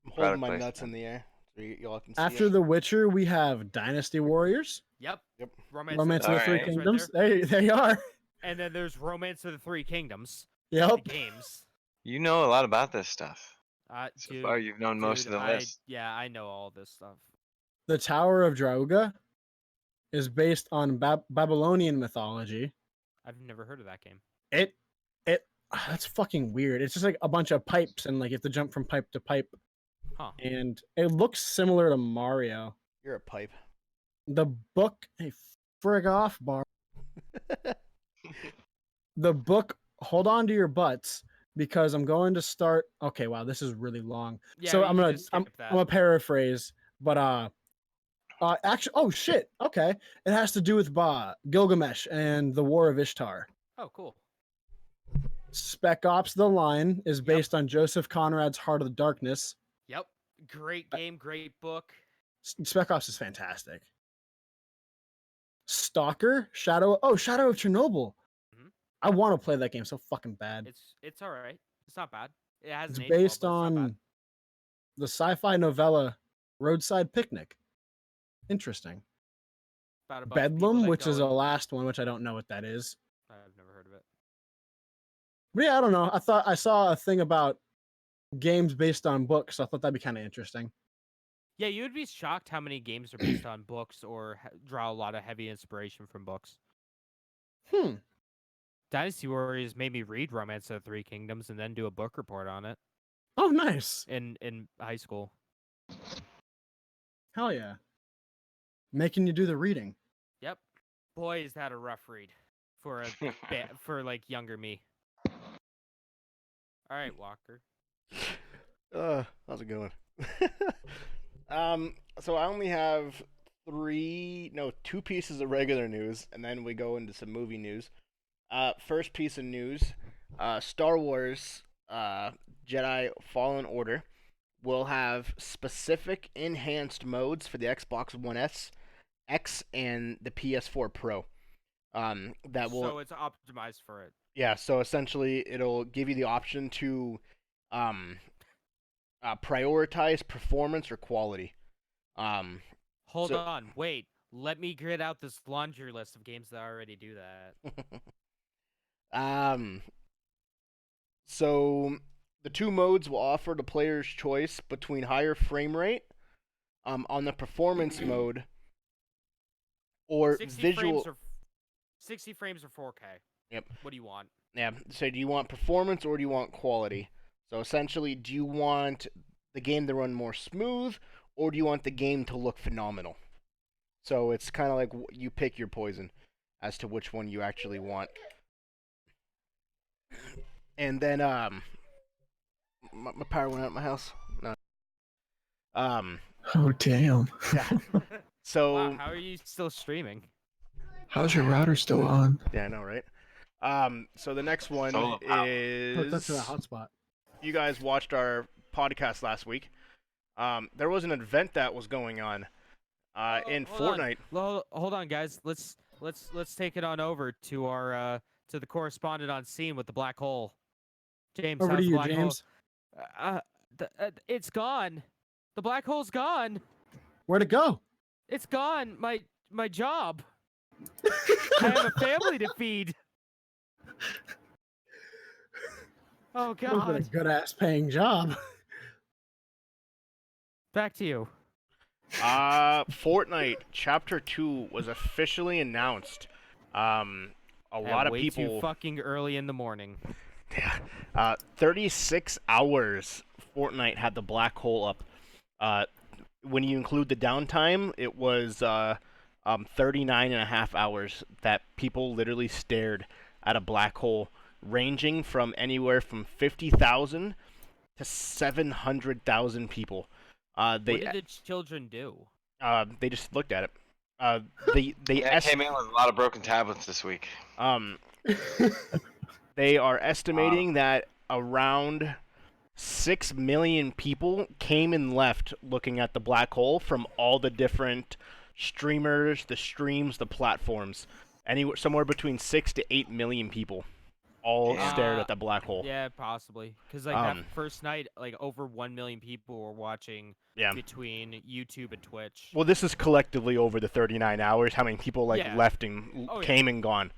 I'm holding my Product nuts in placement. the air so y'all can see After it. The Witcher, we have Dynasty Warriors, Yep. Yep. Romance of the Three Alright. Kingdoms. Right They are. and then there's Romance of the Three Kingdoms. Yep. The games. You know a lot about this stuff. So Dude, far, you've known most of the list. Yeah, I know all this stuff. The Tower of Drauga is based on Babylonian mythology. I've never heard of that game. That's fucking weird. It's just like a bunch of pipes and like you have to jump from pipe to pipe. Huh. And it looks similar to Mario. You're a pipe. The book, hey, frig off, bar. The book, hold on to your butts because I'm going to start. Okay, wow, this is really long. Yeah, So you I'm can gonna just I'm skip that. gonna paraphrase, but actually, oh shit, okay, it has to do with Gilgamesh and the War of Ishtar. Oh, cool. Spec Ops: The Line is Yep. based on Joseph Conrad's Heart of the Darkness. Yep. Great game, great book. Spec Ops is fantastic. Stalker, Shadow of Chernobyl. Mhm. I want to play that game so fucking bad. It's all right. It's not bad. It has It's an aged well, based but it's not bad. on the sci-fi novella Roadside Picnic. Interesting. About a bunch of people Bedlam, that which go is the and- last one, which I don't know what that is. I've never heard of it. But yeah, I don't know. I thought I saw a thing about games based on books. So I thought that'd be kind of interesting. Yeah, you would be shocked how many games are based on books or draw a lot of heavy inspiration from books. Dynasty Warriors made me read Romance of the Three Kingdoms and then do a book report on it Oh, nice. in high school. Hell yeah. Making you do the reading. Yep. Boy, is that a rough read for a for like younger me. All right, Walker. How's it going? So I only have two pieces of regular news, and then we go into some movie news. First piece of news, Star Wars, Jedi Fallen Order will have specific enhanced modes for the Xbox One S, X, and the PS4 Pro. That will So it's optimized for it. Yeah, so essentially it'll give you the option to prioritize performance or quality. Hold So- on, wait. Let me grid out this laundry list of games that already do that. So the two modes will offer the player's choice between higher frame rate on the performance mode or 60 visual. frames or 60 frames or 4K. Yep. What do you want? Yeah. So do you want performance or do you want quality? So essentially, do you want the game to run more smooth or do you want the game to look phenomenal? So it's kind of like you pick your poison as to which one you actually want. And then my power went out of my house. No. Oh damn! Yeah. So Wow, how are you still streaming? How's your router still on? yeah, I know, right? So the next one Solar power. Hooked up is to the hotspot. you guys watched our podcast last week. There was an event that was going on in Hold on. Fortnite. Hold on, guys. Let's take it on over to our to the correspondent on scene with the black hole. James, Over how's to the you, black James. Hole? It's gone. The black hole's gone. Where'd it go? It's gone. My job. I have a family to feed. Oh Must have been a God. good ass paying job. Back to you. Fortnite Chapter 2 was officially announced. A lot of way people. too fucking early in the morning. Yeah. 36 hours Fortnite had the black hole up. When you include the downtime, it was 39 and a half hours that people literally stared at a black hole, ranging from anywhere from 50,000 to 700,000 people. What did the children do? They just looked at it. They Yeah, I came in with a lot of broken tablets this week. They are estimating that around 6 million people came and left looking at the black hole from all the different streamers, the streams, the platforms. Somewhere between 6 to 8 million people all Yeah. stared at the black hole. Yeah, possibly. Because like that first night, like over 1 million people were watching Yeah. between YouTube and Twitch. Well, this is collectively over the 39 hours. How many people Yeah. left and Oh, yeah. came and gone?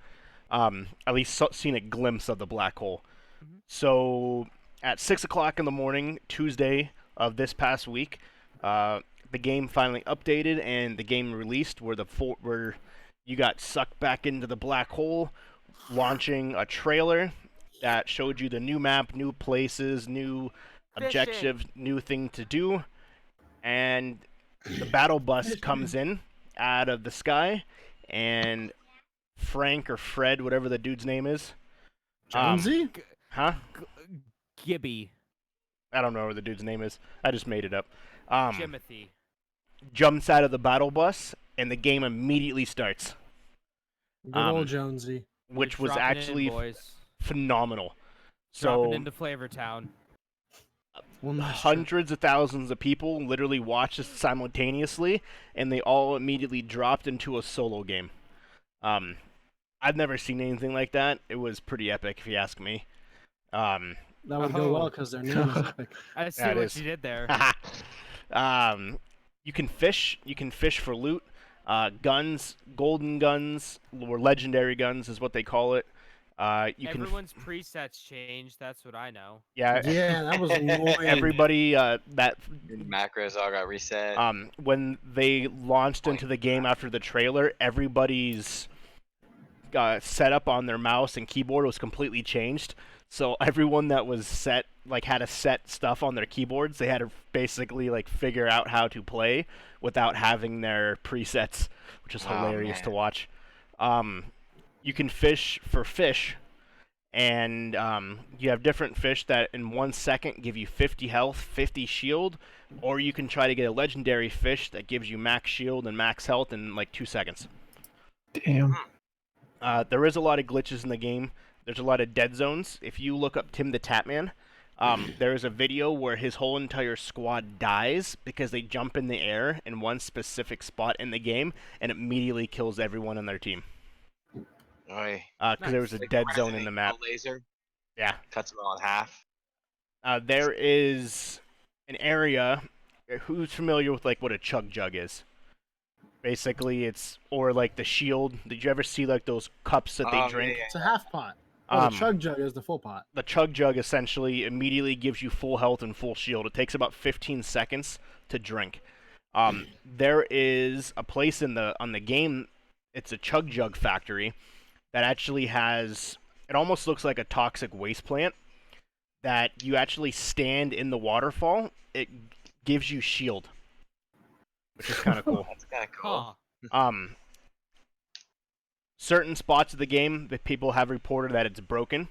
At least seen a glimpse of the black hole. Mhm. So at 6 o'clock in the morning, Tuesday of this past week, the game finally updated and the game released where you got sucked back into the black hole, launching a trailer that showed you the new map, new places, new objective, new thing to do, and the battle bus comes in out of the sky, and Frank or Fred, whatever the dude's name is, Jonesy? huh? Gibby. I don't know what the dude's name is. I just made it up. Jimothy. Jumps out of the battle bus, and the game immediately starts, Good um, old Jonesy. which You're was dropping it in, actually boys. phenomenal. Dropping So into Flavor Town. Well, nice hundreds of thousands of people literally watched this simultaneously, and they all immediately dropped into a solo game. I've never seen anything like that. It was pretty epic, if you ask me. Um, That would go well Oh. because their name is epic. I see Yeah, it what is. you did there. You can fish. You can fish for loot. Guns, golden guns, or legendary guns is what they call it. You can. Everyone's presets changed. That's what I know. Yeah. Yeah, that was annoying. Everybody. That. Your macros all got reset. When they launched into the game after the trailer, everybody's setup on their mouse and keyboard was completely changed. So everyone that was set, like, had a set stuff on their keyboards, they had to basically like figure out how to play without having their presets, which is Oh, hilarious to man. watch. You can fish for fish, and you have different fish that in 1 second give you 50 health, 50 shield, or you can try to get a legendary fish that gives you max shield and max health in like 2 seconds. Damn. There is a lot of glitches in the game. There's a lot of dead zones. If you look up Tim the Tatman, there is a video where his whole entire squad dies because they jump in the air in one specific spot in the game and immediately kills everyone on their team. Oy. Because there was a Like dead zone Resident in the map. Evil laser Yeah. cuts them all in half. There is an area. Who's familiar with like what a chug jug is? Basically, it's or like the shield. Did you ever see like those cups that Oh, they yeah, drink? yeah. It's a half pot. Oh, Um, the chug jug is the full pot. The chug jug essentially immediately gives you full health and full shield. It takes about 15 seconds to drink. There is a place on the game. It's a chug jug factory that actually has. It almost looks like a toxic waste plant. That you actually stand in the waterfall. It gives you shield, which is kind of cool. That's kind of cool. Huh. Certain spots of the game that people have reported that it's broken.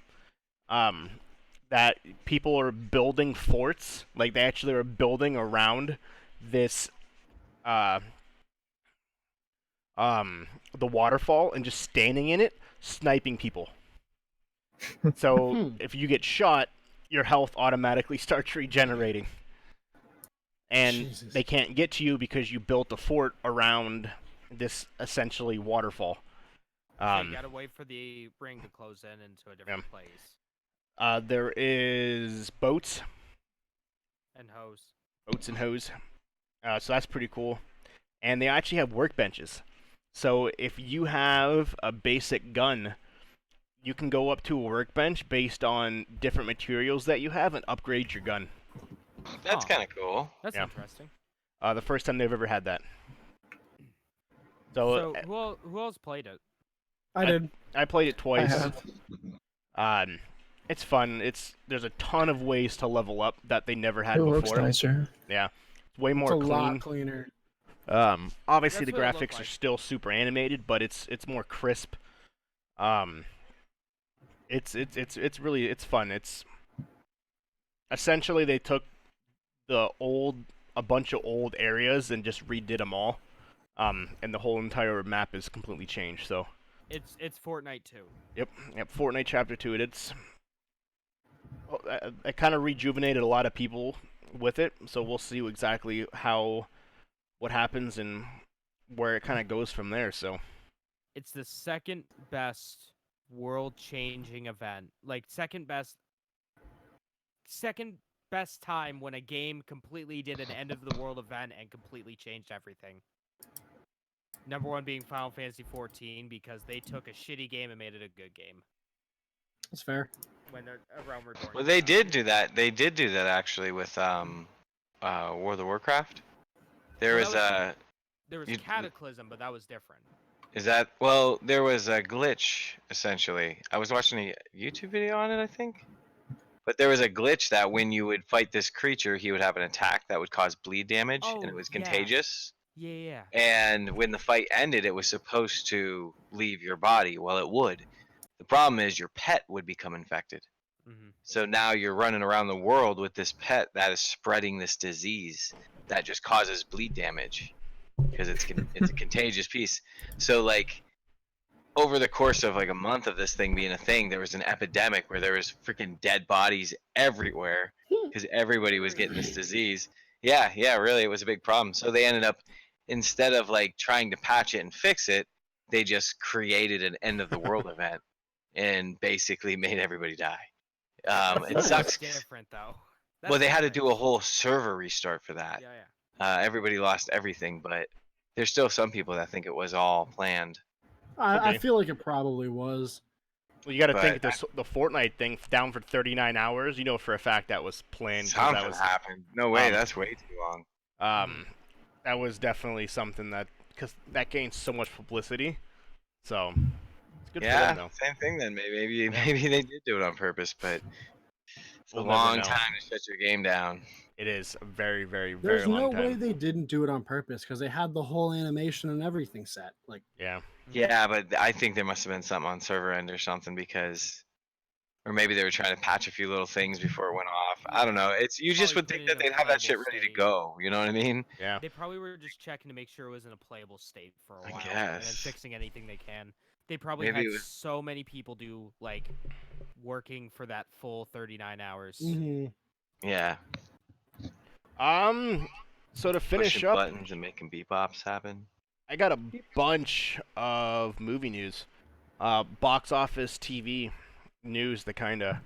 That people are building forts, like they actually are building around this, the waterfall and just standing in it, sniping people. So if you get shot, your health automatically starts regenerating. And Jesus. they can't get to you because you built a fort around this essentially waterfall. So you gotta wait for the ring to close in into a different place. There is boats And hose. and hose. So that's pretty cool. And they actually have workbenches. So if you have a basic gun, you can go up to a workbench based on different materials that you have and upgrade your gun. That's Huh. kind of cool. That's Yeah. interesting. The first time they've ever had that. So, So who else played it? I did. I played it I twice. have. It's fun. There's a ton of ways to level up that they never had It looks before. nicer. Yeah, it's way It's more a clean. lot cleaner. Obviously That's the what it looked graphics are like. still super animated, but it's more crisp. It's really fun. It's essentially they took a bunch of old areas and just redid them all. And the whole entire map is completely changed. So It's Fortnite 2. yep, Fortnite Chapter 2. It kind of rejuvenated a lot of people with it. So we'll see exactly what happens and where it kind of goes from there. So It's the second best world-changing event. Like second best time when a game completely did an end of the world event and completely changed everything. Number one being Final Fantasy 14 because they took a shitty game and made it a good game. That's fair. When A Realm Reborn. Well, came they out. did do that. They did do that actually with World of Warcraft. There Well, was that There was you- Cataclysm, but that was different. there was a glitch essentially. I was watching a YouTube video on it, I think. But there was a glitch that when you would fight this creature, he would have an attack that would cause bleed damage, and Oh, it was yeah. contagious. Yeah. And when the fight ended, it was supposed to leave your body. Well, it would. The problem is your pet would become infected. Mm-hmm. So now you're running around the world with this pet that is spreading this disease that just causes bleed damage because it's a contagious piece. So like over the course of like a month of this thing being a thing, there was an epidemic where there was freaking dead bodies everywhere because everybody was getting this disease. Yeah, really, it was a big problem. So they ended up, instead of like trying to patch it and fix it, they just created an end of the world event and basically made everybody die. It That's sucks. different though. Well, That's they had to different. do a whole server restart for that. Yeah, yeah. Everybody lost everything, but there's still some people that think it was all planned. I be. feel like it probably was. Well, you got to think But the Fortnite thing down for 39 hours. You know for a fact that was planned. 'Cause something that was happened. No way, um, that's way too long. that was definitely something that because that gained so much publicity. So it's good for Yeah, them though. same thing then. Maybe they did do it on purpose, but it's We'll a never long know. time to shut your game down. It is a very, very, very There's long no time. way they didn't do it on purpose because they had the whole animation and everything set. Like, Yeah. Yeah, but I think there must have been something on server end or something because, or maybe they were trying to patch a few little things before it went off. I don't know. It's you just Probably would put think it that in a they'd have that shit playable ready to state. go. You know what I mean? Yeah. They probably were just checking to make sure it was in a playable state for a I while, and then guess. fixing anything they can. They probably Maybe had it was- so many people do like working for that full 39 hours. Yeah. So to finish Pushing up, buttons and making bebops happen. I got a bunch of movie news, box office, TV news to kind of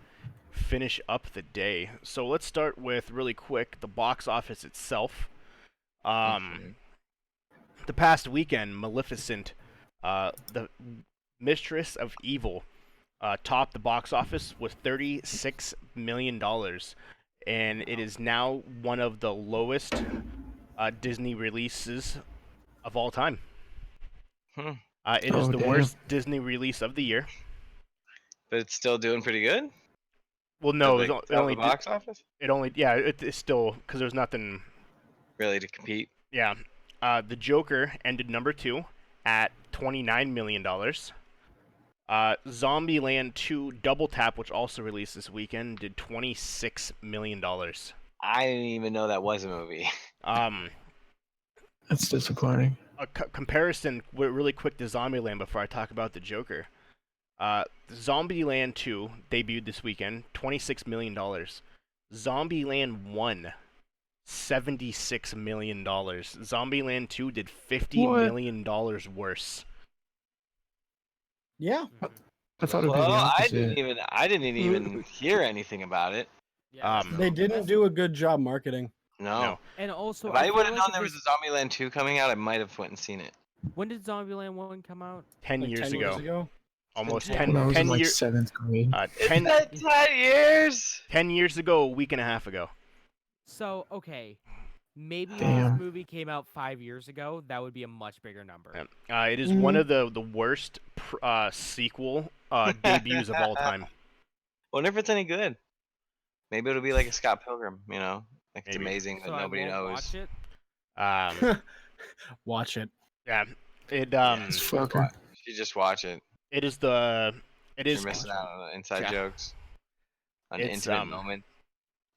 finish up the day. So let's start with really quick the box office itself. The past weekend, Maleficent, the Mistress of Evil, topped the box office with $36 million, and it is now one of the lowest Disney releases of all time. Hmm. It is Oh, the damn. worst Disney release of the year. But it's still doing pretty good. Well, no, Like, it top of only the box office it's still because there's nothing. really to compete. Yeah, the Joker ended number 2 at $29 million. Zombieland 2 Double Tap, which also released this weekend, did $26 million. I didn't even know that was a movie. That's disappointing. A comparison really quick to Zombieland before I talk about the Joker. Zombieland 2 debuted this weekend, $26 million. Zombieland 1, $76 million. Zombieland 2 did $50 million worse. yeah. I thought it'd be the Well, opposite. I didn't even hear anything about it. Yeah, that's They They the didn't best. do a good job marketing. No. And also, If I feel would have like known if there was this- a Zombieland 2 coming out, I might have went and seen it. When did Zombieland 1 come out? 10 Like years 10 ago. years ago. Almost When 10, When I was 10 in like years. 7th grade. 10, It's been 10 years. 10 years ago, a week and a half ago. So, okay. Maybe if Damn. this movie came out 5 years ago, that would be a much bigger number. It is one of the worst sequel debuts of all time. Wonder if it's any good. Maybe it'll be like a Scott Pilgrim, you know? Like it's Maybe. amazing So that nobody I won't knows. watch it. Watch it. Yeah, it This fucker. You just watch it. it is the it is You're missing out on the inside Yeah. jokes. An It's, intimate moment.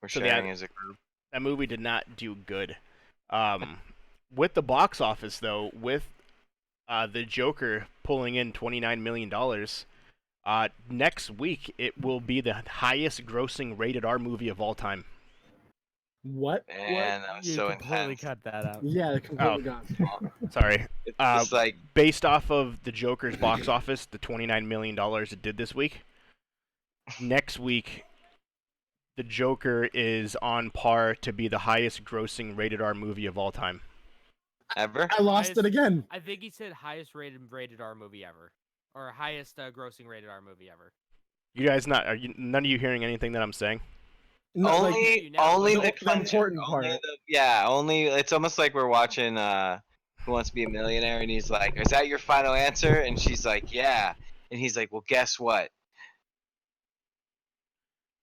We're so sharing the- as a group. that movie did not do good. With the box office though, with the Joker pulling in $29 million, next week it will be the highest grossing rated R movie of all time. What? Man, that was You so completely intense. cut that out. Yeah, they're completely gone. Sorry. It's just like, Based off of the Joker's box office, the $29 million it did this week, next week the Joker is on par to be the highest grossing rated R movie of all time. ever? I lost it Highest- again. I think he said highest rated R movie ever, or highest grossing rated R movie ever. You guys none of you hearing anything that I'm saying? No, like, Only, now, only the- the, the content, important only part. yeah, only. It's almost like we're watching Who Wants to Be a Millionaire, and he's like, "Is that your final answer?" And she's like, "Yeah," and he's like, "Well, guess what?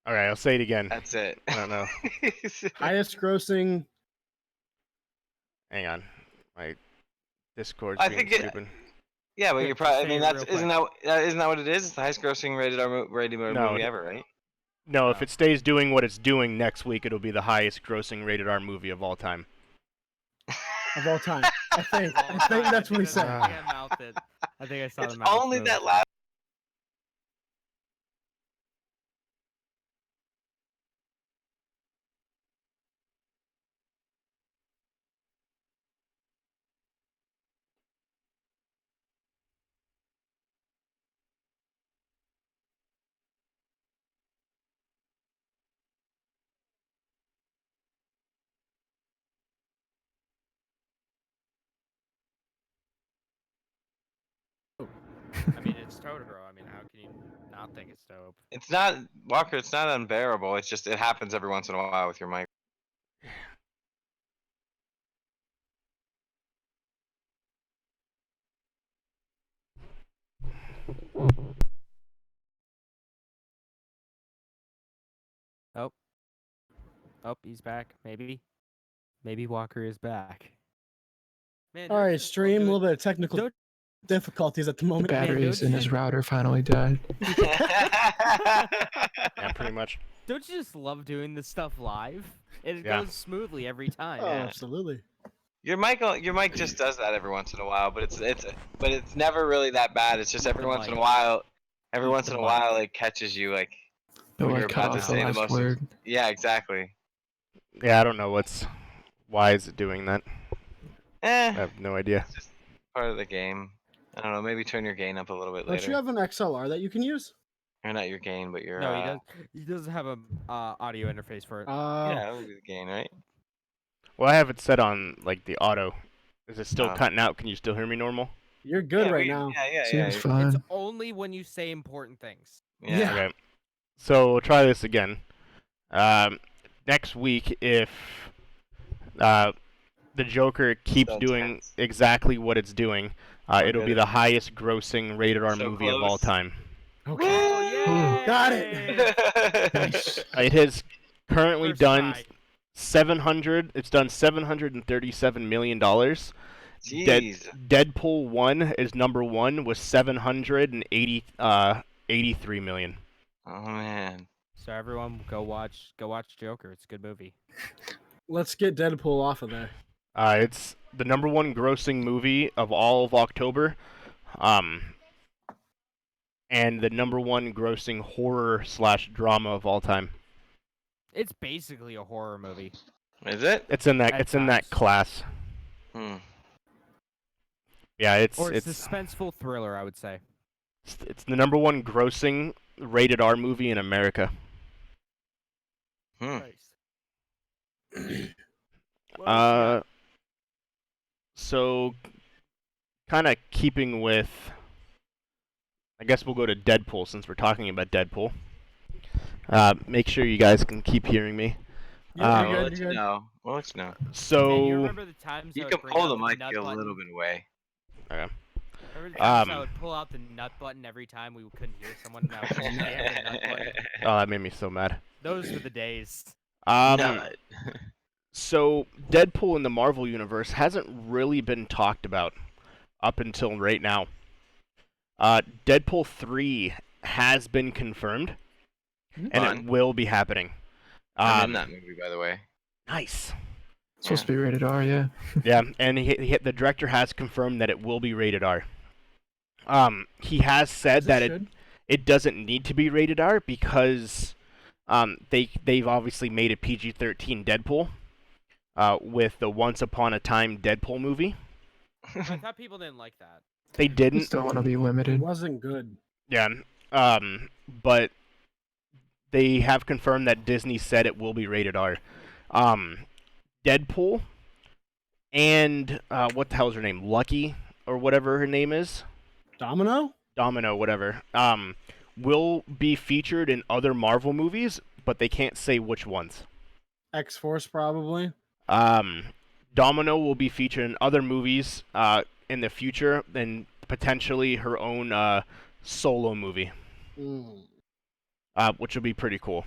All right, I'll say it again. That's it." I don't know. highest grossing. Hang on, my Discord's I being think it- stupid. Yeah, but Here, you're just probably. I say mean, it that's real isn't that what it is? It's the highest grossing rated No, movie ever, right? No, if No. it stays doing what it's doing next week, it'll be the highest grossing rated R movie of all time. Of all time. I think. Well, I think that's what he I said. think I mouthed it. I think I saw It's the mouth only move. that last. I mean, it's Totoro. I mean, how can you not think it's dope? It's not Walker. It's not unbearable. It's just it happens every once in a while with your mic. Oh, he's back. Maybe Walker is back. Man, All don't right, you just love stream. A doing- little bit of technical don't- difficulties at the The moment. batteries don't in you his just- router finally died. Yeah, pretty much. Don't you just love doing this stuff live? It Yeah. goes smoothly every time. Oh, Yeah. absolutely. Your mic just does that every once in a while, but it's never really that bad. It's just every The once in a mic. while, every Use once the in a mic. while it catches you like No, when I you're cut about to off the say the last most. word. Yeah, exactly. Yeah, I don't know why is it doing that? I Eh, have no idea. it's just part of the game. I don't know. Maybe turn your gain up a little bit Don't later. you have an XLR that you can use? Or not your gain, but your No, he does. He doesn't have a audio interface for it. Oh, Yeah, that would be the gain, right? Well, I have it set on like the auto. Is it still Oh. cutting out? Can you still hear me normal? you're good Yeah, right now. Yeah, Seems It's fine. only when you say important things. yeah. Okay. So we'll try this again. Next week, if the Joker keeps So doing intense. exactly what it's doing, it'll be good. the highest grossing rated R So movie of all close. time. Okay. Oh, Got it. Nice. It has currently First done try. 700. It's done $737 million. Jeez. Deadpool 1 is number 1 with 783 million. Oh man. So everyone, go watch Joker. It's a good movie. Let's get Deadpool off of there. It's the number 1 grossing movie of all of October, and the number 1 grossing horror/drama of all time. It's basically a horror movie. Is it? It's in that. At It's in that times. class. Hmm. Yeah, it's Or it's suspenseful thriller, I would say. it's the number 1 grossing rated R movie in America. Hmm. So kind of keeping with, I guess we'll go to Deadpool since we're talking about Deadpool. Make sure you guys can keep hearing me. Yeah, We'll you're let good, you you're good. know. We'll let you know. And you So remember the times You I can would bring pull out the mic nut a button? little bit away. Remember the times I Um, would pull out the nut button every time we couldn't hear someone? Now we just have the nut button. oh, that made me so mad. Those were the days. Nut. So Deadpool in the Marvel universe hasn't really been talked about up until right now. Deadpool 3 has been confirmed, and Fun. it will be happening. I'm in that movie, by the way. Nice. Supposed to be rated R, yeah. Yeah, and the director has confirmed that it will be rated R. He has said that it doesn't need to be rated R because they've obviously made a PG-13 Deadpool with the Once Upon a Time Deadpool movie. I thought people didn't like that. They You didn't. still want to be It limited. wasn't good. Yeah. But they have confirmed that Disney said it will be rated R. Deadpool and what the hell's her name? Lucky or whatever her name is. Domino? Domino, whatever. Will be featured in other Marvel movies, but they can't say which ones. X-Force probably. Domino will be featured in other movies in the future, and potentially her own solo movie, Mm. which will be pretty cool.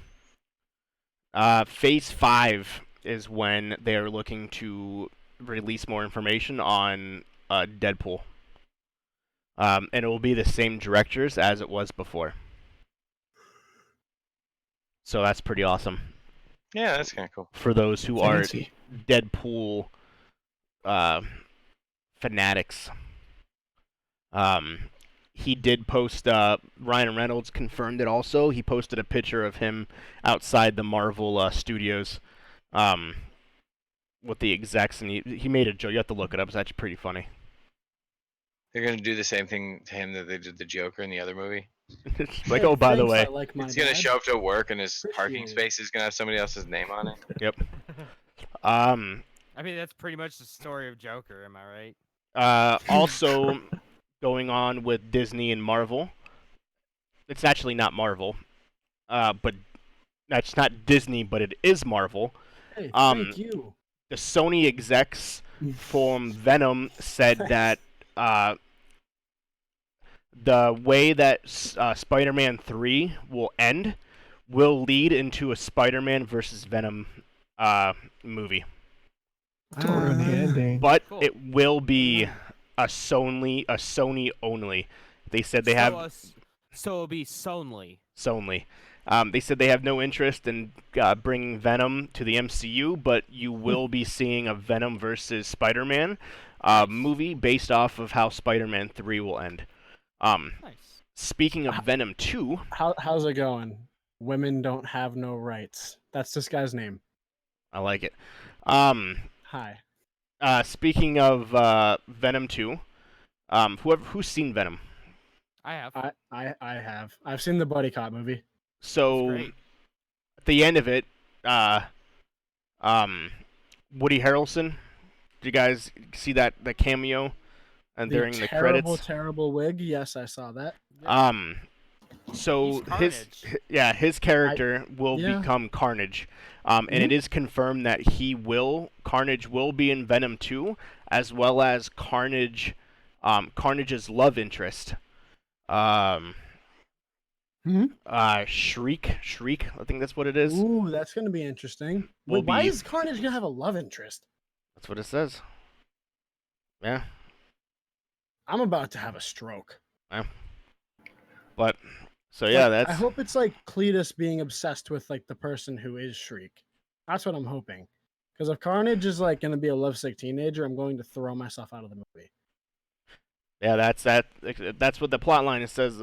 Phase 5 is when they're looking to release more information on Deadpool. And it will be the same directors as it was before. So that's pretty awesome Yeah, that's kind of cool. for those who are Fancy. Deadpool fanatics. He did post, Ryan Reynolds confirmed it also. He posted a picture of him outside the Marvel studios with the execs, and he made a joke. You have to look it up. It's actually pretty funny. They're gonna do the same thing to him that they did the Joker in the other movie. It's like, oh, by the Thanks, way, I like my He's gonna dad. show up to work and his parking Appreciate it. space is gonna have somebody else's name on it. yep. I mean, that's pretty much the story of Joker. Am I right? Also, going on with Disney and Marvel. It's actually not Marvel, but that's not Disney, but it is Marvel. Hey, Um, thank you. The Sony execs from Venom said that the way that Spider-Man 3 will end will lead into a Spider-Man versus Venom movie. Don't ruin the ending. But Cool. it will be a Sony only. They said they have So it'll be Sonly. Sony. They said they have no interest in bringing Venom to the MCU, but you will be seeing a Venom versus Spider-Man movie based off of how Spider-Man 3 will end. Nice. Speaking of Venom 2, How's it going? Women don't have no rights. That's this guy's name. I like it. Hi. Speaking of Venom 2, who's seen Venom? I have. I have. I've seen the buddy cop movie. So great. at the end of it, Woody Harrelson. Did you guys see that cameo? And during the credits, terrible wig. Yes, I saw that. so He's Carnage. his character will Yeah. become Carnage, and it is confirmed that Carnage will be in Venom 2, as well as Carnage's love interest, Shriek, I think that's what it is. Ooh, that's gonna be interesting. Will Wait, why be- is Carnage gonna have a love interest? That's what it says. Yeah, I'm about to have a stroke. but so yeah, that's I hope it's like Cletus being obsessed with like the person who is Shriek. That's what I'm hoping. Because if Carnage is like gonna be a lovesick teenager, I'm going to throw myself out of the movie. Yeah, that's what the plot line it says.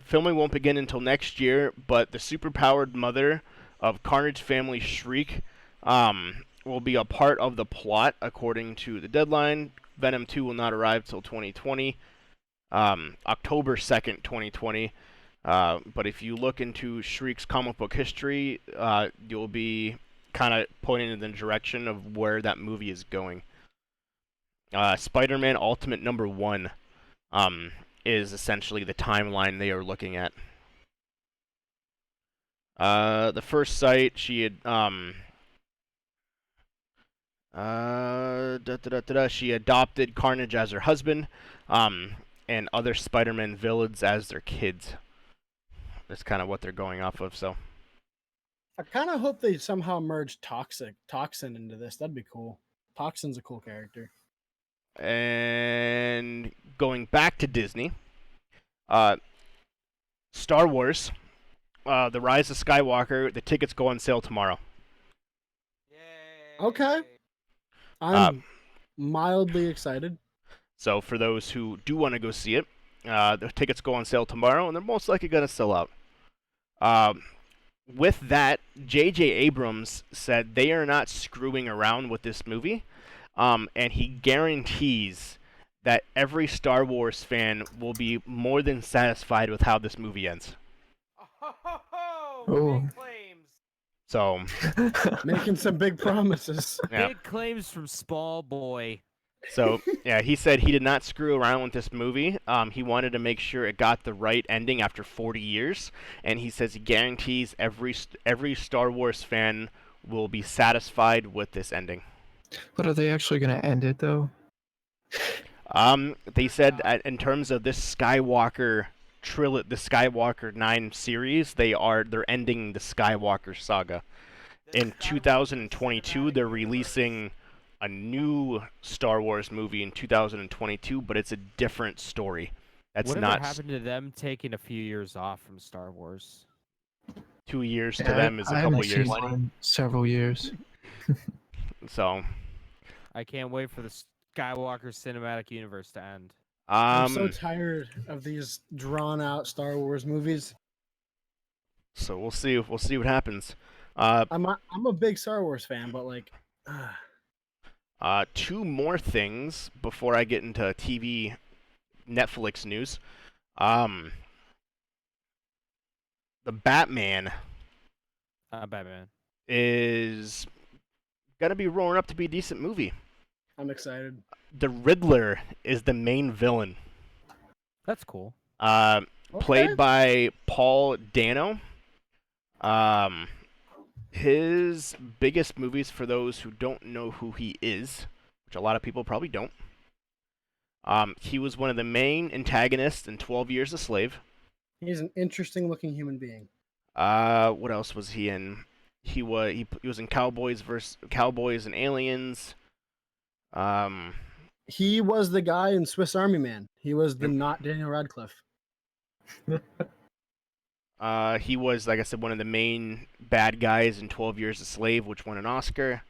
Filming won't begin until next year, but the superpowered mother of Carnage family Shriek will be a part of the plot, according to the deadline. Venom 2 will not arrive till 2020, October 2nd, 2020. But if you look into Shriek's comic book history, you'll be kind of pointing in the direction of where that movie is going. Spider-Man Ultimate number 1 is essentially the timeline they are looking at. The first site, she had she adopted Carnage as her husband, and other Spider-Man villains as their kids. That's kind of what they're going off of. So I kind of hope they somehow merge Toxin into this. That'd be cool. Toxin's a cool character. And going back to Disney, Star Wars, The Rise of Skywalker, the tickets go on sale tomorrow. Yay. Okay. I'm mildly excited. So for those who do want to go see it, the tickets go on sale tomorrow, and they're most likely going to sell out. With that, J.J. Abrams said they are not screwing around with this movie, and he guarantees that every Star Wars fan will be more than satisfied with how this movie ends. Oh. Big claims. So, Making some big promises. yeah. Big claims from Small Boy. So, yeah, he said he did not screw around with this movie. He wanted to make sure it got the right ending after 40 years, and he says he guarantees every Star Wars fan will be satisfied with this ending. But are they actually going to end it though? They said in terms of this Skywalker the Skywalker 9 series, they're ending the Skywalker saga. In 2022, they're releasing a new Star Wars movie in 2022, but it's a different story. That's Whatever not happened to them taking a few years off from Star Wars? 2 years to Yeah, them is a I couple haven't years. seen one in several years. So, I can't wait for the Skywalker cinematic universe to end. I'm so tired of these drawn out Star Wars movies. so we'll see what happens. I'm a big Star Wars fan, but like, Two more things before I get into TV Netflix news. The Batman Batman. is gonna be rolling up to be a decent movie. I'm excited. The Riddler is the main villain. That's cool. Okay. Played by Paul Dano. His biggest movies, for those who don't know who he is, which a lot of people probably don't. He was one of the main antagonists in 12 Years a Slave. He's an interesting looking human being. What else was he in? He was in Cowboys and Aliens. He was the guy in Swiss Army Man. He was the Yep. not Daniel Radcliffe. He was, like I said, one of the main bad guys in 12 Years a Slave, which won an Oscar.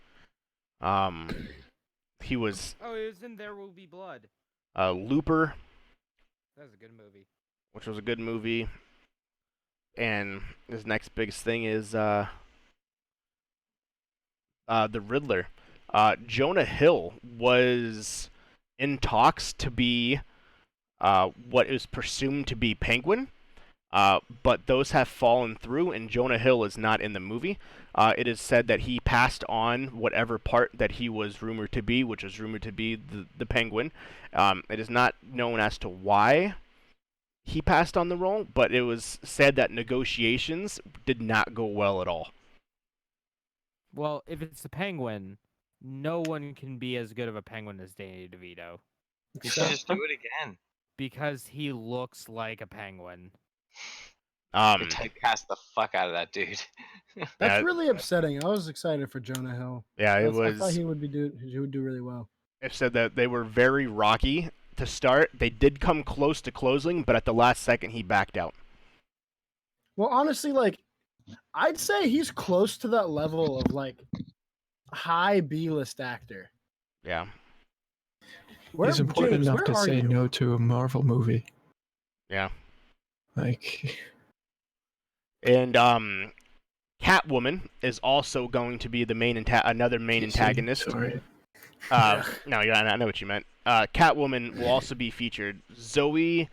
He was Oh, it was in There Will Be Blood. Looper, That was a good movie. which was a good movie. And his next biggest thing is the Riddler. Jonah Hill was in talks to be what is presumed to be Penguin, but those have fallen through, and Jonah Hill is not in the movie. It is said that he passed on whatever part that he was rumored to be, which was rumored to be the Penguin. It is not known as to why he passed on the role, but it was said that negotiations did not go well at all. Well, if it's the Penguin, no one can be as good of a Penguin as Danny DeVito You should just do it again. because he looks like a penguin. They Um, typecast the fuck out of that dude. That's Yeah. really upsetting. I was excited for Jonah Hill. yeah, it I thought was. he would do really well. It said that they were very rocky to start. They did come close to closing, but at the last second he backed out. Well, honestly, like I'd say he's close to that level of like high B-list actor. Yeah, He's important James, enough where to are say you? no to a Marvel movie. yeah. Like, And Catwoman is also going to be the main another main antagonist. Sorry. No, yeah, I know what you meant. Catwoman will also be featured. Zoe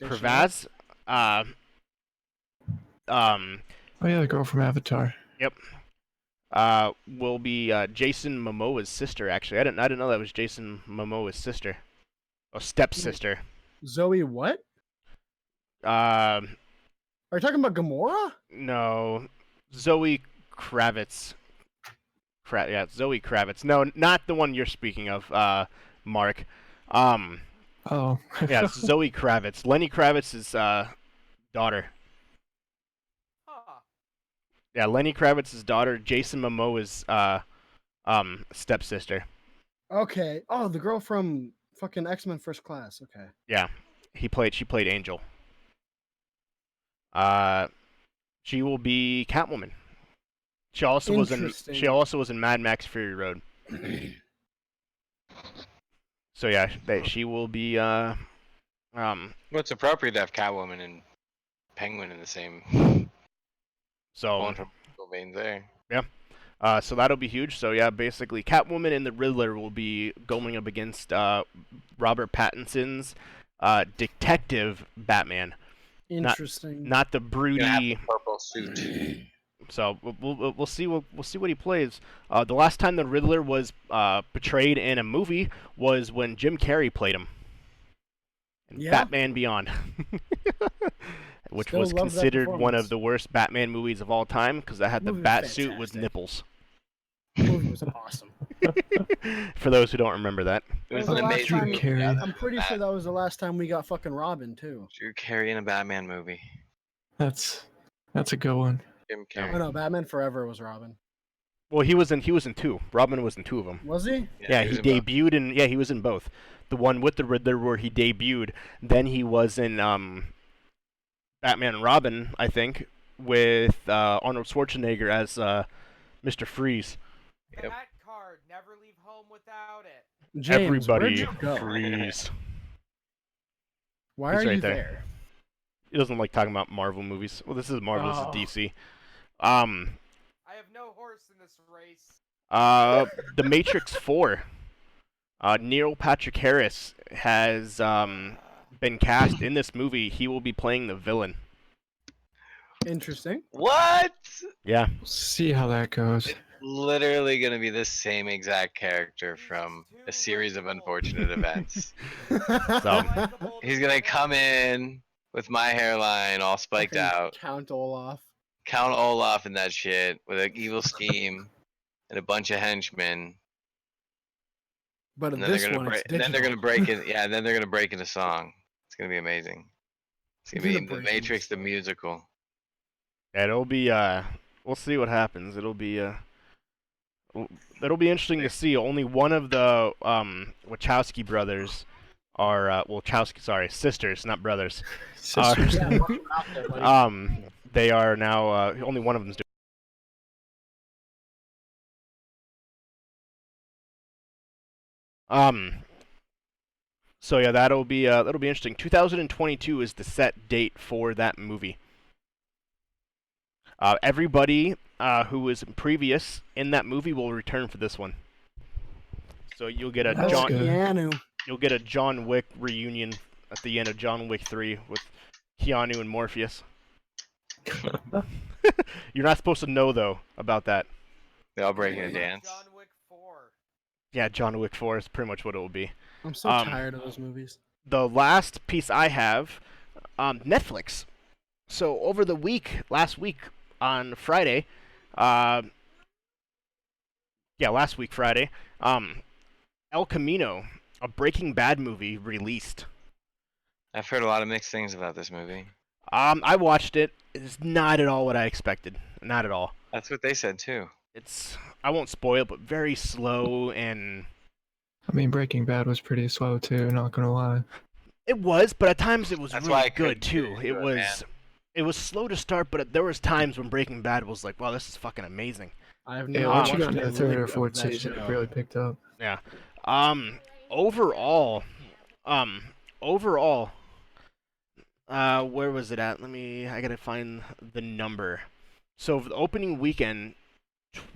Kravitz. Oh yeah, the girl from Avatar. Will be Jason Momoa's sister. Actually, I didn't know that was Jason Momoa's sister, or stepsister. Zoe what? Uh, Are you talking about Gamora? no, Zoe Kravitz. Yeah, Zoe Kravitz. No, not the one you're speaking of, Mark. Oh. Yeah, it's Zoe Kravitz. Lenny Kravitz's daughter. Huh. Yeah, Lenny Kravitz's daughter. Jason Momoa's stepsister. Okay. Oh, the girl from fucking X-Men First Class. Okay. Yeah, she played Angel. She will be Catwoman. She also was in Mad Max Fury Road. So yeah, she will be Well, it's appropriate to have Catwoman and Penguin in the same so veins there. so that'll be huge. So yeah, basically Catwoman and the Riddler will be going up against Robert Pattinson's detective Batman, Interesting. not the Gonna have broody. the purple suit. So we'll see what he plays. The last time the Riddler was portrayed in a movie was when Jim Carrey played him in Yeah. Batman Beyond, which Still was love that considered one performance. of the worst Batman movies of all time because that had the Movie was bat suit with fantastic. nipples. The movie was awesome. For those who don't remember that. It was That an was the last amazing Drew movie. Carey. I'm pretty sure that was the last time we got fucking Robin too. Drew Carey in a Batman movie. That's a good one. Jim Oh Carrey. no, Batman Forever was Robin. Well, he was in two. Robin was in two of them. Was he? Yeah, he was in both. debuted in. Yeah, he was in both. The one with the Riddler where he debuted. Then he was in Batman and Robin, I think, with Arnold Schwarzenegger as Mr. Freeze. Yep. That card, never leave home without it. James, where'd Everybody you go? freeze. Why He's are right you there. there? He doesn't like talking about Marvel movies. Well, this is Marvel. Oh. This is DC. I have no horse in this race. The Matrix 4. Neil Patrick Harris has been cast in this movie. He will be playing the villain. Interesting. What? Yeah. See how that goes. literally gonna be the same exact character from a series of unfortunate events. He's gonna come in with my hairline all spiked Fucking out, Count Olaf. Count Olaf and that shit with an evil scheme and a bunch of henchmen. But in And then this they're gonna one, it's break. And then they're digital. gonna break in. Yeah, and then they're gonna break into song. It's gonna be amazing. It's gonna He's be gonna The break into Matrix the musical. Yeah, it'll be we'll see what happens. It'll be interesting to see. Only one of the Wachowski brothers are sisters, not brothers. Sisters. Yeah, watch him out there, buddy. They are now only one of them's doing. So yeah, that'll be interesting. 2022 is the set date for that movie. Everybody who was previous in that movie will return for this one. So you'll get a That's John good. Keanu. you'll get a John Wick reunion at the end of John Wick 3 with Keanu and Morpheus. You're not supposed to know though about that. They all break into dance. John Wick 4. Yeah, John Wick 4 is pretty much what it will be. I'm so tired of those movies. The last piece I have, Netflix. So over the last week on Friday, last week Friday, El Camino, a Breaking Bad movie, released. I've heard a lot of mixed things about this movie. I watched it. It's not at all what I expected. Not at all. That's what they said too. I won't spoil it, but very slow, and I mean, Breaking Bad was pretty slow too. Not gonna lie. it was, but at times it was That's why I really good couldn't get too. into It it, was man. it was slow to start, but there was times when Breaking Bad was like, wow, this is fucking amazing. I have Yeah, not once watched you got into watched the a third or lick fourth of that season, it show. really picked up. Yeah. Overall, where was it at? I gotta find the number. So for the opening weekend,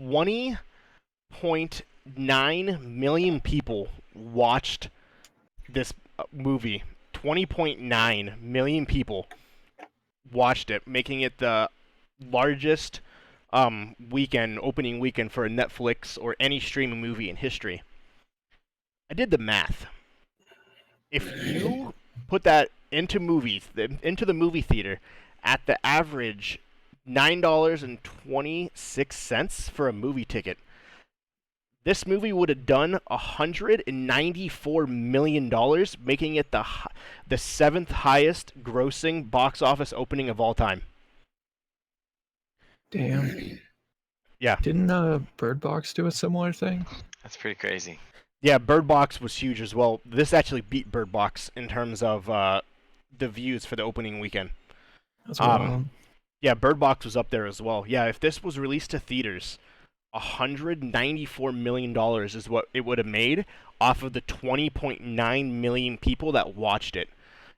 20.9 million people watched this movie. 20.9 million people watched it, making it the largest opening weekend for a Netflix or any streaming movie in history. I did the math. If you put that into the movie theater, at the average $9.26 for a movie ticket, this movie would have done $194 million, making it the 7th highest grossing box office opening of all time. Damn. Yeah. Didn't Bird Box do a similar thing? That's pretty crazy. Yeah, Bird Box was huge as well. This actually beat Bird Box in terms of the views for the opening weekend. That's wild. Yeah, Bird Box was up there as well. Yeah, if this was released to theaters, $194 million is what it would have made off of the 20.9 million people that watched it.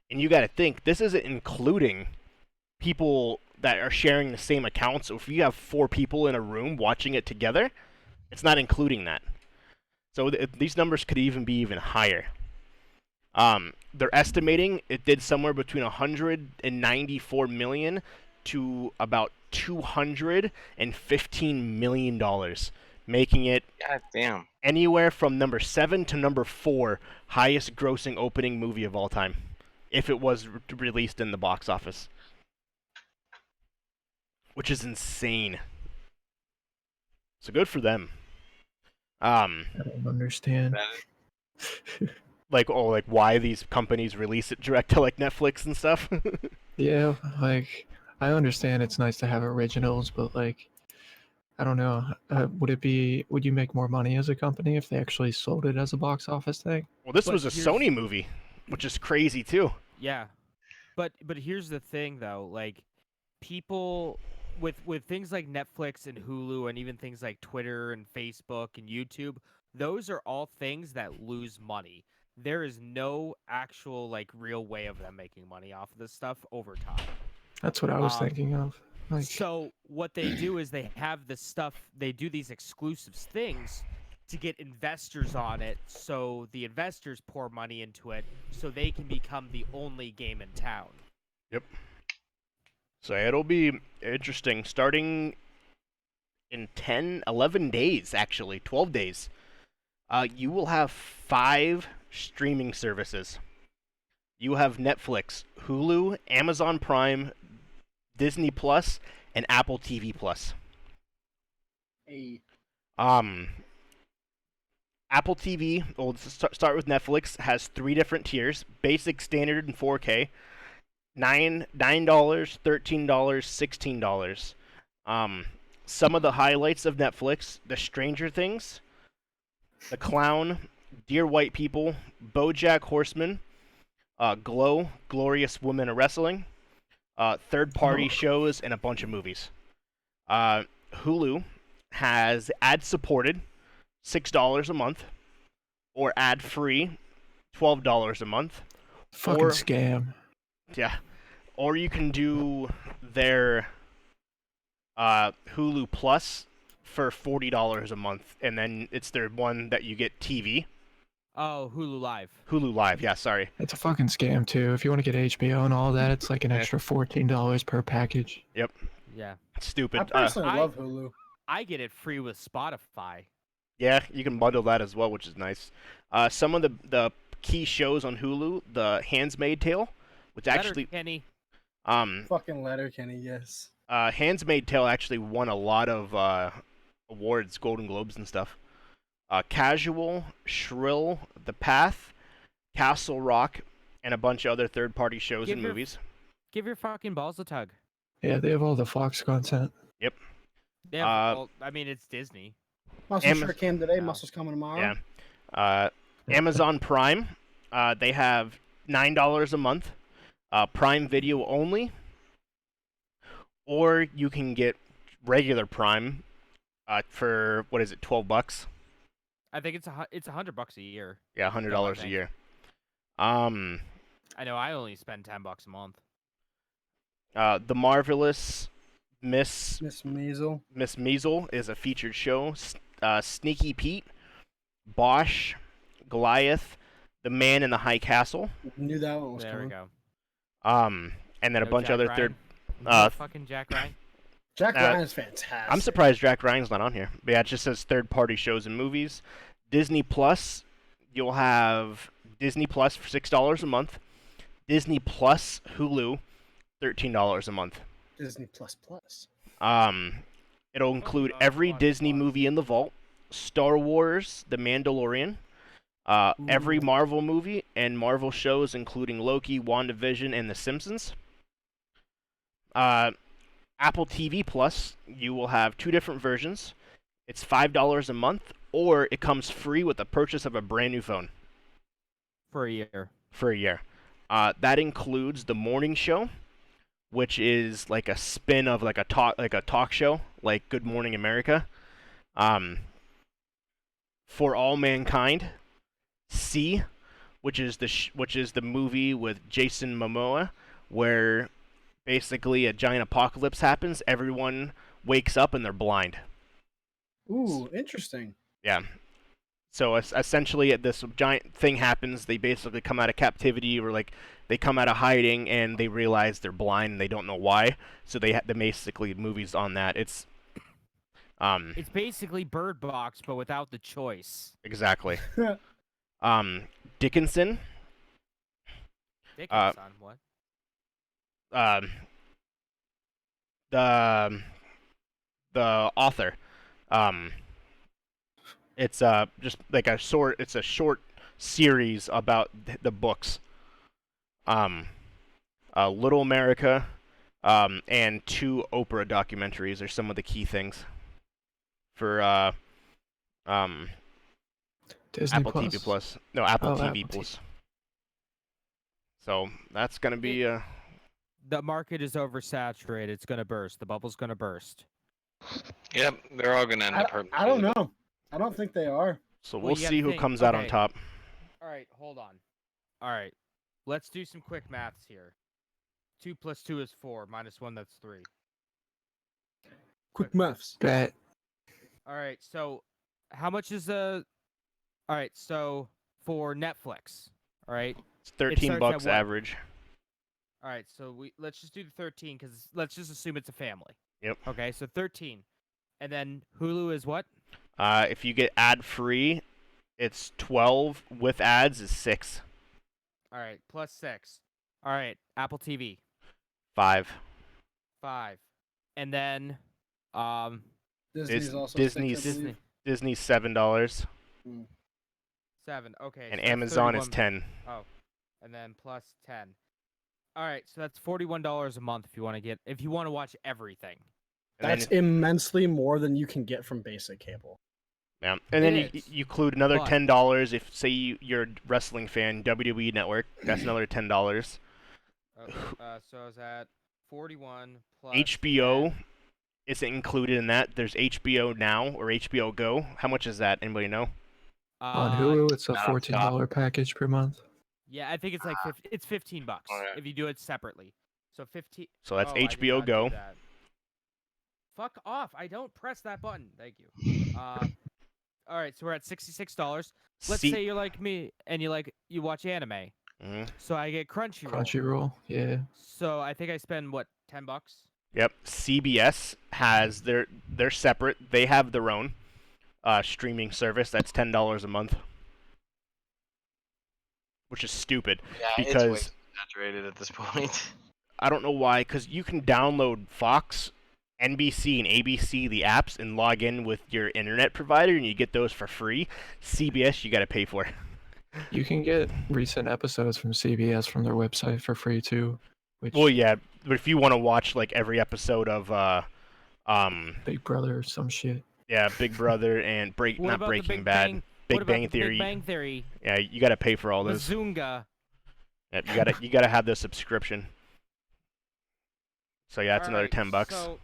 And you got to think, this isn't including people that are sharing the same account. So if you have 4 people in a room watching it together, it's not including that. So these numbers could even be even higher. They're estimating it did somewhere between 194 million to about $215 million, making it God damn. anywhere from number 7 to number 4 highest grossing opening movie of all time, if it was released in the box office, which is insane. So good for them. I don't understand. Like why these companies release it direct to like Netflix and stuff. Yeah, like I understand it's nice to have originals, but like I don't know. Would you make more money as a company if they actually sold it as a box office thing? Well, this But was a here's- Sony movie, which is crazy too. Yeah, but here's the thing though, like people with things like Netflix and Hulu and even things like Twitter and Facebook and YouTube, those are all things that lose money. There is no actual like real way of them making money off of this stuff over time. That's what I was Um, thinking of. Like, So what they do is they have this stuff, they do these exclusive things to get investors on it, so the investors pour money into it so they can become the only game in town. So it'll be interesting. Starting in 10, 11 days, actually, 12 days, you will have 5 streaming services. You have Netflix, Hulu, Amazon Prime, Disney Plus, and Apple TV Plus. Hey. Apple TV, well, let's start with Netflix, has 3 different tiers: basic, standard, and 4K. $9, $13, $16. Some of the highlights of Netflix: The Stranger Things, The Clown, Dear White People, BoJack Horseman, Glow, Glorious Women of Wrestling, third-party shows, and a bunch of movies. Hulu has ad-supported, $6 a month, or ad-free, $12 a month. Fucking Or- scam. Yeah. Or you can do their Hulu Plus for $40 a month, and then it's their one that you get TV. Oh, Hulu Live. Hulu Live, yeah, sorry. It's a fucking scam too. If you want to get HBO and all that, it's like an Yeah. extra $14 per package. Yeah. Stupid. I personally I- love Hulu. I get it free with Spotify. Yeah, you can bundle that as well, which is nice. Some of the key shows on Hulu: The Handmaid's Tale, which actually, Letterkenny. Fucking Letterkenny, yes. Handmaid's Tale actually won a lot of awards, Golden Globes and stuff. Casual, Shrill, The Path, Castle Rock, and a bunch of other third-party shows Give and your- movies. Give your fucking balls a tug. Yeah, they have all the Fox content. Yeah, well, I mean, it's Disney. Muscle Am- sure came today. Yeah. Muscle's coming tomorrow. Yeah. Amazon Prime, they have $9 a month, Prime Video only, or you can get regular Prime for what is it, $12? I think it's $100 a year. Yeah, $100 a think. year. I know I only spend $10 a month. The Marvelous Miss Miss Measle. Maisel is a featured show. Sneaky Pete, Bosch, Goliath, The Man in the High Castle, Knew that one was There we coming. go. and then a No bunch Jack of other Ryan. third. No fucking Jack Ryan. Jack Uh, Ryan is fantastic. I'm surprised Jack Ryan's not on here. But yeah, it just says third-party shows and movies. Disney Plus, you'll have Disney Plus for $6 a month. Disney Plus Hulu, $13 a month. Disney Plus Plus. It'll include not every Plus Disney Plus. movie in the vault, Star Wars, The Mandalorian, every Ooh. Marvel movie, and Marvel shows including Loki, WandaVision, and The Simpsons. Apple TV Plus, you will have 2 different versions. It's $5 a month, or it comes free with the purchase of a brand new phone For a year. for a year. That includes the morning show, which is like a spin of like a talk show, like Good Morning America. For All Mankind, C, which is the movie with Jason Momoa, where basically a giant apocalypse happens. Everyone wakes up and they're blind. Ooh, interesting. Yeah. So essentially, this giant thing happens. They basically come out of captivity, or like they come out of hiding, and they realize they're blind and they don't know why. So they basically movies on that. It's It's basically Bird Box, but without the choice. exactly. Dickinson, Dickinson, what? the author. It's just like a short. It's a short series about the books. Little America, and 2 Oprah documentaries are some of the key things for Disney Apple Plus. TV Plus. No, Apple Oh, TV Apple Plus. So that's gonna be The market is oversaturated. It's gonna burst. The bubble's gonna burst. Yep, they're all gonna end up hurting. I don't know. I don't think they are. so Well, we'll you gotta see who think, comes out on okay. top. All right, hold on. All right, let's do some quick maths here. 2 + 2 is 4. -1, that's 3. Quick maths. Bet. All right, so how much is a? All right, so for Netflix, all right, It's 13 starts at bucks what? average. all right. So let's just do the 13 because let's just assume it's a family. Yep. Okay, so 13. And then Hulu is what? If you get ad free, it's 12. With ads is 6. All right, plus 6. All right, Apple TV 5. 5. And then Disney's also Disney's- 6, I believe. Disney's $7, 7. Okay. and so that's Amazon is 31. 10. Oh, and then plus 10. All right, so that's $41 a month if you want to watch everything. And That's then, immensely more than you can get from basic cable. yeah. And then It you is, include another but- $10 if, say, you're a wrestling fan, WWE Network. That's another $10. Okay, so I was at 41 plus HBO 10. isn't included in that. There's HBO Now or HBO Go. How much is that? Anybody know? On Hulu, it's a not off the top. $14 package per month. Yeah, I think it's like it's $15 Okay. if you do it separately. So 15. So that's Oh, I did HBO not do Go. that. Fuck off! I don't press that button. Thank you. All right, so we're at $66. Let's C- say you're like me and you watch anime. Mhm. So I get Crunchyroll. Crunchyroll, yeah. So I think I spend what, $10? Yep. CBS has they're separate. They have their own streaming service. That's $10 a month, which is stupid. Yeah, it's way Because- too saturated at this point. I don't know why. Because you can download Fox, NBC, and ABC the apps and log in with your internet provider, and you get those for free. CBS you got to pay for. You can get recent episodes from CBS from their website for free too. Which Well, yeah, but if you want to watch like every episode of Big Brother or some shit. yeah, Big Brother and What not about the Breaking Big Bad, Bang? What Big about Bang the Theory. Big Bang Theory. Yeah, you got to pay for all those. Bazunga. Yeah, you gotta have the subscription. So yeah, that's another Alright, $10.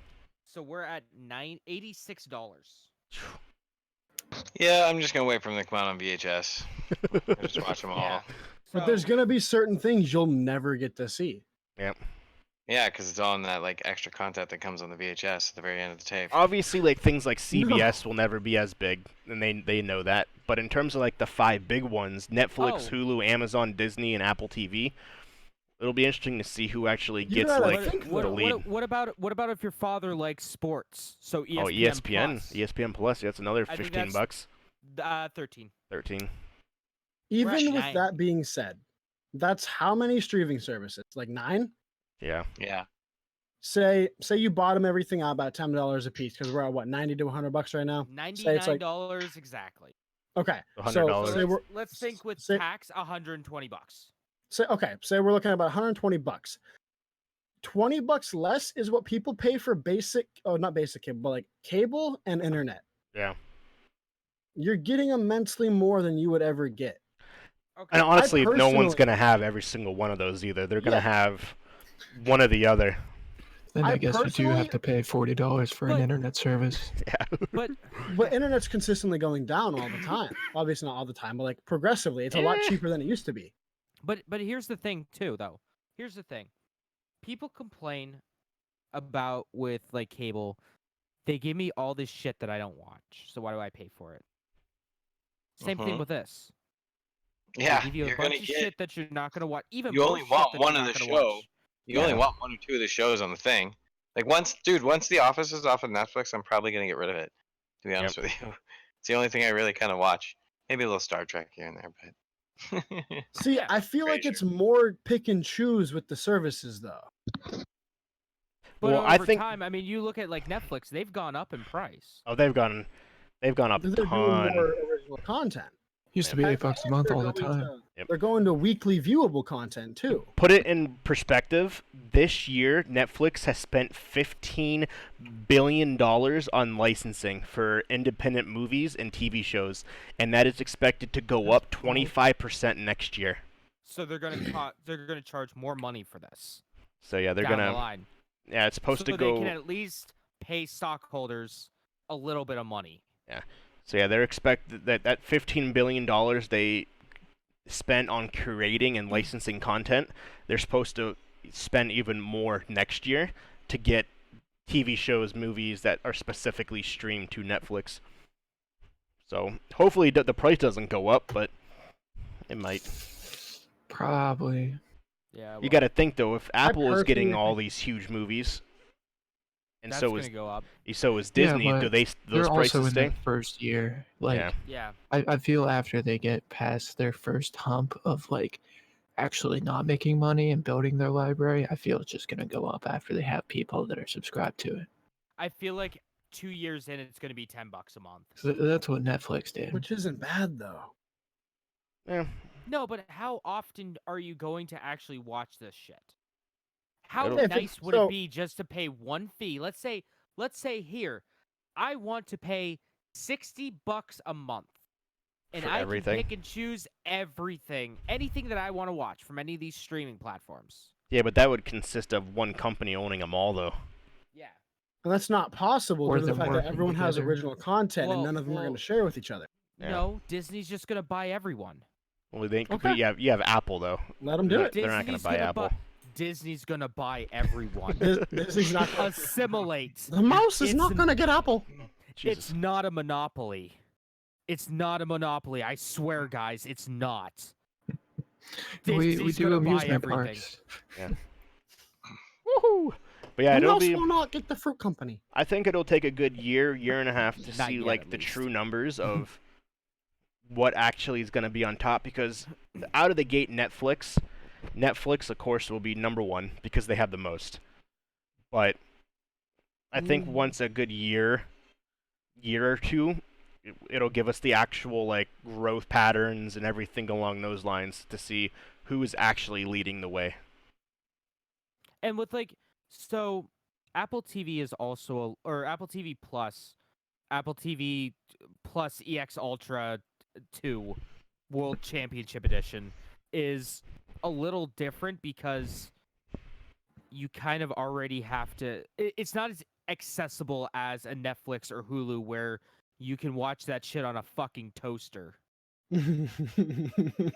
So we're at $86. Yeah, I'm just gonna wait for them to come out on VHS. I'll just watch them all. Yeah. But there's gonna be certain things you'll never get to see. Yeah, because it's all in that like extra content that comes on the VHS at the very end of the tape. Obviously, like things like CBS will never be as big, and they know that. But in terms of like the 5 big ones, Netflix, Oh. Hulu, Amazon, Disney, and Apple TV, it'll be interesting to see who actually You gets gotta like think, the lead. What about if your father likes sports? So ESPN. Oh, ESPN, Plus. ESPN Plus. That's another I think $15. 13. 13. Even at with 9. that being said, that's how many streaming services? Like 9? Yeah. Yeah. Say you bought them everything out about $10 a piece because we're at what, 90 to $100 right now. Say it's like $99 exactly. okay, $100. so So say we're Let's think with say- tax, $120. say we're looking at about $120. $20 less is what people pay for basic, oh not basic cable, but like cable and internet. Yeah. You're getting immensely more than you would ever get. Okay. And honestly, no one's personally- gonna have every single one of those either. They're gonna Yeah. have one or the other. Then I I guess you do personally- have to pay $40 for an But- internet service. Yeah. But But internet's consistently going down all the time. Obviously not all the time, but like progressively, it's a lot Eh. cheaper than it used to be. But here's the thing too, though. Here's the thing. People complain about with like cable. They give me all this shit that I don't watch. So why do I pay for it? Same thing Mhm. with this. They Yeah, give you a you're bunch gonna of get. shit that you're not gonna watch. Even You more only shit want that one you're of not the gonna show. watch. You only Yeah. want 1 or 2 of the shows on the thing. Like once The Office is off of Netflix, I'm probably gonna get rid of it. To be honest with you, it's the only thing I really kind of watch. Maybe a little Star Trek here and there, but. See, Yeah, I feel like Frasier. it's more pick and choose with the services though. But Well, I over think- time, I mean, you look at like Netflix; they've gone up in price. Oh, they've gone up a They're doing ton. more original content. Used to be Yeah. $8 a month They're all the going time. to- Yep. They're going to weekly viewable content too. Put it in perspective. This year, Netflix has spent $15 billion on licensing for independent movies and TV shows, and that is expected to go up 25% next year. So they're gonna they're gonna charge more money for this. So yeah, they're down the gonna. line. Yeah, it's supposed so to they go. can at least pay stockholders a little bit of money. So yeah, they're expected that $15 billion they spent on curating and licensing content, they're supposed to spend even more next year to get TV shows, movies that are specifically streamed to Netflix. So hopefully the price doesn't go up, but it might. Probably. Yeah. You got to think though, if Apple is getting personally all think- these huge movies, And That's so gonna is go up. so is Yeah, Disney. Do but those They're also prices in stay? their first year. Like, Yeah. Yeah. I feel after they get past their first hump of like actually not making money and building their library, I feel it's just gonna go up after they have people that are subscribed to it. I feel like 2 years in, it's gonna be $10 a month. So that's what Netflix did. Which isn't bad though. Yeah. No, but how often are you going to actually watch this shit? How It'll- If it's- nice would so- it be just to pay one fee? Let's say here, I want to pay $60 a month. And For I everything? can pick and choose everything, anything that I want to watch from any of these streaming platforms. Yeah, but that would consist of one company owning them all, though. Yeah. And that's not possible Or due to the them fact that working everyone has together. original content Well- and none of them are going well- to share with each other. Yeah. No, Disney's just gonna buy everyone. Well, they Okay. but you have Apple though. Let them do They're- it. They're not gonna Disney's buy Apple. Disney's gonna buy everyone. Disney's not. Assimilate. The mouse is It's not n- going to get Apple. Jesus. It's not a monopoly. It's not a monopoly. I swear, guys, it's not. We Disney's do gonna buy amusement everything. parks. Woohoo! But yeah, the it'll mouse be. will not get the fruit company. I think it'll take a good year and a half to Not see yet, like at the least. true numbers of what actually is going to be on top. Because out of the gate, Netflix, of course, will be number one because they have the most. But I think once a good year or two, it'll give us the actual like growth patterns and everything along those lines to see who is actually leading the way. And with so Apple TV is also or Apple TV Plus, Apple TV Plus EX Ultra 2 World Championship Edition is a little different because you kind of already have to. It's not as accessible as a Netflix or Hulu where you can watch that shit on a fucking toaster.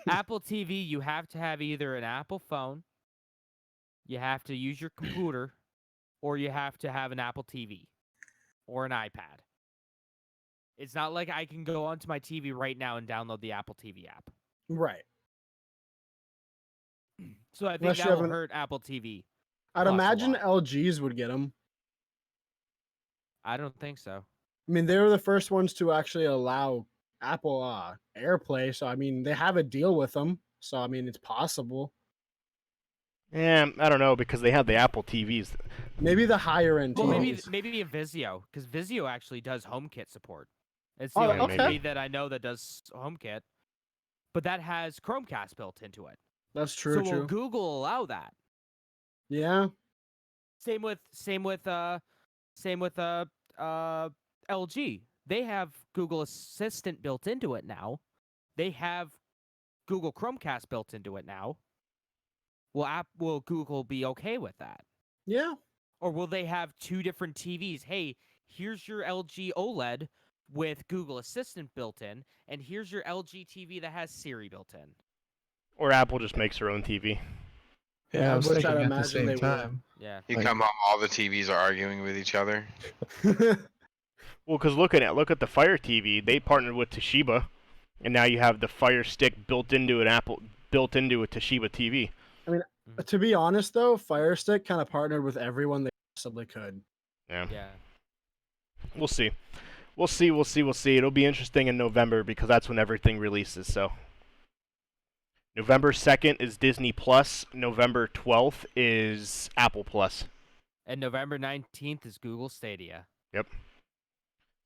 Apple TV, you have to have either an Apple phone, you have to use your computer, or you have to have an Apple TV or an iPad. It's not like I can go onto my TV right now and download the Apple TV app. Right. So I think Unless you that have will an- hurt Apple TV. I'd Plus a imagine lot. LGs would get them. I don't think so. I mean, they were the first ones to actually allow Apple AirPlay. So, I mean, they have a deal with them. So, I mean, it's possible. Yeah, I don't know because they have the Apple TVs. Maybe the higher end Well, TVs. maybe a Vizio, because Vizio actually does HomeKit support. It's Oh, the only okay. TV that I know that does HomeKit, but that has Chromecast built into it. That's true. So true. will Google allow that? Yeah. Same with LG. They have Google Assistant built into it now. They have Google Chromecast built into it now. Will Google be okay with that? Yeah. Or will they have two different TVs? Hey, here's your LG OLED with Google Assistant built in, and here's your LG TV that has Siri built in. Or Apple just makes their own TV. Yeah, I was Which thinking I'd at the imagine same they will. time. Yeah. You Like- come home, all the TVs are arguing with each other. Well, because look at the Fire TV, they partnered with Toshiba, and now you have the Fire Stick built into a Toshiba TV. To be honest, though, Fire Stick kind of partnered with everyone they possibly could. Yeah, Yeah. we'll see. We'll see. It'll be interesting in November because that's when everything releases. So, November 2nd is Disney Plus. November 12th is Apple Plus. And November 19th is Google Stadia.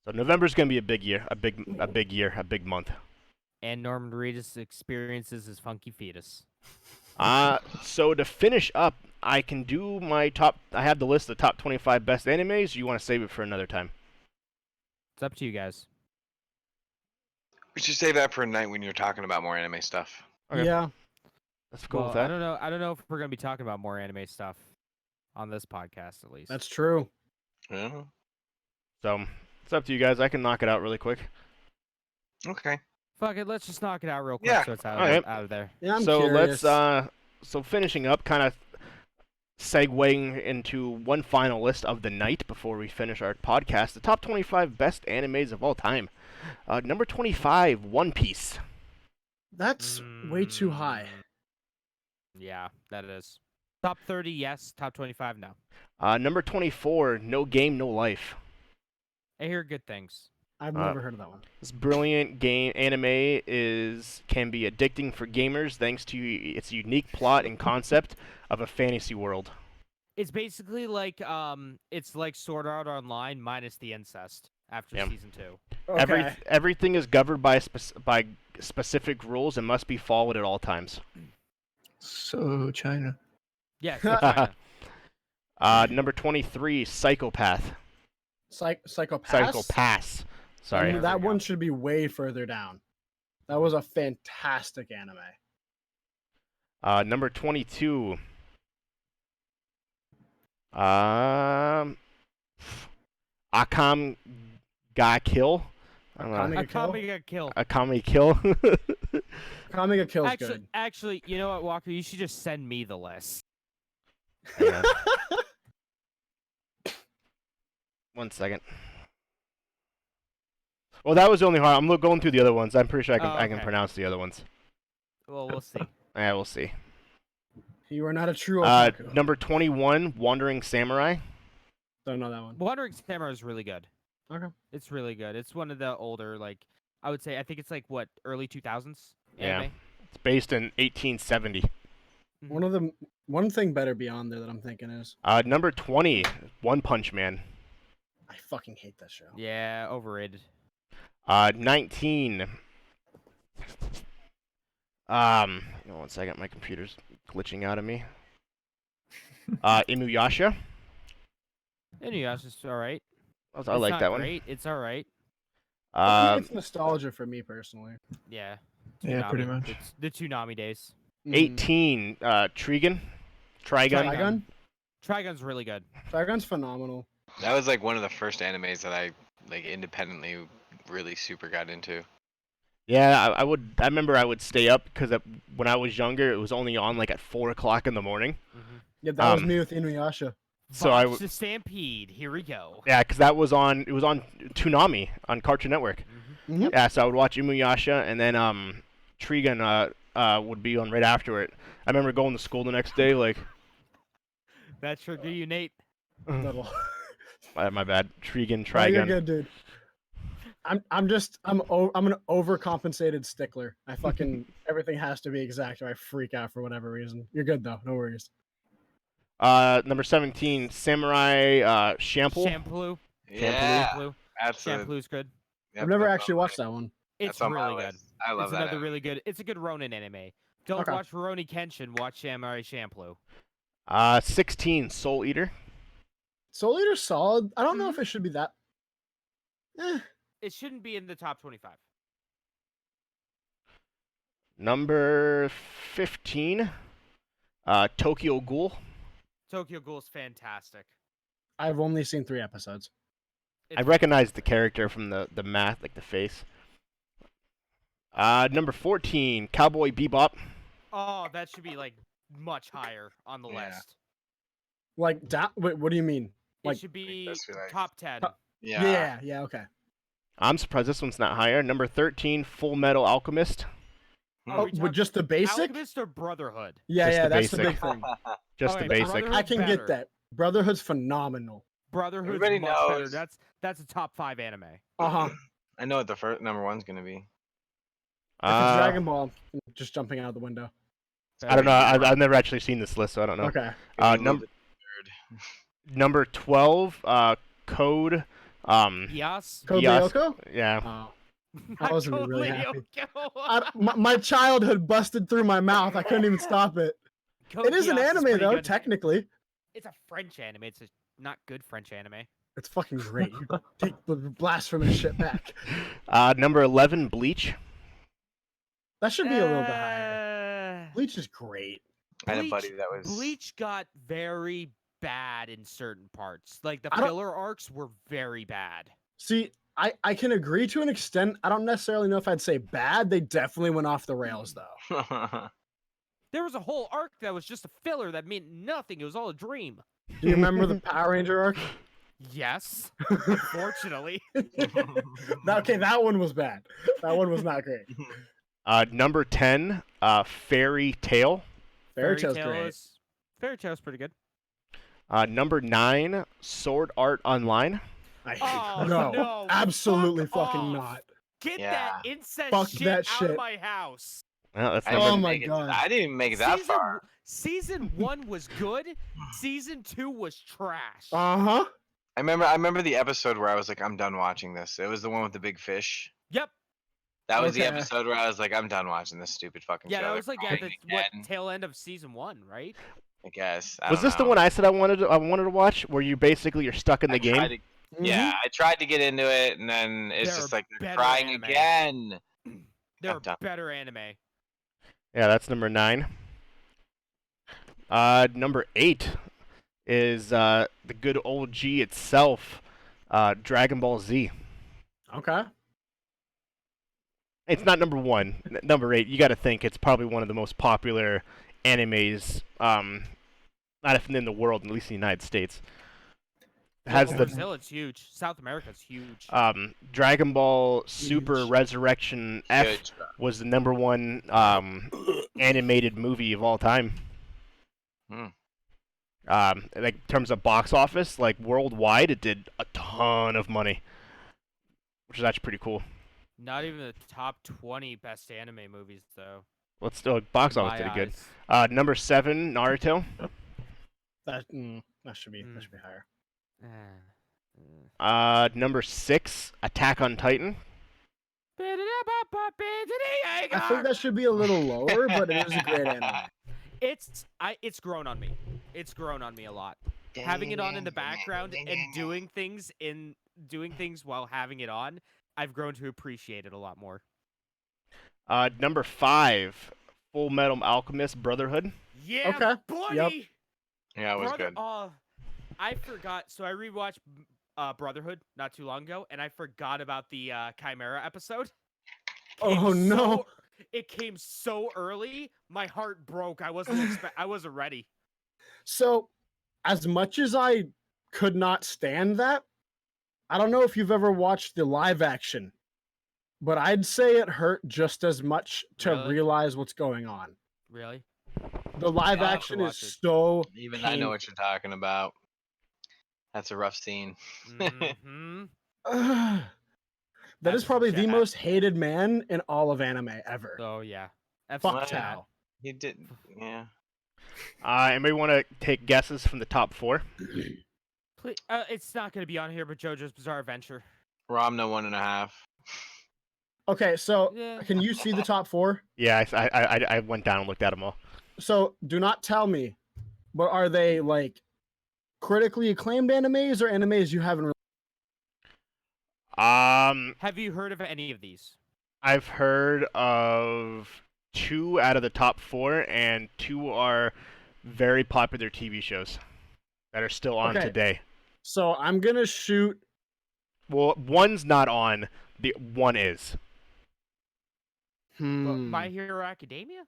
So November's gonna be a big year, a big month. And Norman Reedus experiences his funky fetus. So to finish up, I can do my top. I have the list of the top 25 best animes. Or you want to save it for another time? It's up to you guys. We should save that for a night when you're talking about more anime stuff. Okay. Yeah. Let's go Well, with that. I don't know if we're gonna be talking about more anime stuff on this podcast, at least. That's true. Yeah. So it's up to you guys. I can knock it out really quick. Okay. Fuck it. Let's just knock it out real quick, Yeah, so it's out alright. of there. Yeah, I'm So curious. so finishing up, kind of segueing into one final list of the night before we finish our podcast. The top 25 best animes of all time. Number 25, One Piece. That's way too high. Yeah, that is. Top 30, yes. Top 25, no. Number 24, No Game, No Life. I hear good things. I've Uh, never heard of that one. This brilliant game anime can be addicting for gamers thanks to its unique plot and concept of a fantasy world. It's basically like it's like Sword Art Online minus the incest after Yeah. season 2. Okay. Everything is governed by specific rules and must be followed at all times. So China. Yes, it's China. Number 23, Psychopath. Psychopaths? Psychopaths. Sorry. There That we go. one should be way further down. That was a fantastic anime. Number 22. Akam Ga Kill. I don't know. Akame ga Kill? Akame got killed. Akame Kill. Akame ga Kill's good. Actually, you know what, Walker? You should just send me the list. Yeah. One second. Well, that was the only hard. I'm going through the other ones. I'm pretty sure I can okay. pronounce the other ones. Well, we'll see. Yeah, we'll see. You are not a true otaku. Number 21, Wandering Samurai. Don't know that one. Wandering Samurai is really good. Okay. It's really good. It's one of the older, like, I would say, I think it's like, what, early 2000s? Yeah. Anime? It's based in 1870. One thing better beyond there that I'm thinking is Number 20, One Punch Man. I fucking hate that show. Yeah, overrated. 19. One second, my computer's glitching out of me. Inuyasha. Inuyasha's alright. I like that one. Great. It's alright. It's nostalgia for me personally. Yeah. Yeah, pretty Toonami. much. It's the Toonami days. 18, Trigun. Trigun. Trigun's really good. Trigun's phenomenal. That was like one of the first animes that I like independently really super got into. Yeah, I remember I would stay up because when I was younger, it was only on like at 4 o'clock in the morning. Yeah, that was Um, me with Inuyasha. So I Vox the Stampede. Here we go. Yeah, because it was on Toonami on Cartoon Network. Mhm. Yeah, so I would watch Inuyasha, and then Trigun would be on right after it. I remember going to school the next day, like, That trigger you, Nate. Little. my bad, Trigun, No, you're Trigun. good, dude. I'm an overcompensated stickler. I fucking everything has to be exact, or I freak out for whatever reason. You're good though, no worries. Number 17, Samurai Champloo. Shampoo. Yeah, Shampoo. that's Shampoo's good. yep, I've never that's actually on watched my- that one. It's that's on my really good. list. I love It's that. another anime. really good. It's a good Ronin anime. Don't Okay. watch Rurouni Kenshin. Watch Samurai Champloo. 16, Soul Eater. Soul Eater's solid. I don't know if it should be that. It shouldn't be in the top 25. Number 15, Tokyo Ghoul. Tokyo Ghoul's fantastic. I've only seen 3 episodes. I recognize the character from the math, like the face. Number 14, Cowboy Bebop. Oh, that should be like much higher on the Yeah. list. Like that. Wait, what do you mean? Like- It should be That's what I- top 10. Yeah. Yeah. Okay. I'm surprised this one's not higher. Number 13, Full Metal Alchemist. Hmm. Are Oh, we with talking just the basic? Alchemist or Brotherhood? Yeah, Just yeah. the That's the basic. big thing. Just Okay, the basic. Brotherhood- I can better. get that. Brotherhood's phenomenal. Brotherhood's Everybody much better. knows. That's a top 5 anime. Uh huh. I know what the first number one's gonna be. Dragon Ball. Just jumping out of the window. I don't know. I've never actually seen this list, so I don't know. Okay. Number 12, Code. Yes. Code Yes. Lyoko? Yeah. Oh. I wasn't Code really happy. Lyoko. My childhood busted through my mouth. I couldn't even stop it. Code It is an Geass anime pretty though, good. technically. It's a French anime. It's a not good French anime. It's fucking great. You take the blasphemous shit back. Number 11, Bleach. That should be a little bit higher. Bleach is great. I had a Bleach- buddy that was. Bleach got very bad in certain parts. Like the I don't- filler arcs were very bad. See, I can agree to an extent. I don't necessarily know if I'd say bad. They definitely went off the rails though. There was a whole arc that was just a filler that meant nothing. It was all a dream. Do you remember the Power Ranger arc? Yes, unfortunately. Okay, that one was bad. That one was not great. Number 10, Fairy Tail. Fairy Tail's great. is Fairy Tail's pretty good. Number 9, Sword Art Online. I hate Oh, no, no, absolutely fuck fucking off. not. Get Yeah. that incest Fuck shit that out shit. of my house. Well, that's I number. Oh didn't my make it- God. I didn't even make it that far. Season 1 was good. Season 2 was trash. Uh-huh. I remember the episode where I was like, I'm done watching this. It was the one with the big fish. Yep. That was the Okay. episode where I was like, I'm done watching this stupid fucking Yeah, show. that They're was like at crying the again, tail end of season 1, right? I guess. I Was don't this the know. one I said I wanted to watch, where you're stuck in the I game? tried to- Yeah, I tried to get into it, and then it's There just are like they're better crying anime. again. There I'm are done. better anime. Yeah, that's number 9. Number 8 is the good old G itself, Dragon Ball Z. Okay. It's not number 1. Number 8, you got to think it's probably one of the most popular animes, not even in the world, at least in the United States. It has Well, the Brazil, it's huge. South America's huge. Dragon Ball Super Huge. Resurrection F Good. was the number 1 animated movie of all time. Hmm. Like in terms of box office, like worldwide, it did a ton of money, which is actually pretty cool. Not even the top 20 best anime movies, though. Let's still box in office my did good. eyes. Number 7, Naruto. That should be higher. Number 6, Attack on Titan. I think that should be a little lower, but it is a great anime. It's grown on me. It's grown on me a lot. Having it on in the background and doing things while having it on, I've grown to appreciate it a lot more. Number 5, Full Metal Alchemist Brotherhood. Yeah, Okay, buddy. yep. Yeah, it was good. I forgot. So I rewatched Brotherhood not too long ago, and I forgot about the Chimera episode. Oh, no. It came so early, my heart broke. I wasn't ready. So, as much as I could not stand that, I don't know if you've ever watched the live action, but I'd say it hurt just as much to Really? realize what's going on. Really? The live I'll have to action is watch it. so Even I know what you're talking about. That's a rough scene. Mm-hmm. That That's is some probably shit the happened. most hated man in all of anime ever. Oh yeah. That's Fuck Wow. sad. Tao. He did. Yeah. Anybody want to take guesses from the top 4? Please, it's not going to be on here, but JoJo's Bizarre Adventure. Ramna 1.5. Okay, so Yeah. can you see the top 4? Yeah, I went down and looked at them all. So do not tell me, but are they like critically acclaimed animes or animes you haven't really? Have you heard of any of these? I've heard of 2 out of the top 4, and 2 are very popular TV shows that are still on Okay. today. So I'm gonna shoot. Well, 1's not on. The 1 is. My Hero Academia?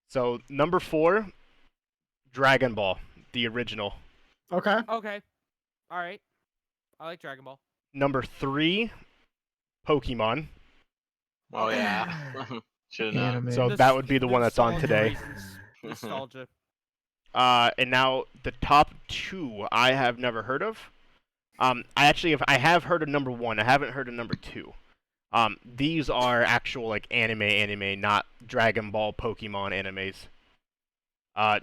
So number 4, Dragon Ball, the original. Okay. Okay. All right. I like Dragon Ball. Number 3, Pokemon. Oh yeah. Should have known. Anime. So that would be the one that's on Nostalgia today. reasons. Nostalgia. And now the top 2 I have never heard of. I have heard of number 1. I haven't heard of number 2. These are actual like anime, not Dragon Ball, Pokemon animes.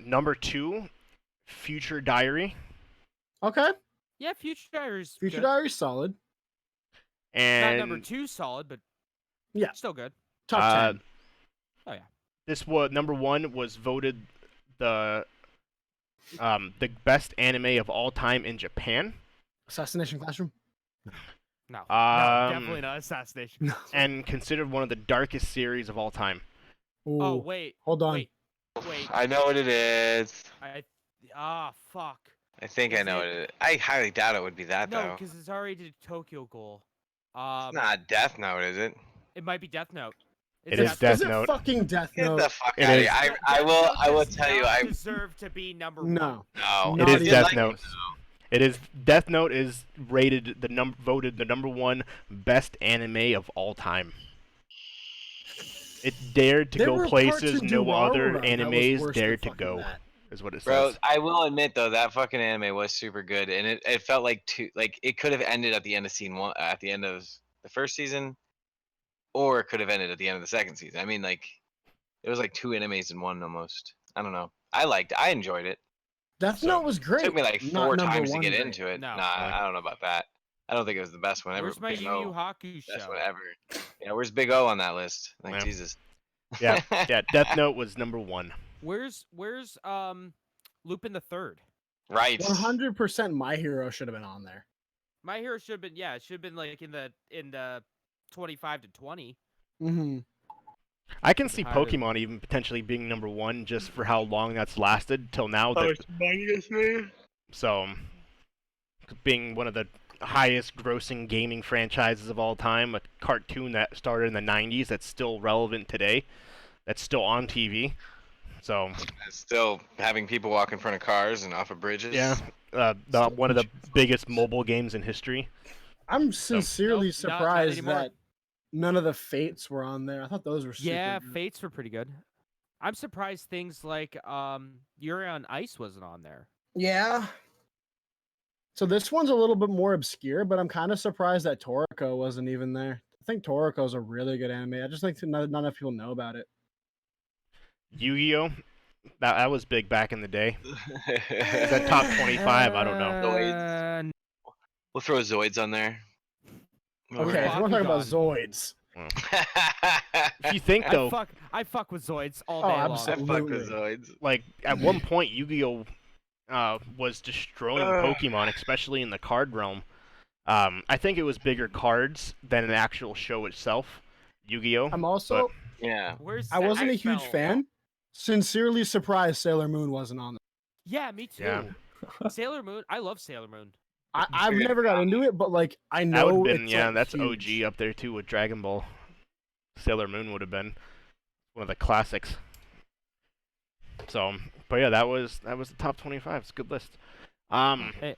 Number 2, Future Diary, Okay. Yeah, Future Diary's Future good. Diary's solid. Not and number 2 solid, but Yeah. still good. Top Uh, 10. Oh yeah. this was number 1 was voted the best anime of all time in Japan, Assassination Classroom. No. No, Um, definitely not Assassination. and considered one of the darkest series of all time. Ooh, Oh wait. hold on. Wait. I know what it is. Fuck. I think I Is know it- what it is. I highly doubt it would be that No, though. because it's already did Tokyo Ghoul. It's not Death Note, is it? It might be Death Note. It is Death Is it Note. fucking Death Get Note? the fuck It out of is. here. Death I will Note tell you. does I not deserve to be number No. no. Not It is even Death like- Note. It is Death Note is rated voted the number 1 best anime of all time. It dared to There go were places parts in no other Durarara that was animes worse dared than to go. fucking that. is what it Bro, says. I will admit though that fucking anime was super good, and it felt like it could have ended at the end of at the end of the first season, or it could have ended at the end of the second season. I mean, like it was like 2 animes in one almost. I don't know. I enjoyed it. Death So, Note was great. Took me like Not 4 number times to one get great. into it. No. Nah, I don't know about that. I don't think it was the best one ever. Where's my Big Yu O, Yu Hakusho? best one ever. Yeah, where's Big O on that list? Like Yeah. Jesus. Yeah, yeah. Death Note was number 1. Where's Lupin the Third? Right. 100% My Hero should have been on there. My Hero should have been it should have been like in the 25 to 20. Mm-hmm. I can see Higher than- Pokemon even potentially being number 1 just for how long that's lasted till now. So, being one of the highest grossing gaming franchises of all time, a cartoon that started in the 90s that's still relevant today, that's still on TV. So, Still having people walk in front of cars and off of bridges. yeah, one of the biggest mobile games in history. I'm sincerely Nope, not surprised anymore. that none of the Fates were on there. I thought those were super Yeah, good. Fates were pretty good. I'm surprised things like Yuri on Ice wasn't on there. Yeah. So this one's a little bit more obscure, but I'm kind of surprised that Toriko wasn't even there. I think Toriko's a really good anime. I just think not enough people know about it. Yu-Gi-Oh! That was big back in the day. Is that top 25? I don't know. Zoids. We'll throw Zoids on there. Okay, if you want to talk about Zoids. If you think though, I fuck with Zoids all Oh, day I long. fuck with Zoids. like at one point Yu-Gi-Oh! Was destroying Pokemon, especially in the card realm. I think it was bigger cards than an actual show itself. Yu-Gi-Oh! I'm also Yeah. Where's I wasn't a huge Sackfell? fan. Sincerely surprised Sailor Moon wasn't on there. Yeah, me too. Yeah. Sailor Moon. I love Sailor Moon. I've never got into it, but like I That know would have been it's, yeah, like, that's huge. OG up there too with Dragon Ball. Sailor Moon would have been one of the classics. So, but yeah, that was the top 25. It's a good list. Hey, do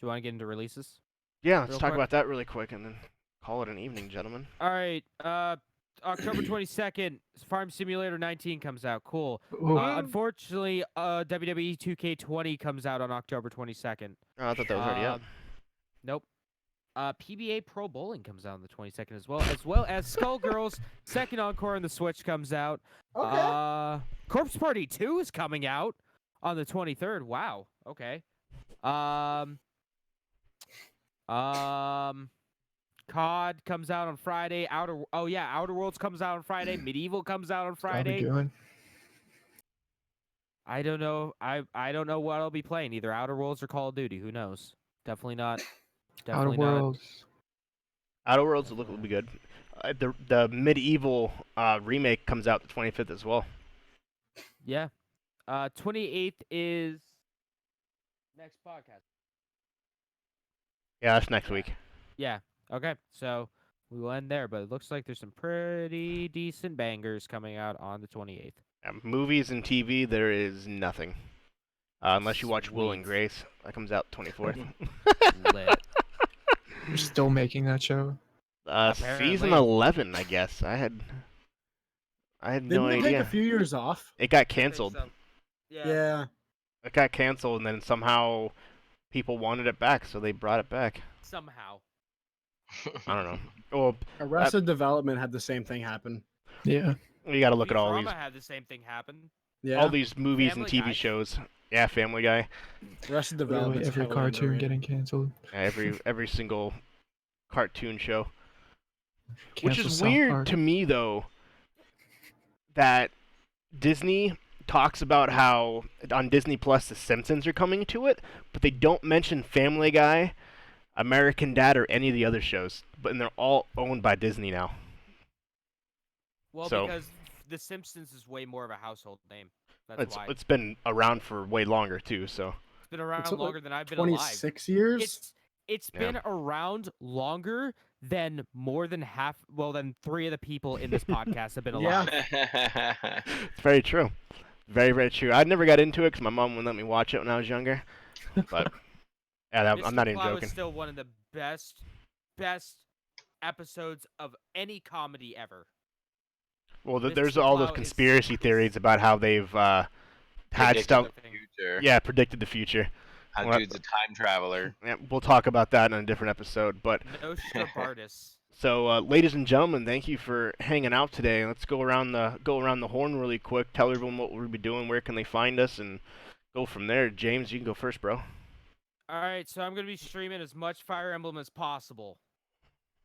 you want to get into releases? Yeah, let's Real talk quick. about that really quick and then call it an evening, gentlemen. All right. October 22nd, Farm Simulator 19 comes out. Cool. Ooh. Unfortunately, WWE 2K20 comes out on October 22nd. Oh, I thought that was already out. Nope. PBA Pro Bowling comes out on the 22nd as well as Skullgirls Second Encore on the Switch comes out. Okay. Corpse Party 2 is coming out on the 23rd. Wow. Okay. COD comes out on Friday. Outer Worlds comes out on Friday. Medieval comes out on I'll be Friday. good. I don't know. I don't know what I'll be playing. Either Outer Worlds or Call of Duty. Who knows? Definitely not. Outer Definitely not. Worlds. Outer Worlds will be good. The Medieval remake comes out the 25th as well. Yeah. 28th is next podcast. Yeah, that's next week. Yeah. Okay. So we will end there, but it looks like there's some pretty decent bangers coming out on the 28th. Movies and TV, there is nothing. Unless you watch Will and Sweet. Grace. That comes out 24th. Lit. You're still making that show. Season Apparently. 11, I guess. I had Didn't no they take idea. a few years off? It got canceled. Yeah. It got canceled, and then somehow people wanted it back, so they brought it back. Somehow. I don't know. Well, Arrested Development had the same thing happen. Yeah. you got to look at all these Futurama had the same thing happen. Yeah. all these movies Family and TV Guy. shows. Yeah, Family Guy. Arrested Literally Development. every cartoon getting canceled. Yeah, every single cartoon show. Which Cancel is South weird Park. to me, though, that Disney talks about how on Disney Plus The Simpsons are coming to it, but they don't mention Family Guy, American Dad, or any of the other shows. But they're all owned by Disney now. Well, So- because The Simpsons is way more of a household name. That's It's why. it's been around for way longer too. So It's been around It's like longer than I've been alive. 26 years? It's Yeah. been around longer than more than half. Well, than 3 of the people in this podcast have been Yeah. alive. it's very true, very very true. I never got into it because my mom wouldn't let me watch it when I was younger. But yeah, I'm Mr. not even Cloud joking. is still one of the best episodes of any comedy ever. Well, Mr. there's all those Cloud is conspiracy so- theories about how they've had Predicted stuff. the future. Yeah, predicted the future. How Well, dude's a time traveler. Yeah, we'll talk about that in a different episode. But Nostradamus. so, ladies and gentlemen, thank you for hanging out today. Let's go around the horn really quick. Tell everyone what we'll be doing, where can they find us, and go from there. James, you can go first, bro. All right, so I'm gonna be streaming as much Fire Emblem as possible,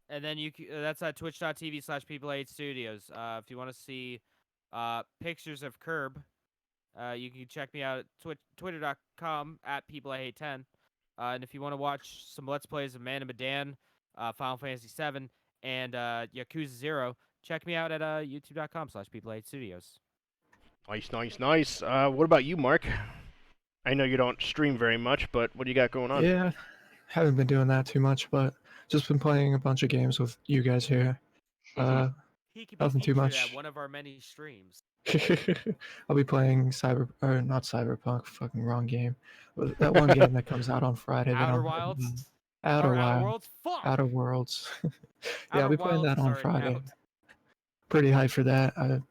and then that's at twitch.tv/people8studios. If you want to see pictures of Curb, you can check me out at twitter.com at peopleihate10. And if you want to watch some Let's Plays of Man and Medan, Final Fantasy VII, and Yakuza 0, check me out at youtube.com/people8studios. Nice. What about you, Mark? I know you don't stream very much, but what do you got going on? Yeah, haven't been doing that too much, but just been playing a bunch of games with you guys here. He could be Nothing too featured much. at one of our many streams. I'll be playing not Cyberpunk, fucking wrong game. That one game that comes out on Friday. that Outer I'm- Wilds? Outer Or Wilds. Worlds? Fuck! Outer Worlds. Yeah, Outer I'll be playing Wilds that is on already Friday. out. Pretty hyped for that.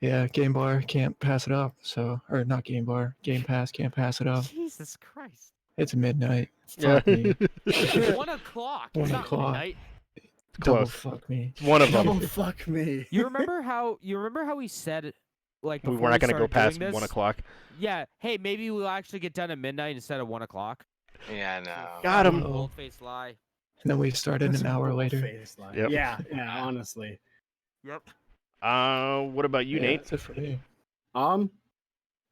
Yeah, Game Bar can't pass it up. So, or not Game Bar, Game Pass can't pass it up. Jesus Christ. It's midnight. Yeah. Fuck me. It's 1 o'clock. It's 1 not o'clock. midnight. Double Close. fuck me. One of them. Oh fuck me. You remember how we said like We before were not going to go started past doing 1 this? o'clock. Yeah. Hey, maybe we'll actually get done at midnight instead of 1 o'clock. Yeah, no. Got him. Old face lie. And then we started That's an a hour bold later. face, like- Yep. Yeah, honestly. Yep. What about you, Yeah, Nate? that's it for me.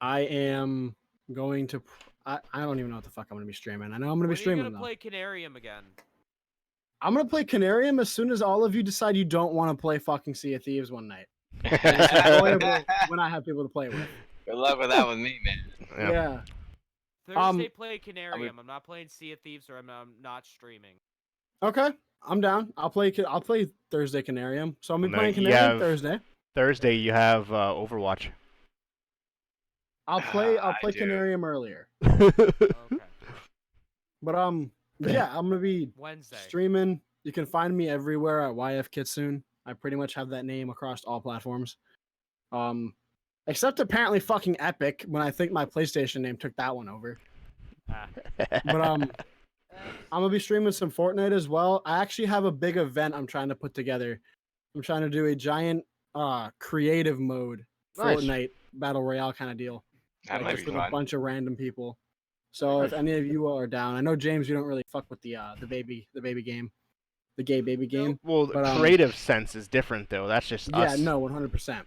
I am going to. I don't even know what the fuck I'm gonna be streaming. I know I'm gonna be When are you streaming gonna though. play Canarium again? I'm gonna play Canarium as soon as all of you decide you don't want to play fucking Sea of Thieves one night. It's enjoyable when I have people to play with. Good luck with that with me, man. Yeah. Thursday play Canarium. I'm not playing Sea of Thieves or I'm not streaming. Okay, I'm down. I'll play Thursday Canarium. So I'm gonna be No, playing you Canarium have- Thursday. Thursday, you have Overwatch. I'll play I do. Canarium earlier. Okay. But yeah, I'm gonna be Wednesday. streaming. You can find me everywhere at YF Kitsune. I pretty much have that name across all platforms. Except apparently fucking Epic, when I think my PlayStation name took that one over. Ah. But I'm gonna be streaming some Fortnite as well. I actually have a big event I'm trying to put together. I'm trying to do a giant creative mode Nice. Fortnite battle royale kind of deal. That Like, might just be with a fun. bunch of random people. So if any of you are down, I know James, you don't really fuck with the baby game, the gay baby game. Well, the But, creative sense is different, though. That's just Yeah, us. no, 100%.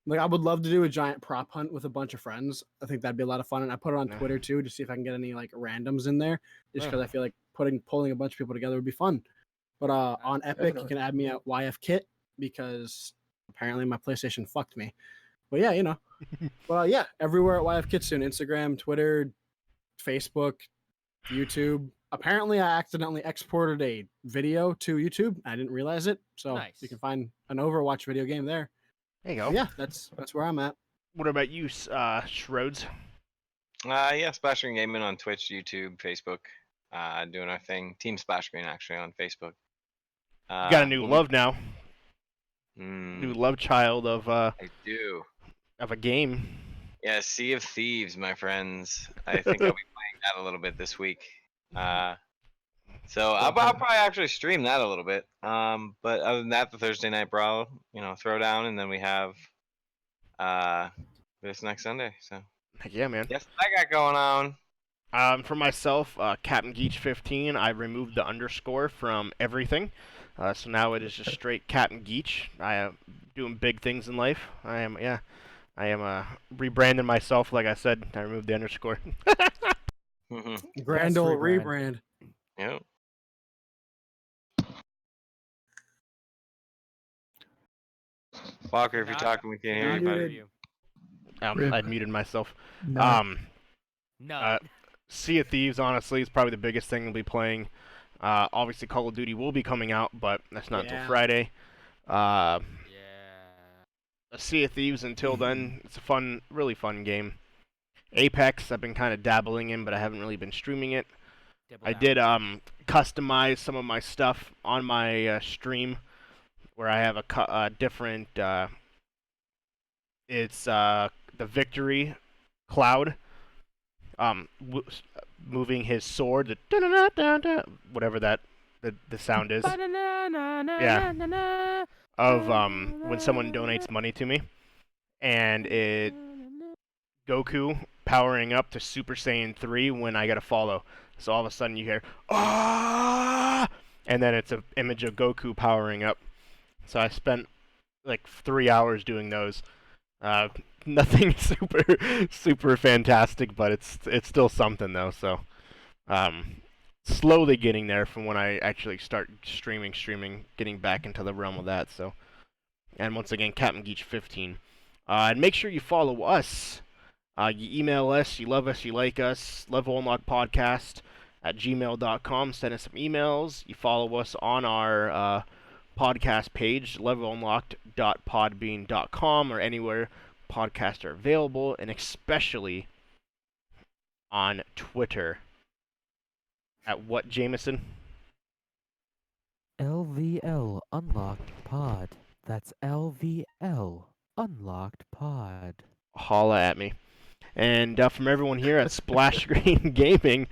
Like I would love to do a giant prop hunt with a bunch of friends. I think that'd be a lot of fun, and I put it on Yeah. Twitter too to see if I can get any like randoms in there, just Yeah. because I feel like pulling a bunch of people together would be fun. But on Epic, you Definitely. can add me at YF Kit because apparently my PlayStation fucked me. But yeah, you know. But yeah, everywhere at YF Kitsune, Instagram, Twitter, Facebook, YouTube. Apparently, I accidentally exported a video to YouTube. I didn't realize it, so Nice. you can find an Overwatch video game there. There you go. Yeah, that's where I'm at. What about you, Shrodes? Yeah, Splash Screen Gaming on Twitch, YouTube, Facebook. Doing our thing. Team Splash Screen actually on Facebook. You got a new love now. Mm, New love child of I do. a game. Yeah, Sea of Thieves, my friends. I think I'll be playing that a little bit this week. So I'll probably actually stream that a little bit. But other than that, the Thursday night brawl, throwdown, and then we have this next Sunday. So Heck yeah, man. yes, I got going on. For myself, Captain Geach 15, I removed the underscore from everything. So now it is just straight Captain Geach. I am doing big things in life. I am rebranding myself. Like I said, I removed the underscore. Grand Yes, old rebrand. rebrand. Yep. Walker, if you're Not- talking, we can't hear Not you, good buddy. for you. Rip. I muted myself. No. No. Sea of Thieves, honestly, is probably the biggest thing we'll be playing. Obviously, Call of Duty will be coming out, but that's not until Yeah. Friday. yeah. Sea of Thieves, until then, it's a fun, really fun game. Apex, I've been kind of dabbling in, but I haven't really been streaming it. Dibble I down. did customize some of my stuff on my stream, where I have a different. It's the Victory Cloud, moving his sword, whatever that the sound is. Yeah. Of when someone donates money to me, and it Goku powering up to Super Saiyan 3 when I get a follow. So all of a sudden you hear ah, and then it's an image of Goku powering up. So I spent like 3 hours doing those. Nothing super fantastic, but it's still something though. So slowly getting there from when I actually start streaming, getting back into the realm of that. So, and once again, Captain Geach 15. And make sure you follow us. You email us, you love us, you like us, Level Unlock Podcast at gmail.com. Send us some emails. You follow us on our podcast page, levelunlocked.podbean.com, or anywhere podcasts are available, and especially on Twitter. At what, Jameson? LVL Unlocked Pod. That's LVL Unlocked Pod. Holla at me. And from everyone here at Splash Screen Gaming.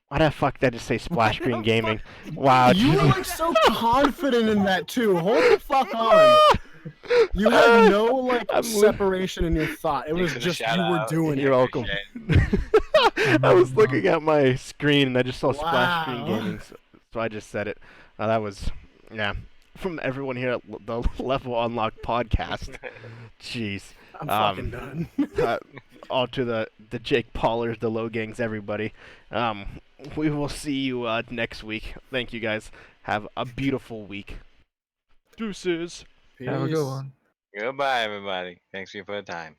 Why the fuck did I just say Splash Screen Gaming? Wow. You were like so confident in that too. Hold the fuck on. You had no like separation in your thought. It was for the just you shout were out. doing You're it. welcome. I was looking at my screen and I just saw Splash Screen Wow. Gaming, so I just said it. That was, yeah. From everyone here at the Level Unlocked Podcast. Jeez. I'm fucking done. All to the Jake Paulers, the Low Gangs, everybody. We will see you next week. Thank you guys. Have a beautiful week. Deuces. Have a good one. Goodbye, everybody. Thanks for your time.